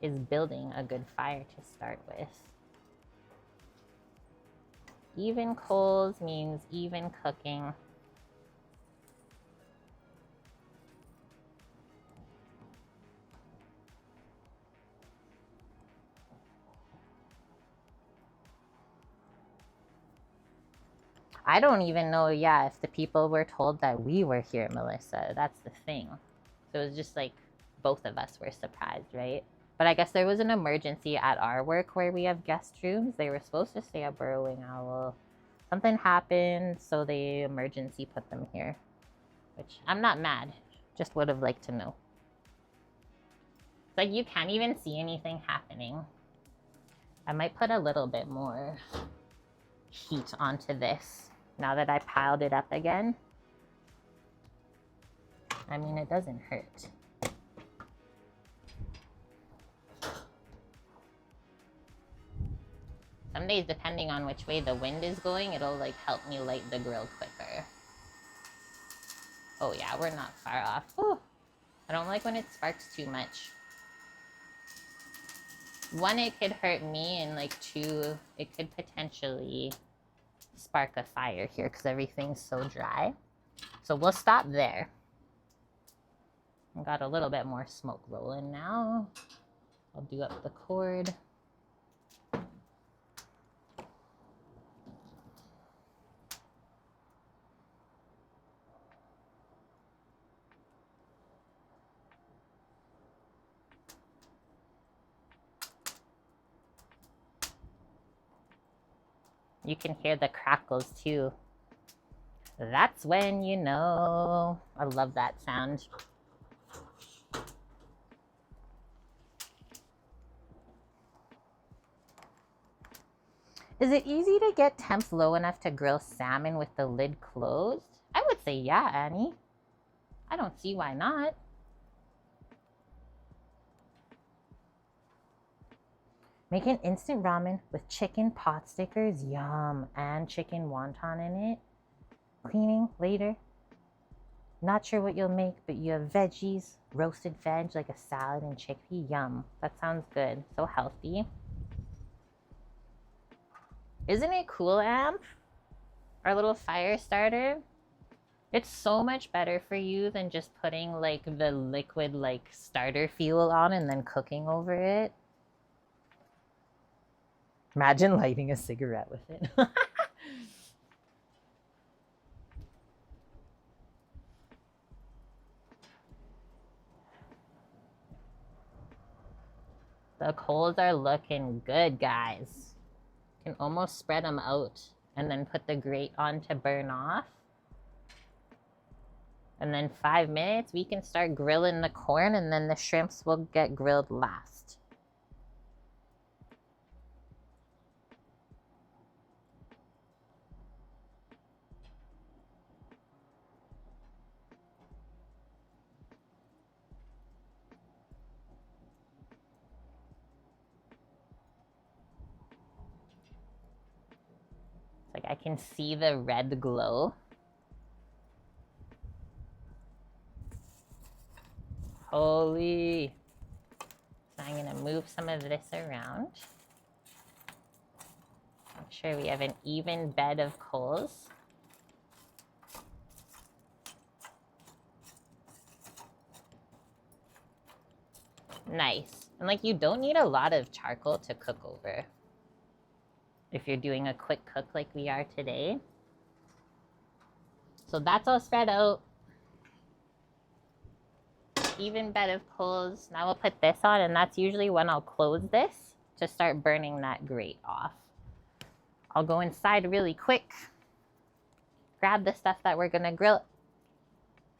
Speaker 1: is building a good fire to start with. Even coals means even cooking. I don't even know, yeah, if the people were told that we were here, Melissa. That's the thing. So it was just like both of us were surprised, right? But I guess there was an emergency at our work where we have guest rooms. They were supposed to stay at Burrowing Owl. Something happened, so they emergency put them here. Which I'm not mad. Just would have liked to know. It's like you can't even see anything happening. I might put a little bit more heat onto this now that I piled it up again. I mean, it doesn't hurt. Some days, depending on which way the wind is going, it'll like help me light the grill quicker. Oh yeah, we're not far off. Ooh, I don't like when it sparks too much. One, it could hurt me, and like two, it could potentially spark a fire here because everything's so dry. So we'll stop there. I got a little bit more smoke rolling now. I'll do up the cord. You can hear the crackles too. That's when you know. I love that sound. Is it easy to get temps low enough to grill salmon with the lid closed? I would say yeah, Annie. I don't see why not. Make an instant ramen with chicken pot stickers, yum, and chicken wonton in it. Cleaning later. Not sure what you'll make, but you have veggies, roasted veg like a salad and chickpea, yum. That sounds good, so healthy. Isn't it cool, Amp? Our little fire starter? It's so much better for you than just putting like the liquid like starter fuel on and then cooking over it. Imagine lighting a cigarette with it. The coals are looking good, guys. You can almost spread them out and then put the grate on to burn off. And then 5 minutes, we can start grilling the corn, and then the shrimps will get grilled last. It's like I can see the red glow. Holy. So I'm gonna move some of this around. Make sure we have an even bed of coals. Nice. And like you don't need a lot of charcoal to cook over if you're doing a quick cook like we are today. So that's all spread out. Even bed of coals. Now we'll put this on, and that's usually when I'll close this to start burning that grate off. I'll go inside really quick, grab the stuff that we're gonna grill,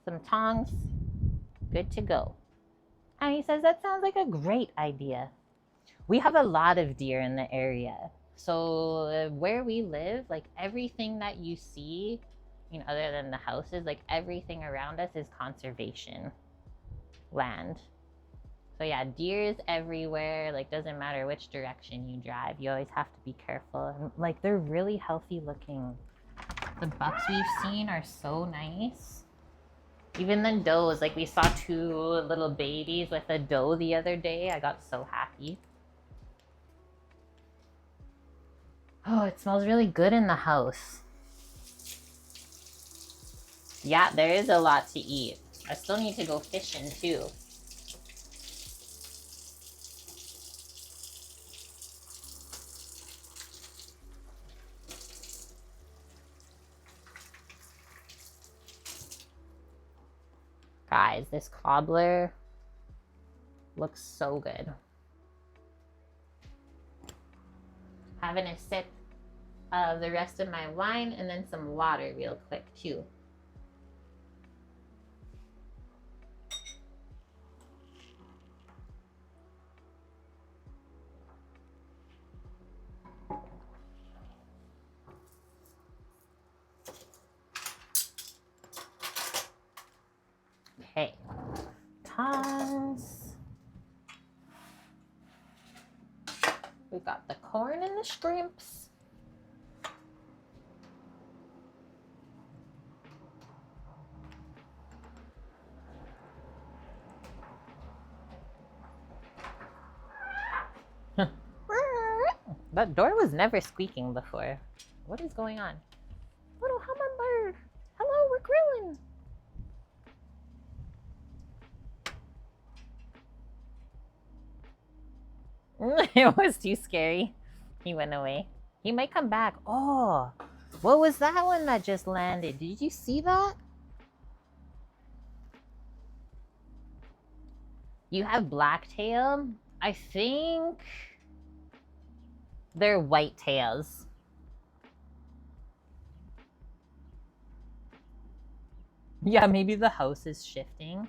Speaker 1: some tongs, good to go. And he says that sounds like a great idea. We have a lot of deer in the area. So where we live, like everything that you see, you know, other than the houses, like everything around us is conservation land. So yeah, deers everywhere. Like, doesn't matter which direction you drive. You always have to be careful. And, like, they're really healthy looking. The bucks we've seen are so nice. Even the does. Like, we saw 2 little babies with a doe the other day. I got so happy. Oh, it smells really good in the house. Yeah, there is a lot to eat. I still need to go fishing too. Guys, this cobbler looks so good. Having a sip of the rest of my wine and then some water real quick too. Okay, tongs. We got the corn and the shrimps. That door was never squeaking before. What is going on? Little hummingbird. Hello, we're grilling. It was too scary. He went away. He might come back. Oh, what was that one that just landed? Did you see that? You have blacktail? I think they're whitetails. Yeah, maybe the house is shifting.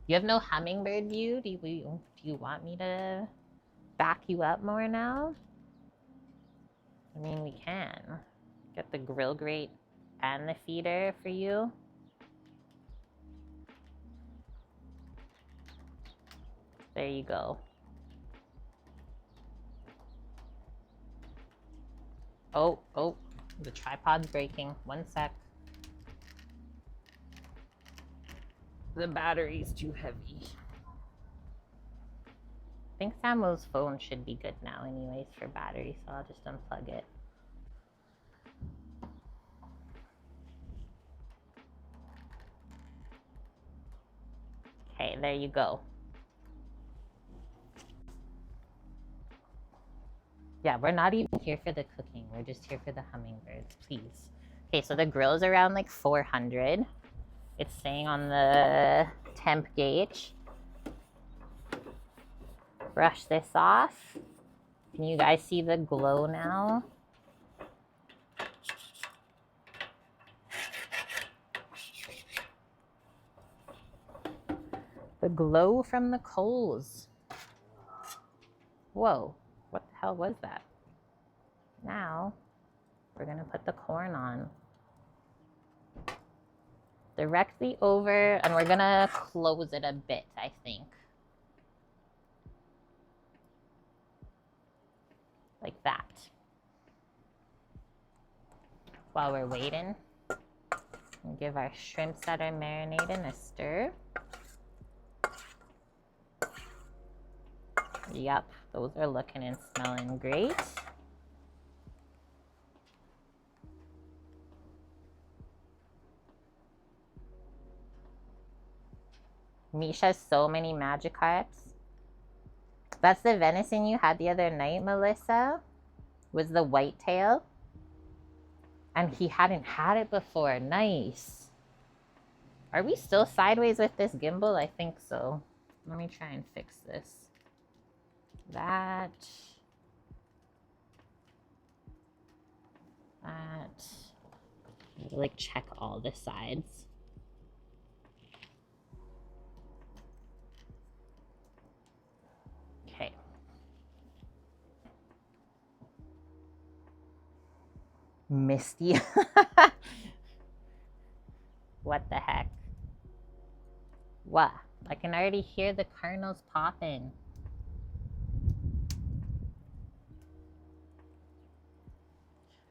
Speaker 1: You have no hummingbird view? Do you want me to back you up more now? I mean, we can. Get the grill grate and the feeder for you. There you go. Oh, the tripod's breaking. One sec. The battery's too heavy. I think Samuel's phone should be good now anyways for battery, so I'll just unplug it. Okay, there you go. Yeah, we're not even here for the cooking. We're just here for the hummingbirds, please. Okay, so the grill's around like 400. It's saying on the temp gauge. Brush this off. Can you guys see the glow now? The glow from the coals. Whoa, what the hell was that? Now, we're gonna put the corn on. Directly over, and we're gonna close it a bit, I think. Like that. While we're waiting, we'll give our shrimps that are marinating a stir. Yep, those are looking and smelling great. Misha has so many Magikarps. That's the venison you had the other night, Melissa? Was the whitetail? And he hadn't had it before. Nice. Are we still sideways with this gimbal? I think so. Let me try and fix this. That. Like, check all the sides. Okay. Misty. What the heck? What? Like, can already hear the kernels popping.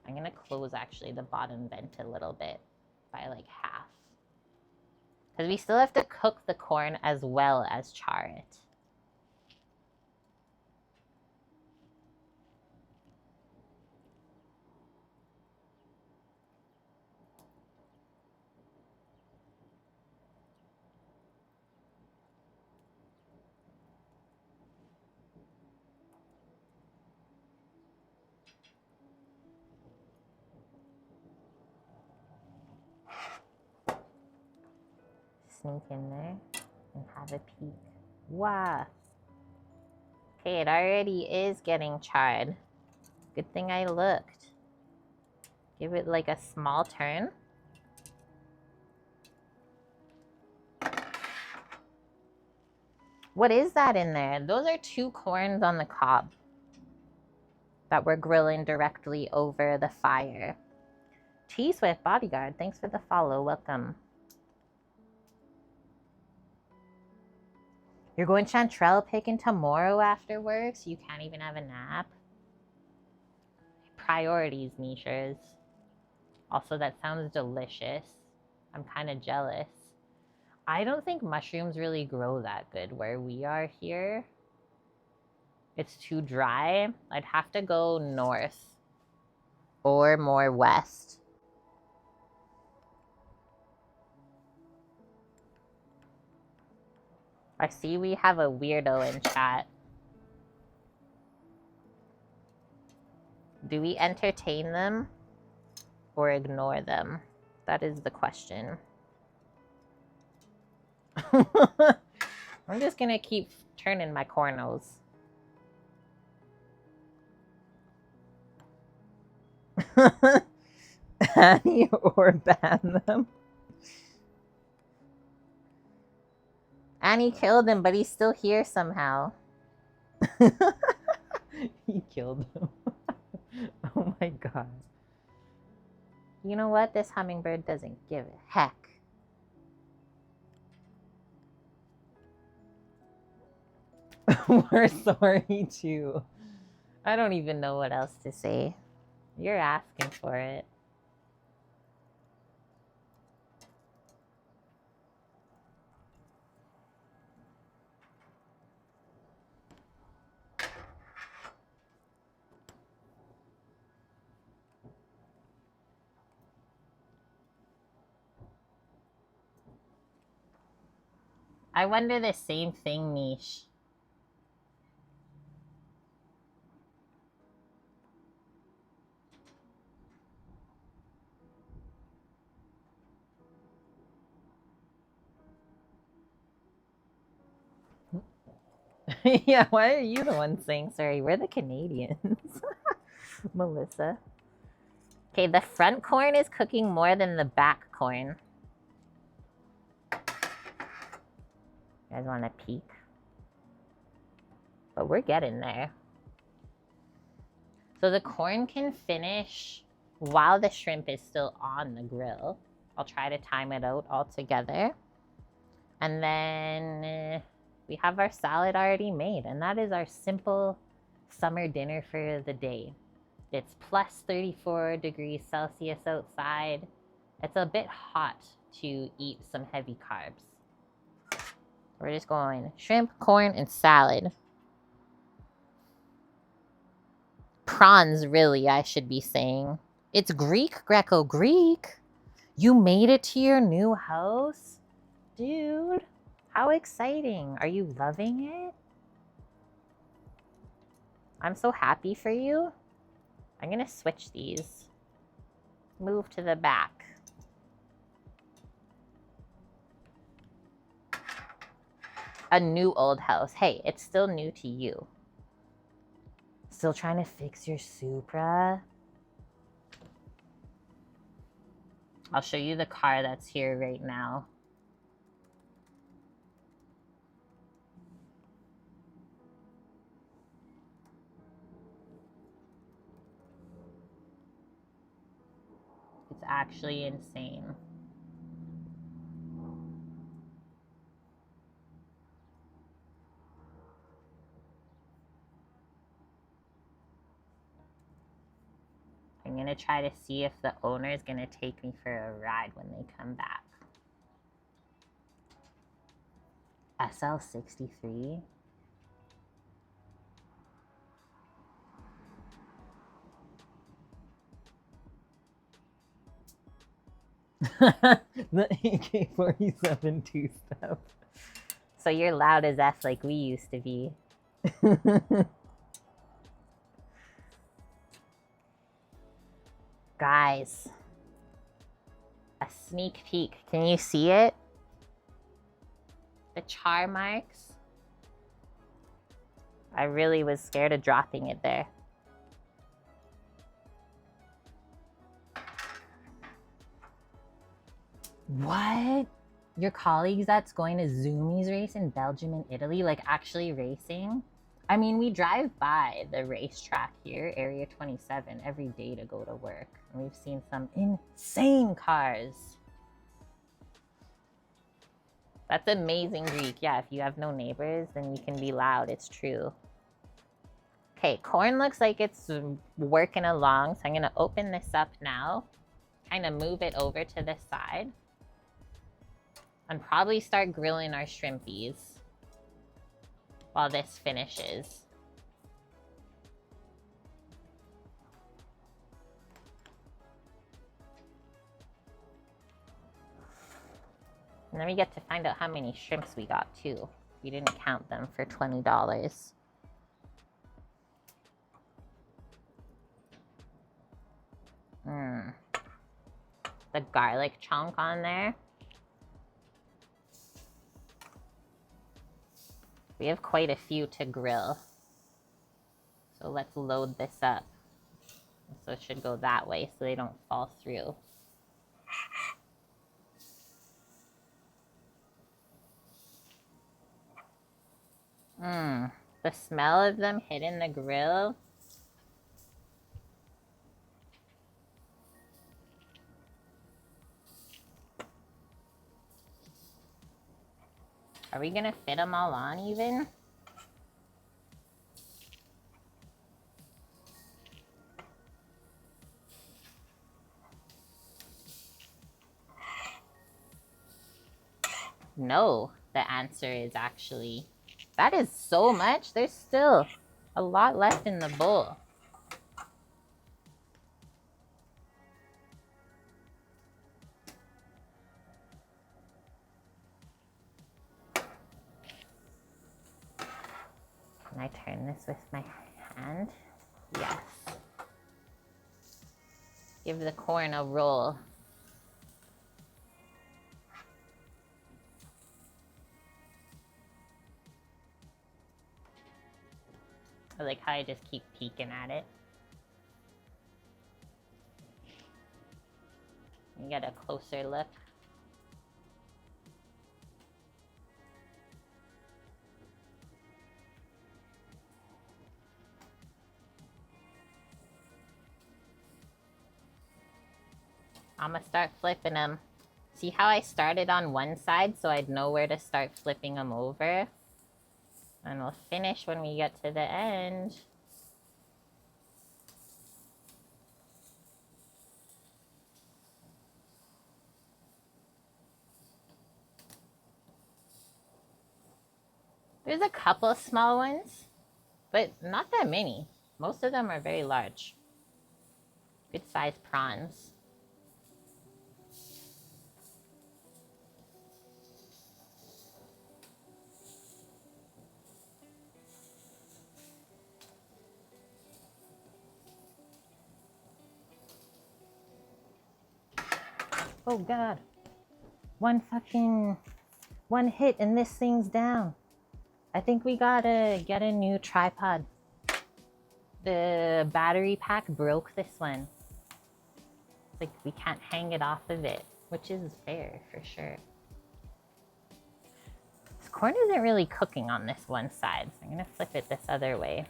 Speaker 1: I'm gonna close actually the bottom vent a little bit by like half. Because we still have to cook the corn as well as char it. Sneak in there and have a peek. Wow. Okay, it already is getting charred. Good thing I looked. Give it like a small turn. What is that in there? Those are 2 corns on the cob that we're grilling directly over the fire. T-Swift Bodyguard, thanks for the follow. Welcome. You're going chanterelle picking tomorrow after work, so you can't even have a nap? Priorities, Mishers. Also, that sounds delicious. I'm kind of jealous. I don't think mushrooms really grow that good where we are here. It's too dry. I'd have to go north or more west. I see we have a weirdo in chat. Do we entertain them or ignore them? That is the question. I'm just gonna keep turning my corners. Annie or ban them. Annie killed him, but he's still here somehow. He killed him. Oh my god. You know what? This hummingbird doesn't give a heck. We're sorry too. I don't even know what else to say. You're asking for it. I wonder the same thing, Niche. Yeah, why are you the one saying sorry? We're the Canadians. Melissa. Okay, the front corn is cooking more than the back corn. You guys want a peek? But we're getting there. So the corn can finish while the shrimp is still on the grill. I'll try to time it out all together. And then we have our salad already made. And that is our simple summer dinner for the day. It's plus 34 degrees Celsius outside. It's a bit hot to eat some heavy carbs. We're just going shrimp, corn, and salad. Prawns, really, I should be saying. It's Greek, Greco-Greek. You made it to your new house? Dude, how exciting. Are you loving it? I'm so happy for you. I'm gonna switch these. Move to the back. A new old house. Hey, it's still new to you. Still trying to fix your Supra? I'll show you the car that's here right now. It's actually insane. gonna try to see if the owner is gonna take me for a ride when they come back. SL63? The AK-47 two-step. So you're loud as F like we used to be. Guys, a sneak peek. Can you see it? The char marks. I really was scared of dropping it there. What? Your colleagues that's going to Zoomies race in Belgium and Italy, like actually racing? I mean, we drive by the racetrack here, Area 27, every day to go to work. And we've seen some insane cars. That's amazing, Greek. Yeah, if you have no neighbors, then you can be loud. It's true. Okay, corn looks like it's working along. So I'm going to open this up now. Kind of move it over to the side. And probably start grilling our shrimpies while this finishes. And then we get to find out how many shrimps we got too. We didn't count them for $20. The garlic chunk on there. We have quite a few to grill. So let's load this up. So it should go that way so they don't fall through. The smell of them hitting the grill. Are we gonna fit them all on even? No, the answer is actually, that is so much. There's still a lot left in the bowl. Can I turn this with my hand? Yes. Give the corn a roll. I like how I just keep peeking at it. You get a closer look. I'm gonna start flipping them. See how I started on one side so I'd know where to start flipping them over? And we'll finish when we get to the end. There's a couple small ones, but not that many. Most of them are very large. Good sized prawns. Oh God. One hit and this thing's down. I think we gotta get a new tripod. The battery pack broke this one. It's like we can't hang it off of it, which is fair for sure. This corn isn't really cooking on this one side, so I'm gonna flip it this other way.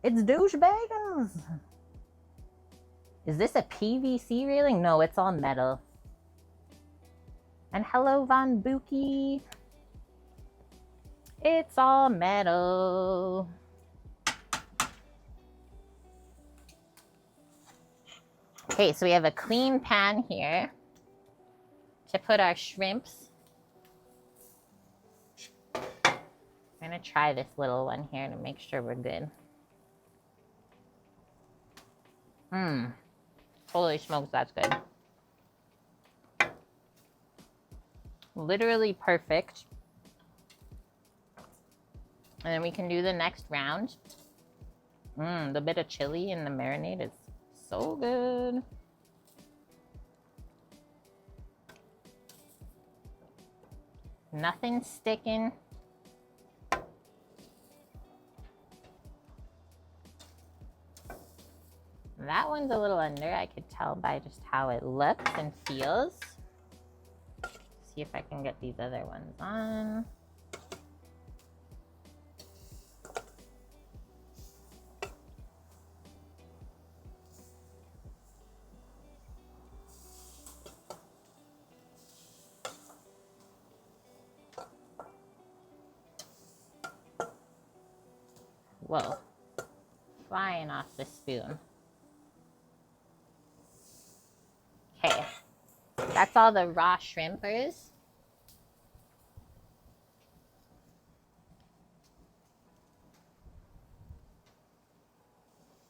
Speaker 1: It's douchebaggins! Is this a PVC railing? No, it's all metal. And hello, Von Buki. It's all metal. Okay, so we have a clean pan here to put our shrimps. I'm gonna try this little one here to make sure we're good. Holy smokes, that's good. Literally perfect. And then we can do the next round. The bit of chili in the marinade is so good. Nothing sticking. That one's a little under. I could tell by just how it looks and feels. See if I can get these other ones on. Whoa, flying off the spoon. Okay, that's all the raw shrimpers.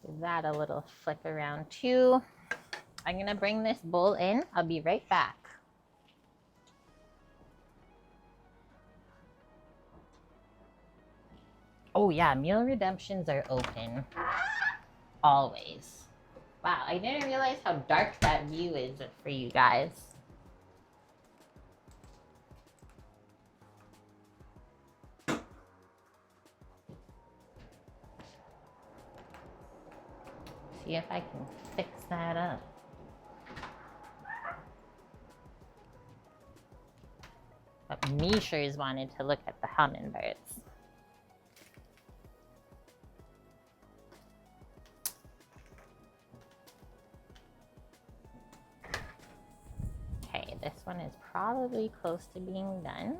Speaker 1: Give that a little flick around too. I'm gonna bring this bowl in. I'll be right back. Oh yeah, meal redemptions are open. Always. Wow, I didn't realize how dark that view is for you guys. See if I can fix that up. But Mishers wanted to look at the hummingbirds. Okay, this one is probably close to being done.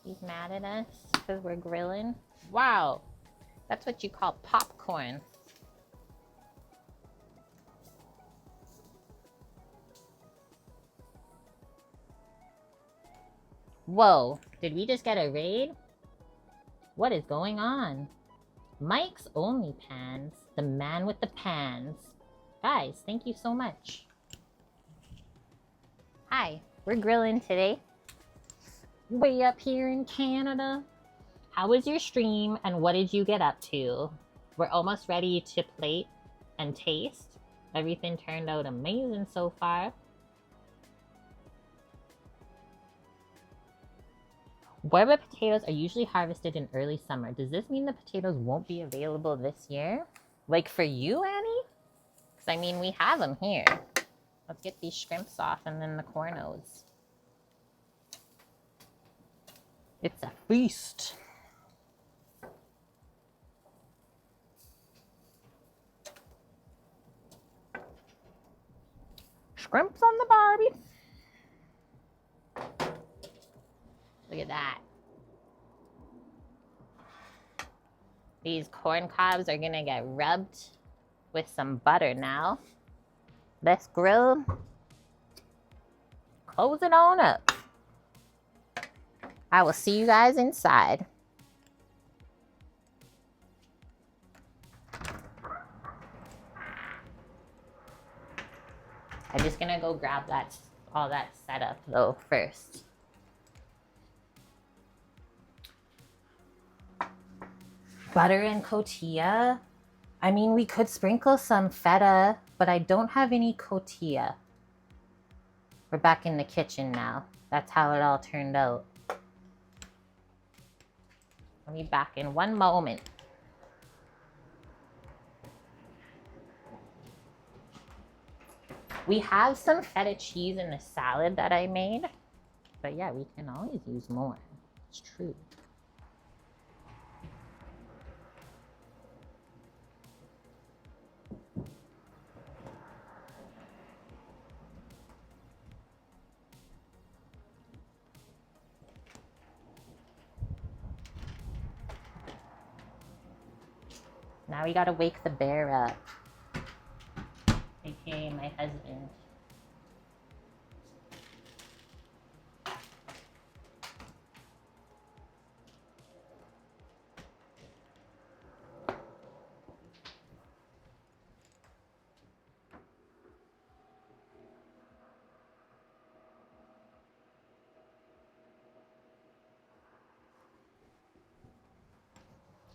Speaker 1: He's mad at us because we're grilling. Wow, that's what you call popcorn. Whoa, did we just get a raid? What is going on? Mike's Only Pans, the man with the pans. Guys, thank you so much. Hi, we're grilling today. Way up here in Canada. How was your stream and what did you get up to? We're almost ready to plate and taste. Everything turned out amazing so far. Borba potatoes are usually harvested in early summer. Does this mean the potatoes won't be available this year? Like for you, Annie? Because I mean, we have them here. Let's get these shrimps off and then the cornos. It's a feast. Shrimps on the Barbie. Look at that. These corn cobs are gonna get rubbed with some butter now. Let's grill. Close it on up. I will see you guys inside. I'm just gonna go grab all that setup though first. Butter and cotija. I mean, we could sprinkle some feta, but I don't have any cotija. We're back in the kitchen now. That's how it all turned out. I'll be back in one moment. We have some feta cheese in the salad that I made. But yeah, we can always use more. It's true. Now we gotta wake the bear up. AKA my husband.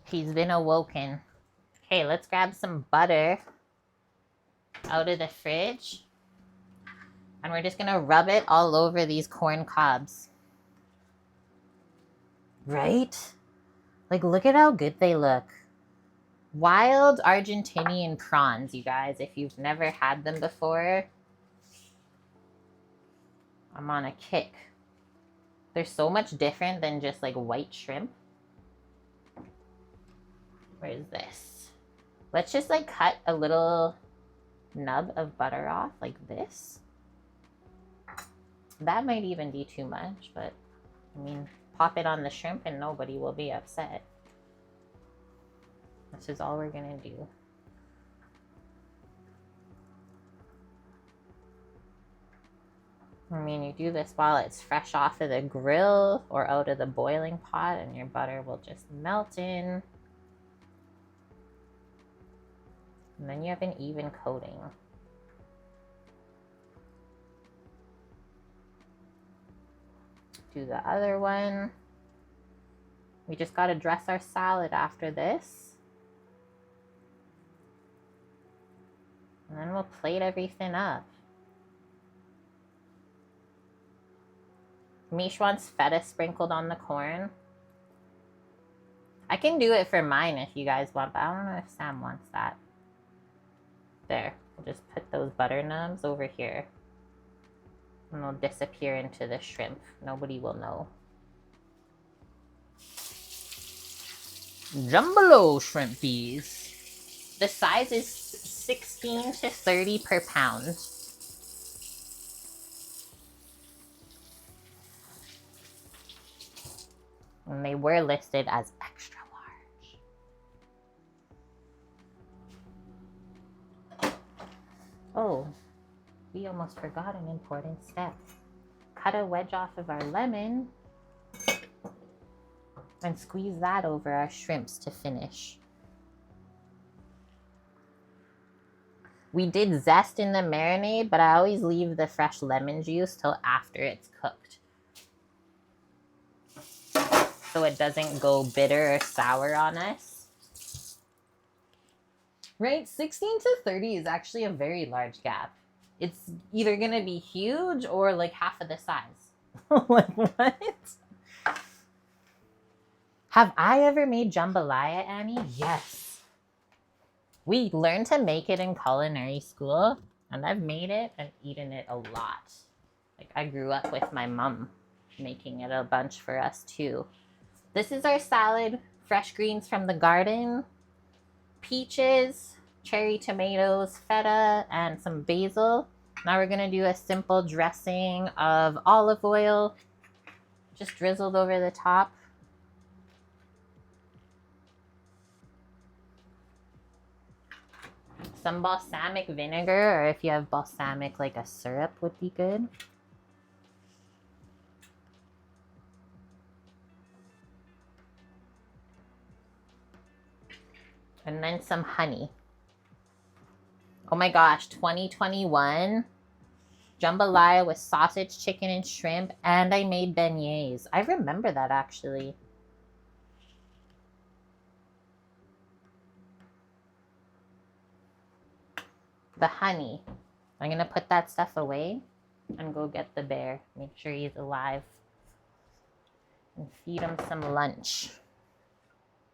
Speaker 1: He's been awoken. Okay, let's grab some butter out of the fridge. And we're just gonna rub it all over these corn cobs. Right? Like, look at how good they look. Wild Argentinian prawns, you guys. If you've never had them before, I'm on a kick. They're so much different than just like white shrimp. Where's this? Let's just like cut a little nub of butter off like this. That might even be too much, but I mean, pop it on the shrimp and nobody will be upset. This is all we're gonna do. I mean, you do this while it's fresh off of the grill or out of the boiling pot, and your butter will just melt in. And then you have an even coating. Do the other one. We just gotta dress our salad after this. And then we'll plate everything up. Mish wants feta sprinkled on the corn. I can do it for mine if you guys want, but I don't know if Sam wants that. There, we'll just put those butter nubs over here. And they'll disappear into the shrimp. Nobody will know. Jumbo shrimpies. The size is 16 to 30 per pound. And they were listed as extra large. Oh, we almost forgot an important step. Cut a wedge off of our lemon and squeeze that over our shrimps to finish. We did zest in the marinade, but I always leave the fresh lemon juice till after it's cooked, so it doesn't go bitter or sour on us. Right? 16 to 30 is actually a very large gap. It's either going to be huge or like half of the size. Like, what? Have I ever made jambalaya, Annie? Yes. We learned to make it in culinary school, and I've made it and eaten it a lot. Like, I grew up with my mom making it a bunch for us too. This is our salad. Fresh greens from the garden, peaches, cherry tomatoes, feta, and some basil. Now we're gonna do a simple dressing of olive oil, just drizzled over the top. Some balsamic vinegar, or if you have balsamic like a syrup would be good. And then some honey. Oh my gosh, 2021. Jambalaya with sausage, chicken, and shrimp. And I made beignets. I remember that actually. The honey. I'm going to put that stuff away and go get the bear. Make sure he's alive. And feed him some lunch.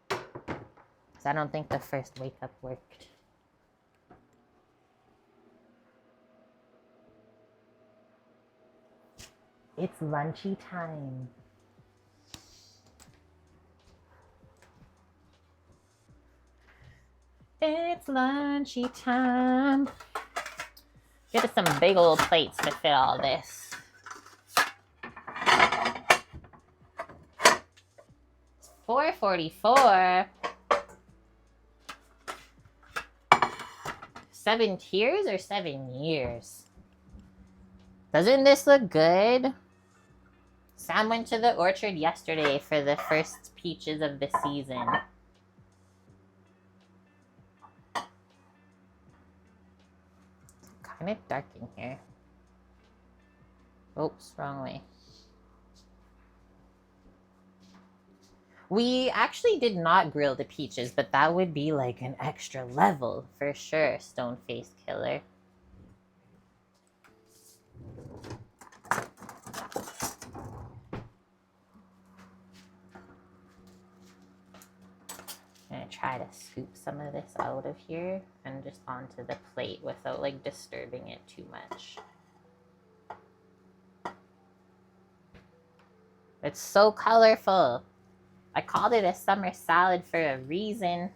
Speaker 1: Because I don't think the first wake up worked. It's lunchy time. It's lunchy time. Get us some big old plates to fit all this. It's 4:44. 7 tiers or 7 years? Doesn't this look good? Sam went to the orchard yesterday for the first peaches of the season. Kind of dark in here. Oops, wrong way. We actually did not grill the peaches, but that would be like an extra level for sure, Stone-Faced Killer. I'm gonna try to scoop some of this out of here and just onto the plate without like disturbing it too much. It's so colorful. I called it a summer salad for a reason.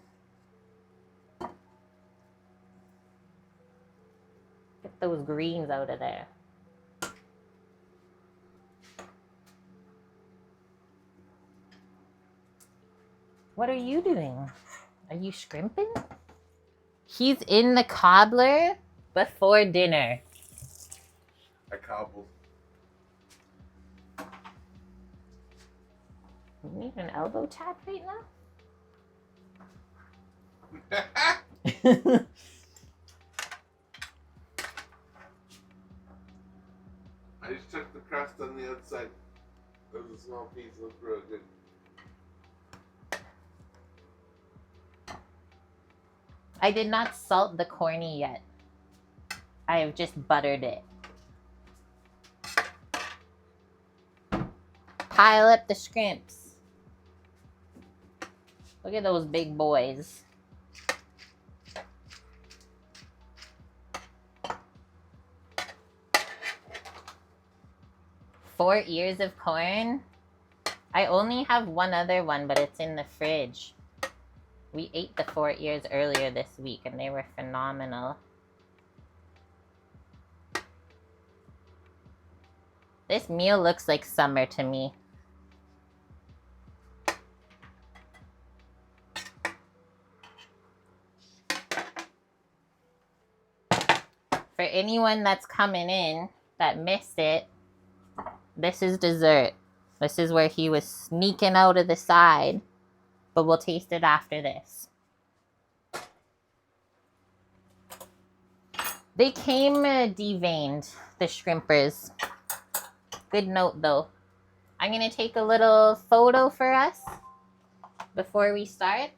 Speaker 1: Get those greens out of there. What are you doing? Are you scrimping? He's in the cobbler before dinner.
Speaker 2: I cobbled.
Speaker 1: You need an elbow tap right now?
Speaker 2: I just took the crust on the outside. That was a small piece. Looked real good.
Speaker 1: I did not salt the corny yet. I have just buttered it. Pile up the scrimps. Look at those big boys. Four ears of corn. I only have one other one, but it's in the fridge. We ate the 4 ears earlier this week, and they were phenomenal. This meal looks like summer to me. For anyone that's coming in that missed it, this is dessert. This is where he was sneaking out of the side, but we'll taste it after this. They came deveined, the shrimpers. Good note though. I'm gonna take a little photo for us before we start.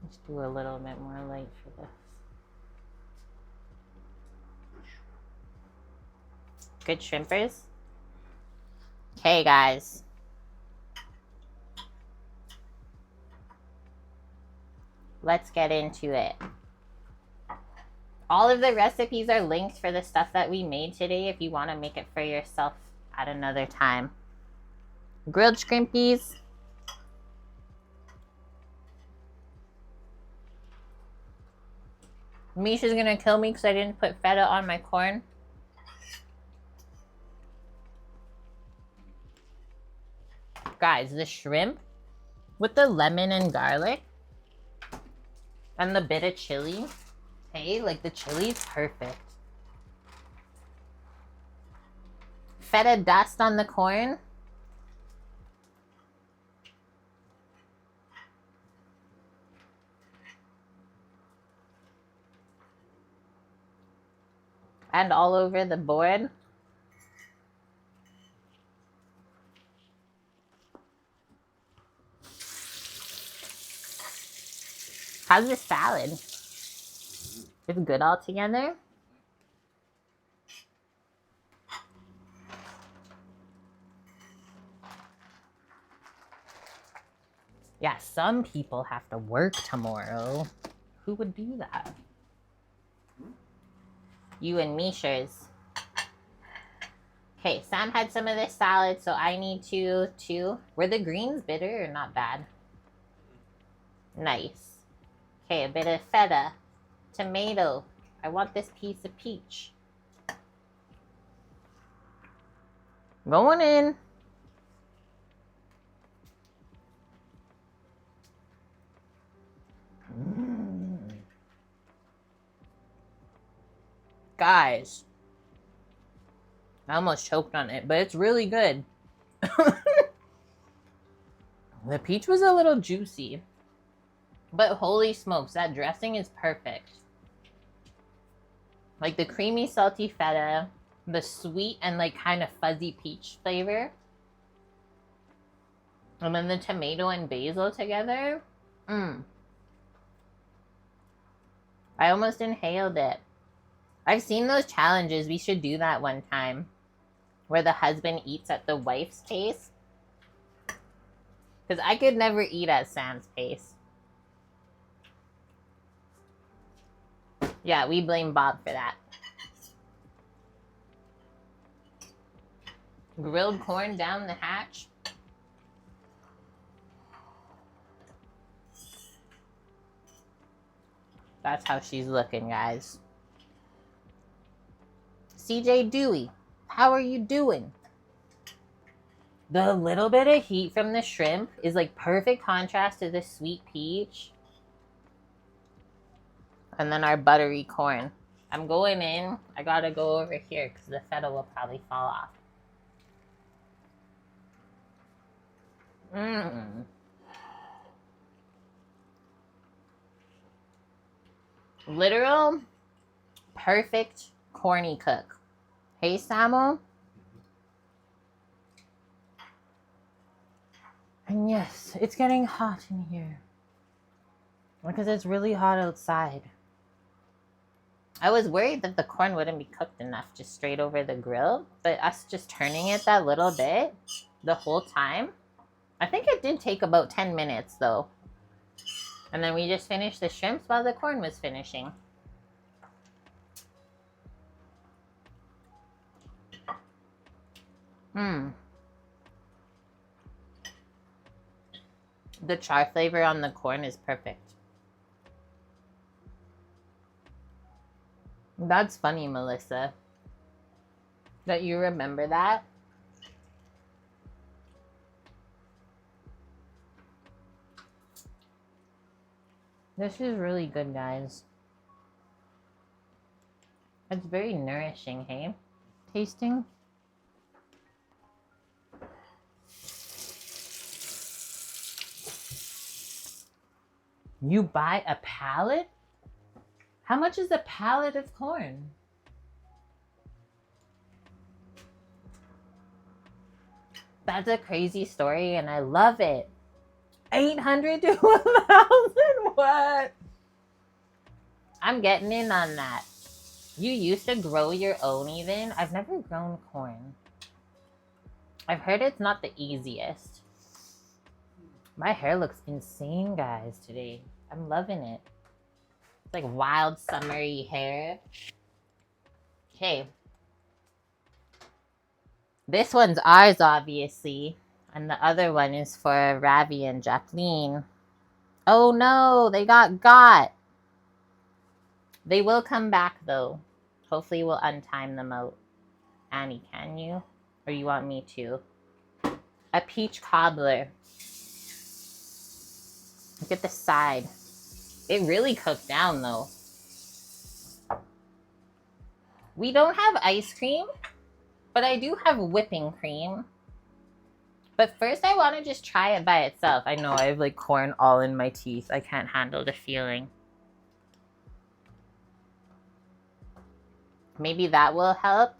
Speaker 1: Let's do a little bit more light for this. Good shrimpers? Okay, guys. Let's get into it. All of the recipes are linked for the stuff that we made today if you want to make it for yourself at another time. Grilled shrimpies. Misha's gonna kill me because I didn't put feta on my corn. Guys, the shrimp with the lemon and garlic and the bit of chili. Hey, like the chili's perfect. Feta dust on the corn. And all over the board. How's the salad? It's good all together? Yeah, some people have to work tomorrow. Who would do that? You and Misha's. Okay, Sam had some of this salad, so I need to too. Were the greens bitter or not bad? Nice. Okay, a bit of feta. Tomato. I want this piece of peach. Going in. Guys. I almost choked on it, but it's really good. The peach was a little juicy. But holy smokes, that dressing is perfect. Like the creamy, salty feta, the sweet and like kind of fuzzy peach flavor. And then the tomato and basil together. I almost inhaled it. I've seen those challenges. We should do that one time. Where the husband eats at the wife's pace. Because I could never eat at Sam's pace. Yeah, we blame Bob for that. Grilled corn down the hatch. That's how she's looking, guys. CJ Dewey, how are you doing? The little bit of heat from the shrimp is like perfect contrast to the sweet peach. And then our buttery corn. I'm going in. I gotta go over here because the feta will probably fall off. Literal perfect corny cook. Hey, Samo. And yes, it's getting hot in here. Because it's really hot outside. I was worried that the corn wouldn't be cooked enough just straight over the grill. But us just turning it that little bit the whole time. I think it did take about 10 minutes though. And then we just finished the shrimps while the corn was finishing. The char flavor on the corn is perfect. That's funny, Melissa. That you remember that. This is really good, guys. It's very nourishing, hey? Tasting. You buy a pallet? How much is a pallet of corn? That's a crazy story and I love it. 800 to 1,000? What? I'm getting in on that. You used to grow your own even? I've never grown corn. I've heard it's not the easiest. My hair looks insane, guys, today. I'm loving it. It's like wild summery hair. Okay. This one's ours, obviously. And the other one is for Ravi and Jacqueline. Oh no, they got. They will come back though. Hopefully we'll untime them out. Annie, can you? Or you want me to? A peach cobbler. Look at the side. It really cooked down though. We don't have ice cream, but I do have whipping cream. But first I want to just try it by itself. I know I have like corn all in my teeth. I can't handle the feeling. Maybe that will help.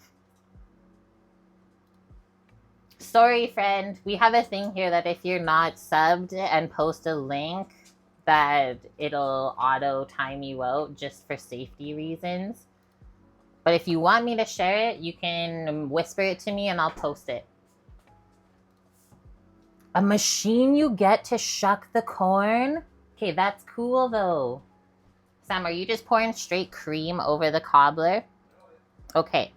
Speaker 1: Sorry, friend. We have a thing here that if you're not subbed and post a link, that it'll auto time you out just for safety reasons. But if you want me to share it, you can whisper it to me and I'll post it. A machine you get to shuck the corn? Okay, that's cool though. Sam, are you just pouring straight cream over the cobbler? Okay.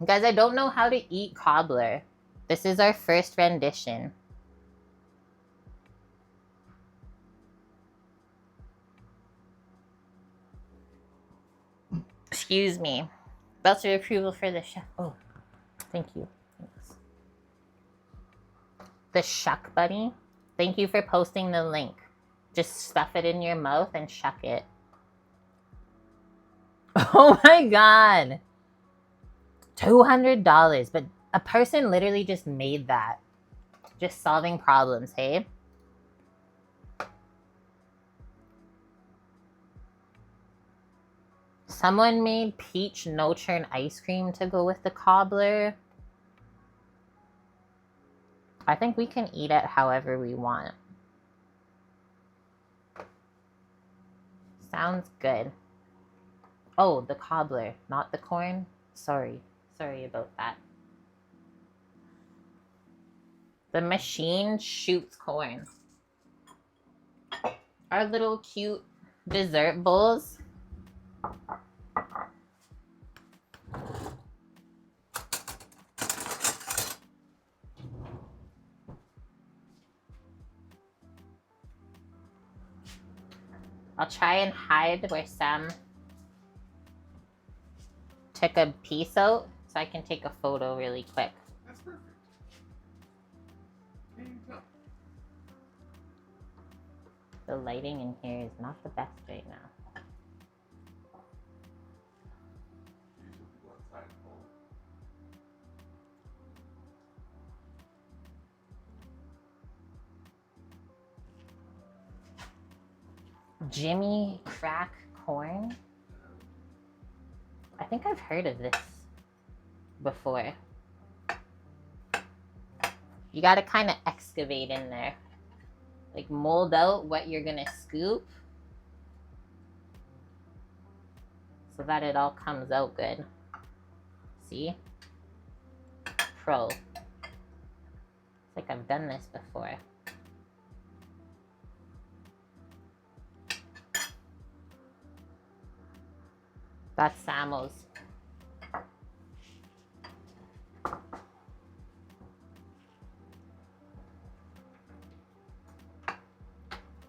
Speaker 1: Guys, I don't know how to eat cobbler. This is our first rendition. Excuse me. Belts of approval for the chef. Oh, thank you. Thanks. The shuck buddy. Thank you for posting the link. Just stuff it in your mouth and shuck it. Oh my god. $200, but a person literally just made that. Just solving problems, hey? Someone made peach no-churn ice cream to go with the cobbler. I think we can eat it however we want. Sounds good. Oh, the cobbler, not the corn. Sorry about that. The machine shoots corn. Our little cute dessert bowls. I'll try and hide where Sam took a piece out so I can take a photo really quick.
Speaker 2: That's perfect. There you go.
Speaker 1: The lighting in here is not the best right now. Jimmy Crack Corn? I think I've heard of this before. You gotta kind of excavate in there. Like mold out what you're gonna scoop so that it all comes out good. See? Pro. It's like I've done this before. That's Samo's.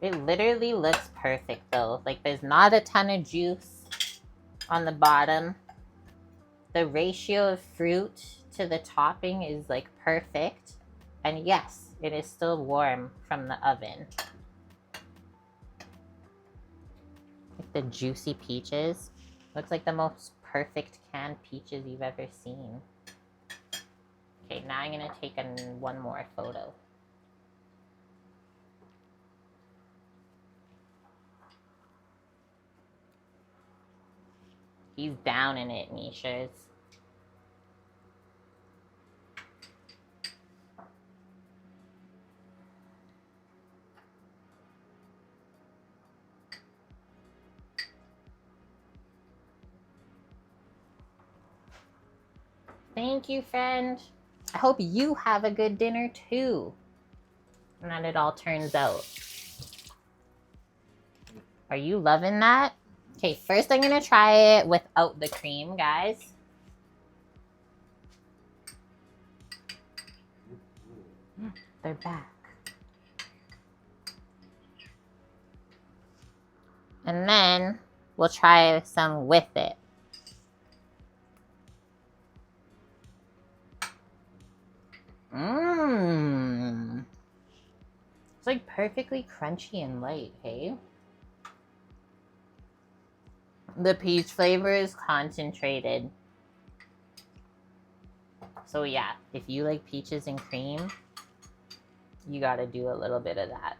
Speaker 1: It literally looks perfect though. Like there's not a ton of juice on the bottom. The ratio of fruit to the topping is like perfect. And yes, it is still warm from the oven. Like the juicy peaches. Looks like the most perfect canned peaches you've ever seen. Okay, now I'm gonna take one more photo. He's down in it, Mishas. Thank you, friend. I hope you have a good dinner too. And that it all turns out. Are you loving that? Okay, first I'm gonna try it without the cream, guys. They're back. And then we'll try some with it. Mmm. It's like perfectly crunchy and light, hey? The peach flavor is concentrated. So yeah, if you like peaches and cream, you gotta do a little bit of that.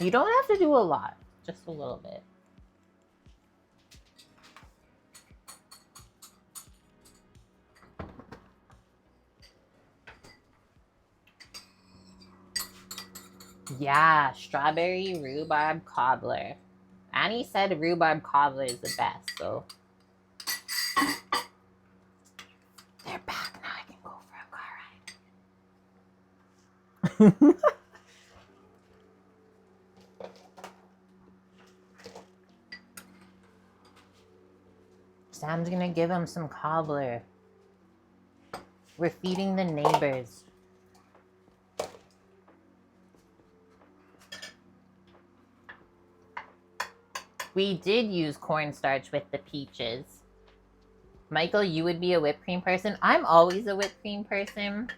Speaker 1: You don't have to do a lot, just a little bit. Yeah, strawberry rhubarb cobbler. Annie said rhubarb cobbler is the best, so. They're back now. I can go for a car ride. Sam Sam's gonna give him some cobbler. We're feeding the neighbors. We did use cornstarch with the peaches. Michael, you would be a whipped cream person. I'm always a whipped cream person.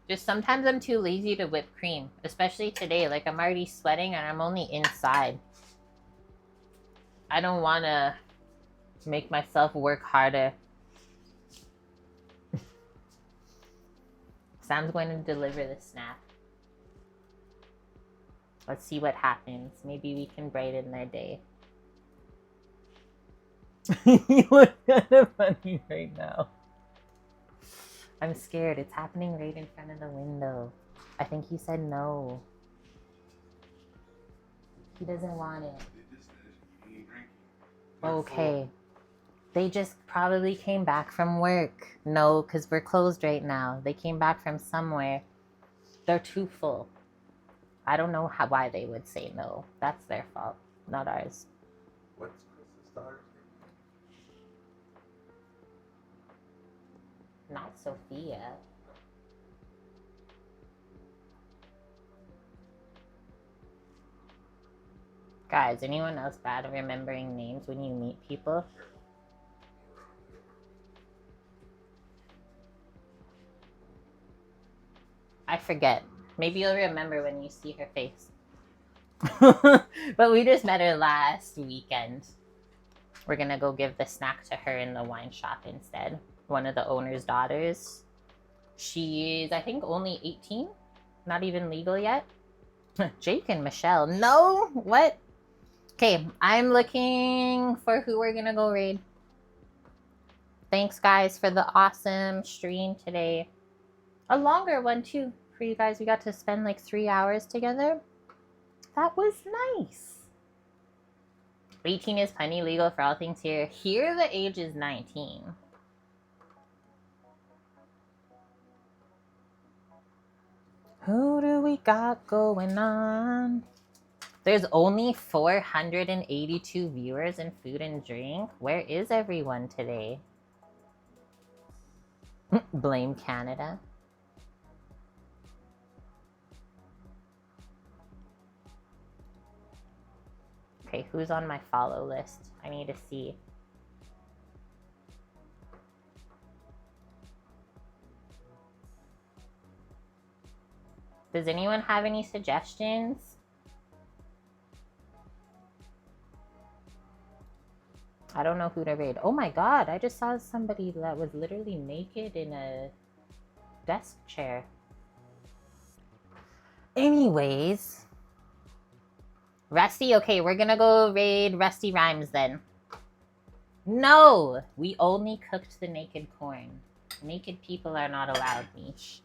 Speaker 1: Just sometimes I'm too lazy to whip cream. Especially today. Like, I'm already sweating and I'm only inside. I don't want to make myself work harder. Sam's going to deliver the snack. Let's see what happens. Maybe we can brighten their day. You look kind of funny right now. I'm scared. It's happening right in front of the window. I think he said no. He doesn't want it.
Speaker 2: They just finished eating and drinking.
Speaker 1: Okay. They just probably came back from work. No, because we're closed right now. They came back from somewhere. They're too full. I don't know why they would say no. That's their fault, not ours.
Speaker 2: What's Chris's daughter's name?
Speaker 1: Not Sophia. Guys, anyone else bad at remembering names when you meet people? I forget. Maybe you'll remember when you see her face. But we just met her last weekend. We're gonna go give the snack to her in the wine shop instead. One of the owner's daughters. She's, I think, only 18. Not even legal yet. Jake and Michelle. No? What? Okay, I'm looking for who we're gonna go raid. Thanks, guys, for the awesome stream today. A longer one, too, for you guys. We got to spend like 3 hours together. That was nice. 18 is plenty legal for all things here. Here, the age is 19. Who do we got going on? There's only 482 viewers in food and drink. Where is everyone today? Blame Canada. Okay, who's on my follow list? I need to see. Does anyone have any suggestions? I don't know who to raid. Oh my god, I just saw somebody that was literally naked in a desk chair. Anyways. Rusty, okay, we're gonna go raid Rusty Rhymes then. No! We only cooked the naked corn. Naked people are not allowed, Mish.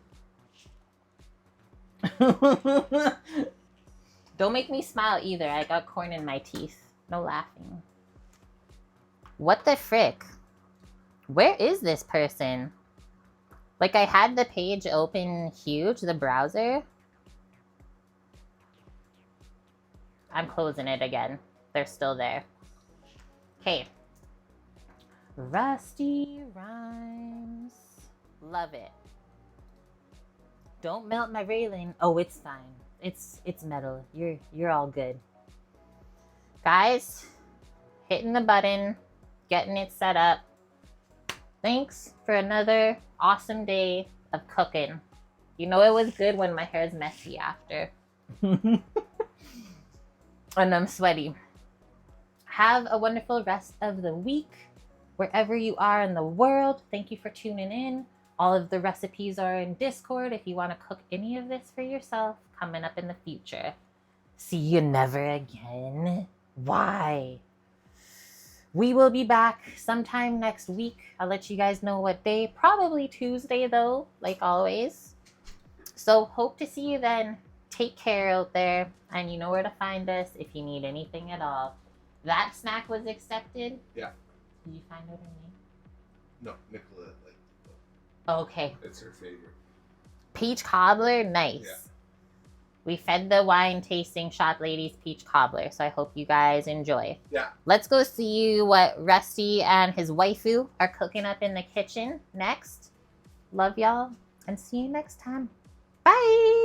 Speaker 1: Don't make me smile either. I got corn in my teeth. No laughing. What the frick? Where is this person? Like, I had the page open huge, the browser. I'm closing it again. They're still there. Okay. Rusty Rhymes. Love it. Don't melt my railing. Oh, it's fine. It's metal. You're all good. Guys, hitting the button, getting it set up. Thanks for another awesome day of cooking. You know it was good when my hair's messy after. And I'm sweaty. Have a wonderful rest of the week, wherever you are in the world. Thank you for tuning in. All of the recipes are in Discord if you want to cook any of this for yourself coming up in the future. See you never again. Why? We will be back sometime next week. I'll let you guys know what day. Probably Tuesday, though, like always. So hope to see you then. Take care out there. And you know where to find us if you need anything at all. That snack was accepted?
Speaker 2: Yeah.
Speaker 1: Did you find out her name?
Speaker 2: No, Nicola.
Speaker 1: Okay.
Speaker 2: It's her favorite.
Speaker 1: Peach cobbler? Nice.
Speaker 2: Yeah.
Speaker 1: We fed the wine tasting shop ladies peach cobbler, so I hope you guys enjoy.
Speaker 2: Yeah.
Speaker 1: Let's go see what Rusty and his waifu are cooking up in the kitchen next. Love y'all, and see you next time. Bye!